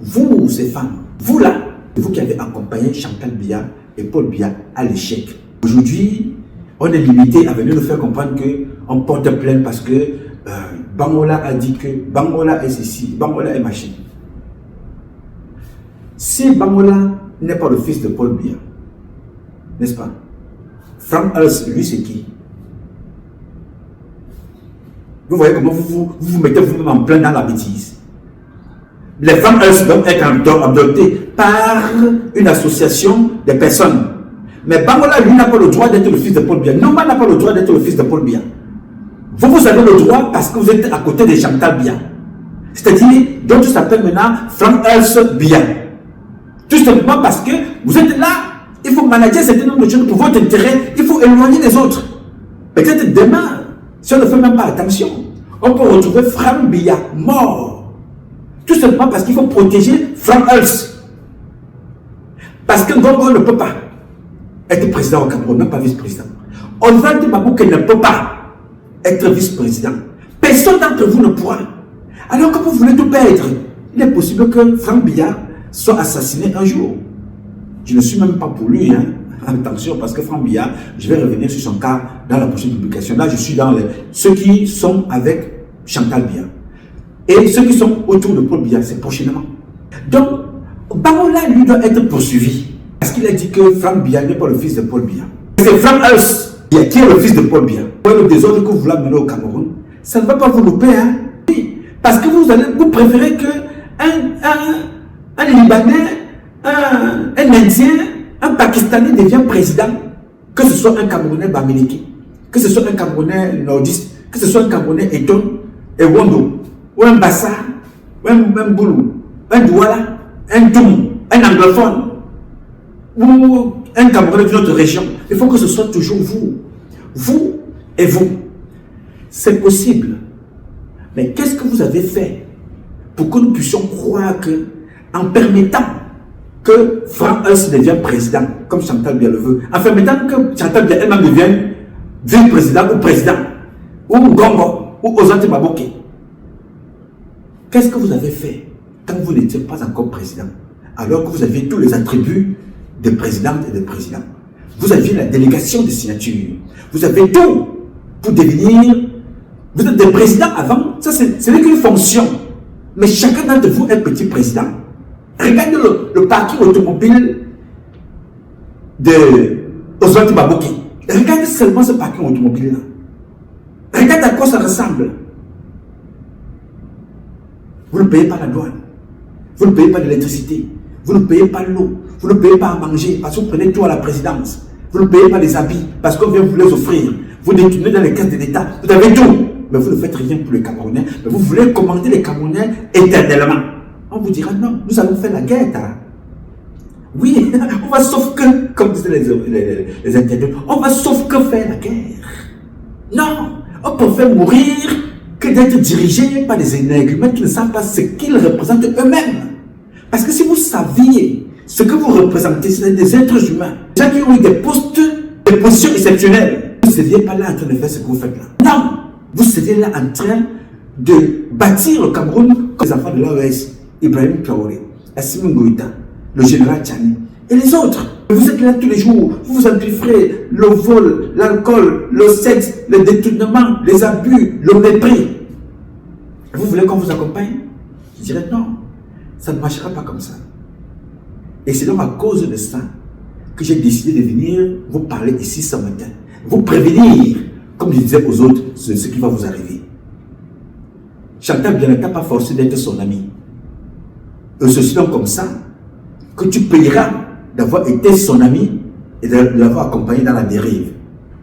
S2: vous, ces femmes, vous là, vous qui avez accompagné Chantal Biya et Paul Biya à l'échec. Aujourd'hui, on est limité à venir nous faire comprendre qu'on porte plainte parce que Bangola a dit que Bangola est ceci, Bangola est machin. Si Bangola n'est pas le fils de Paul Biya, n'est-ce pas? Frank Hals, lui, c'est qui? Vous voyez comment vous mettez vous-même en plein dans la bêtise. Les Frank Hals doivent être adoptés par une association de personnes. Mais Bangola, lui, n'a pas le droit d'être le fils de Paul Biya. Noma n'a pas le droit d'être le fils de Paul Biya. Vous avez le droit parce que vous êtes à côté de Chantal Biya. C'est-à-dire, donc tu s'appelles maintenant Frank Hals Biya. Tout simplement parce que vous êtes là, il faut manager un certain nombre de choses pour votre intérêt, il faut éloigner les autres. Peut-être demain, si on ne fait même pas attention, on peut retrouver Frank Biya mort. Tout simplement parce qu'il faut protéger Frank Hals. Parce que Gongo ne peut pas être président au Cameroun, même pas vice-président. Oswald Mabouke ne peut pas être vice-président. Personne d'entre vous ne pourra. Alors que vous voulez tout perdre, il est possible que Frank Biya soit assassiné un jour. Je ne suis même pas pour lui, hein. Attention, parce que Frank Biya, je vais revenir sur son cas dans la prochaine publication. Là, je suis dans ceux qui sont avec Chantal Biya. Et ceux qui sont autour de Paul Biya, c'est prochainement. Donc, Bangola, lui, doit être poursuivi. Parce qu'il a dit que Frank Biya n'est pas le fils de Paul Biya. C'est Frank Hals qui est le fils de Paul Biya. Le désordre que vous voulez mener au Cameroun, ça ne va pas vous louper, hein? Oui. Parce que vous préférez que un Libanais, un Indien, un Pakistanais devienne président, que ce soit un Camerounais Bamileke, que ce soit un Camerounais nordiste, que ce soit un Camerounais Eton, Ewondo, ou un Bassa, ou un Boulou, un Douala, un Toum, un anglophone, ou un Camerounais d'une autre région. Il faut que ce soit toujours vous. Vous et vous. C'est possible. Mais qu'est-ce que vous avez fait pour que nous puissions croire que, en permettant que Frank Hals devienne président, comme Chantal Biya le veut, en permettant que Chantal Biya elle-même devienne vice-président ou président, ou Gongo, ou Oswald Mabouke? Qu'est-ce que vous avez fait quand vous n'étiez pas encore président, alors que vous aviez tous les attributs de présidente et de président? Vous aviez la délégation de signature, vous avez tout pour devenir, vous êtes des présidents avant, ça ce n'est qu'une fonction, mais chacun d'entre vous est petit président. Regardez le parking automobile de Oswald Mabouke. Regardez seulement ce parking automobile là. Regardez à quoi ça ressemble. Vous ne payez pas la douane, vous ne payez pas l'électricité, vous ne payez pas l'eau, vous ne payez pas à manger parce que vous prenez tout à la présidence. Vous ne payez pas les habits parce qu'on vient vous les offrir. Vous détournez dans les caisses de l'État. Vous avez tout. Mais vous ne faites rien pour les Camerounais. Mais vous voulez commander les Camerounais éternellement. On vous dira non, nous allons faire la guerre. Hein. Oui, on va sauf que, comme disaient les internautes, on va sauf que faire la guerre. Non, on préfère mourir que d'être dirigés par des énergumènes qui ne savent pas ce qu'ils représentent eux-mêmes. Parce que si vous saviez ce que vous représentez, c'est des êtres humains, des gens qui ont eu des postes, des positions exceptionnelles, vous ne seriez pas là en train de faire ce que vous faites là. Non, vous seriez là en train de bâtir le Cameroun comme les enfants de l'OS, Ibrahim Traoré, Assimi Goïta, le général Tchani et les autres. Vous êtes là tous les jours, vous vous empiffrez le vol, l'alcool, le sexe, le détournement, les abus, le mépris. Vous voulez qu'on vous accompagne? Je dirais non, ça ne marchera pas comme ça. Et c'est donc à cause de ça que j'ai décidé de venir vous parler ici ce matin. Vous prévenir, comme je disais aux autres, ce qui va vous arriver. Chantal Biya n'a pas forcé d'être son ami. Et ceci donc comme ça, que tu payeras d'avoir été son ami et de l'avoir accompagné dans la dérive.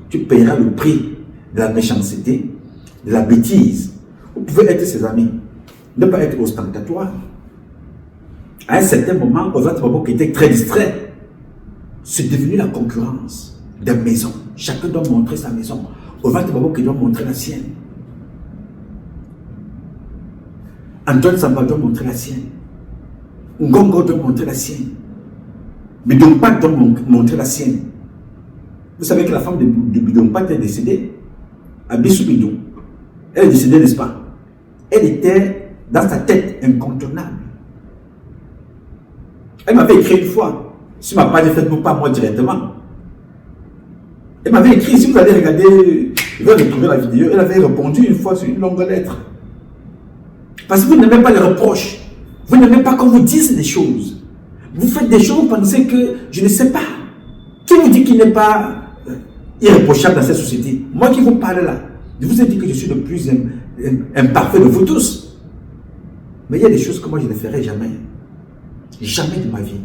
S2: Tu payeras le prix de la méchanceté, de la bêtise. Vous pouvez être ses amis, ne pas être ostentatoire. À un certain moment, Ozat Babo qui était très distrait, c'est devenu la concurrence des maisons. Chacun doit montrer sa maison. Ozat Babo qui doit montrer la sienne. Antoine Samba doit montrer la sienne. Ngongo doit montrer la sienne. Bidompat doit montrer la sienne. Vous savez que la femme de Bidompat est décédée à Bissou Bidou. Elle est décédée, n'est-ce pas? Elle était dans sa tête incontournable. Elle m'avait écrit une fois, si ma page est faite pas moi directement. Elle m'avait écrit, si vous allez regarder, je vais retrouver la vidéo, elle avait répondu une fois sur une longue lettre. Parce que vous n'aimez pas les reproches. Vous n'aimez pas qu'on vous dise des choses. Vous faites des choses, vous pensez que je ne sais pas. Qui vous dit qu'il n'est pas irréprochable dans cette société? Moi qui vous parle là, je vous ai dit que je suis le plus imparfait de vous tous. Mais il y a des choses que moi je ne ferai jamais. Jamais de ma vie.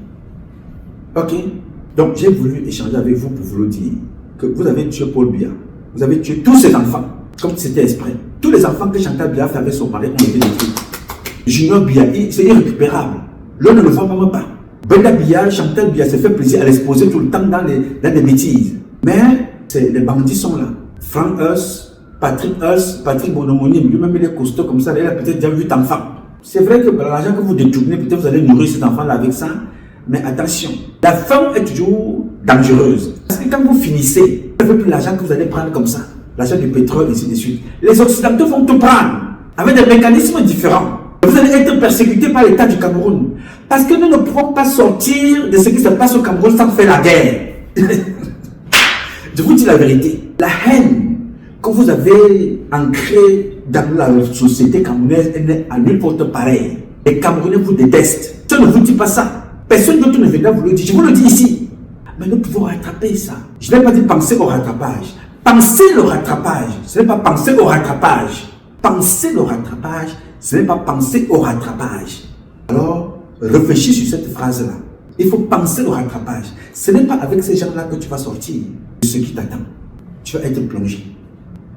S2: Ok? Donc j'ai voulu échanger avec vous pour vous le dire que vous avez tué Paul Biya. Vous avez tué tous ses enfants, comme si c'était exprès. Tous les enfants que Chantal Biya fait avec son mari ont été détruits. Junior Biya, c'est irrécupérable. L'on ne le voit même pas. Brenda Biya, Chantal Biya se fait plaisir à l'exposer tout le temps dans des bêtises. Mais les bandits sont là. Frank Hers, Patrick Bonomoni, lui-même il est costaud comme ça, il a peut-être déjà 8 enfants. C'est vrai que l'argent que vous détournez, peut-être vous allez nourrir ces enfants-là avec ça, mais attention, la femme est toujours dangereuse. Parce que quand vous finissez, vous n'avez plus l'argent que vous allez prendre comme ça, l'argent du pétrole et ainsi de suite. Les Occidentaux vont tout prendre, avec des mécanismes différents. Vous allez être persécutés par l'État du Cameroun. Parce que nous ne pouvons pas sortir de ce qui se passe au Cameroun sans faire la guerre. Je vous dis la vérité. La haine que vous avez ancrée dans la société camerounaise n'est à nulle part pareil. Les Camerounais vous détestent. Je ne vous dis pas ça. Personne d'autre ne viendra vous le dire. Je vous le dis ici. Mais nous pouvons rattraper ça. Je n'ai pas dit penser au rattrapage. Penser le rattrapage, ce n'est pas penser au rattrapage. Penser le rattrapage, ce n'est pas penser au rattrapage. Alors, réfléchis sur cette phrase-là. Il faut penser le rattrapage. Ce n'est pas avec ces gens-là que tu vas sortir de ce qui t'attend. Tu vas être plongé.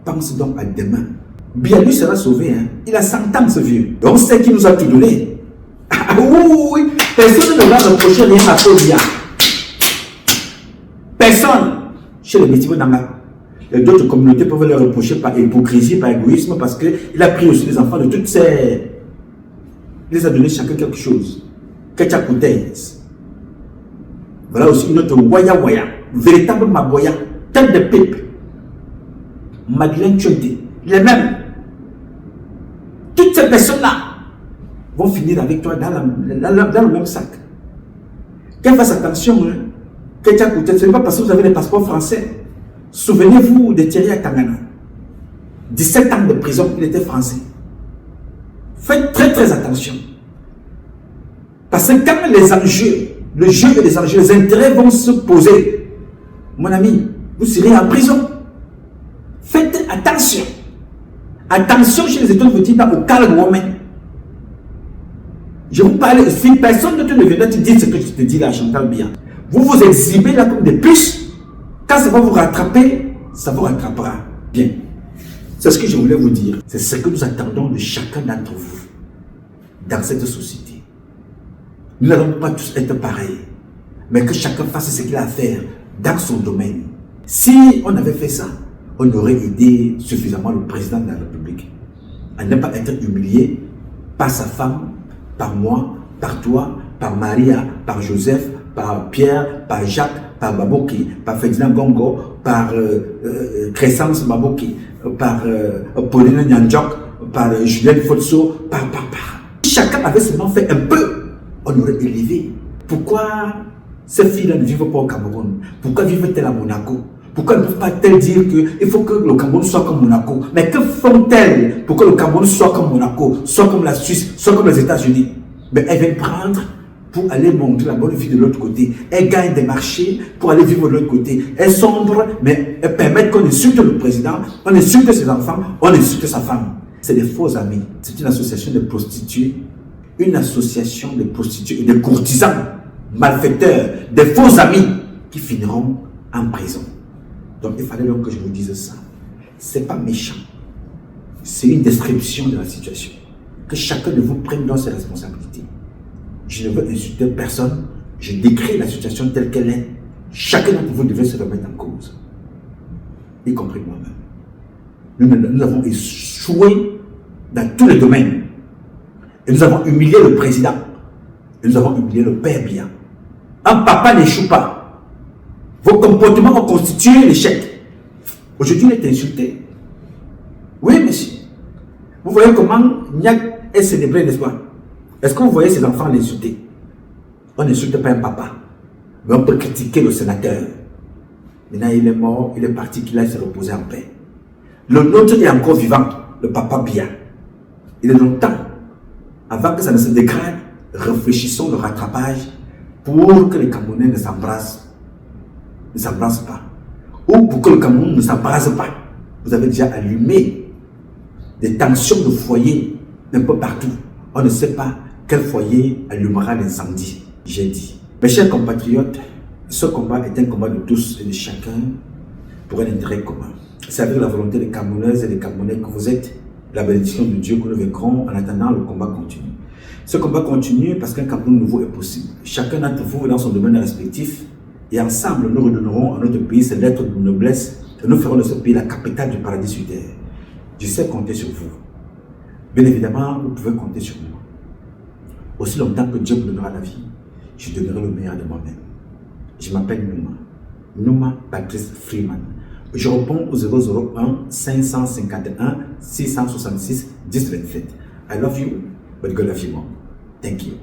S2: Pense donc à demain. Bien lui sera sauvé. Hein? Il a 100 ans, ce vieux. Donc, c'est qui nous a tout donné. Ah, oui. Personne ne va reprocher rien à Paul Biya. Personne. Chez les Métis Nanga. D'autres communautés peuvent le reprocher par hypocrisie, par égoïsme, parce qu'il a pris aussi les enfants de toutes ces... Il les a donné chacun quelque chose. Ketchakoutez. Voilà aussi une autre Waya Waya. Véritable Maboya. Tête de pipe. Madeleine Tchonté. Les mêmes. Toutes ces personnes-là vont finir avec toi dans le même sac. Qu'elle fasse attention. Hein? Ketchakoutez. Ce n'est pas parce que vous avez des passeports français. Souvenez-vous de Thierry Atangana. 17 ans de prison, il était français. Faites très très attention. Parce que quand les enjeux, le jeu et les enjeux, les intérêts vont se poser, mon ami, vous serez en prison. Faites attention. Attention chez les étoiles petits au calme woman. Je vous parle ici, personne ne te viendra te dire ce que je te dis là, Chantal Biya. Vous vous exhibez là comme des puces. Quand ça va vous rattraper, ça vous rattrapera. Bien. C'est ce que je voulais vous dire. C'est ce que nous attendons de chacun d'entre vous dans cette société. Nous n'allons pas tous être pareils, mais que chacun fasse ce qu'il a à faire dans son domaine. Si on avait fait ça, on aurait aidé suffisamment le président de la République à ne pas être humilié par sa femme, par moi, par toi, par Maria, par Joseph, par Pierre, par Jacques, par Baboki, par Ferdinand Gongo, par Crescence Baboki, par Pauline Nyanjok, par Juliette Fotso, par. Chacun avait seulement fait un peu, on aurait élevé. Pourquoi ces filles-là ne vivent pas au Cameroun? Pourquoi vivent-elles à Monaco? Pourquoi ne peuvent pas-elles dire qu'il faut que le Cameroun soit comme Monaco? Mais que font-elles pour que le Cameroun soit comme Monaco, soit comme la Suisse, soit comme les États-Unis? Mais elles viennent prendre pour aller montrer la bonne vie de l'autre côté. Elles gagnent des marchés pour aller vivre de l'autre côté. Elles sombrent, mais elles permettent qu'on insulte le président, on insulte ses enfants, on insulte sa femme. C'est des faux amis. C'est une association de prostituées, une association de prostituées et de courtisans, malfaiteurs, des faux amis qui finiront en prison. Donc il fallait donc que je vous dise ça. C'est pas méchant. C'est une description de la situation. Que chacun de vous prenne dans ses responsabilités. Je ne veux insulter personne. Je décris la situation telle qu'elle est. Chacun d'entre vous devait se remettre en cause. Y compris moi-même. Nous avons échoué dans tous les domaines. Et nous avons humilié le président. Et nous avons humilié le père bien. Un papa n'échoue pas. Vos comportements ont constitué l'échec. Aujourd'hui, il est insulté. Oui, monsieur. Vous voyez comment Niak est célébré, n'est-ce pas? Est-ce que vous voyez ces enfants l'insulter? On n'insulte pas un papa. Mais on peut critiquer le sénateur. Maintenant, il est mort, il est parti, qu'il aille se reposer en paix. Le nôtre est encore vivant, le papa bien. Il est longtemps. Avant que ça ne se dégrade, réfléchissons le rattrapage pour que les Camerounais ne s'embrassent pas. Ou pour que le Cameroun ne s'embrasse pas. Vous avez déjà allumé des tensions de foyer un peu partout. On ne sait pas quel foyer allumera l'incendie. J'ai dit. Mes chers compatriotes, ce combat est un combat de tous et de chacun pour un intérêt commun. C'est avec la volonté des Camerounaises et des Camerounais que vous êtes, la bénédiction de Dieu que nous vaincrons. En attendant, le combat continue. Ce combat continue parce qu'un Cameroun nouveau est possible. Chacun d'entre vous dans son domaine respectif et ensemble nous redonnerons à notre pays ses lettres de noblesse et nous ferons de ce pays la capitale du paradis sur terre. Je sais compter sur vous. Bien évidemment, vous pouvez compter sur moi. Aussi longtemps que Dieu me donnera la vie, je donnerai le meilleur de moi-même. Je m'appelle Nouma Patrice Freeman. Je réponds au 001 551 666 1027. I love you, but God love you more. Thank you.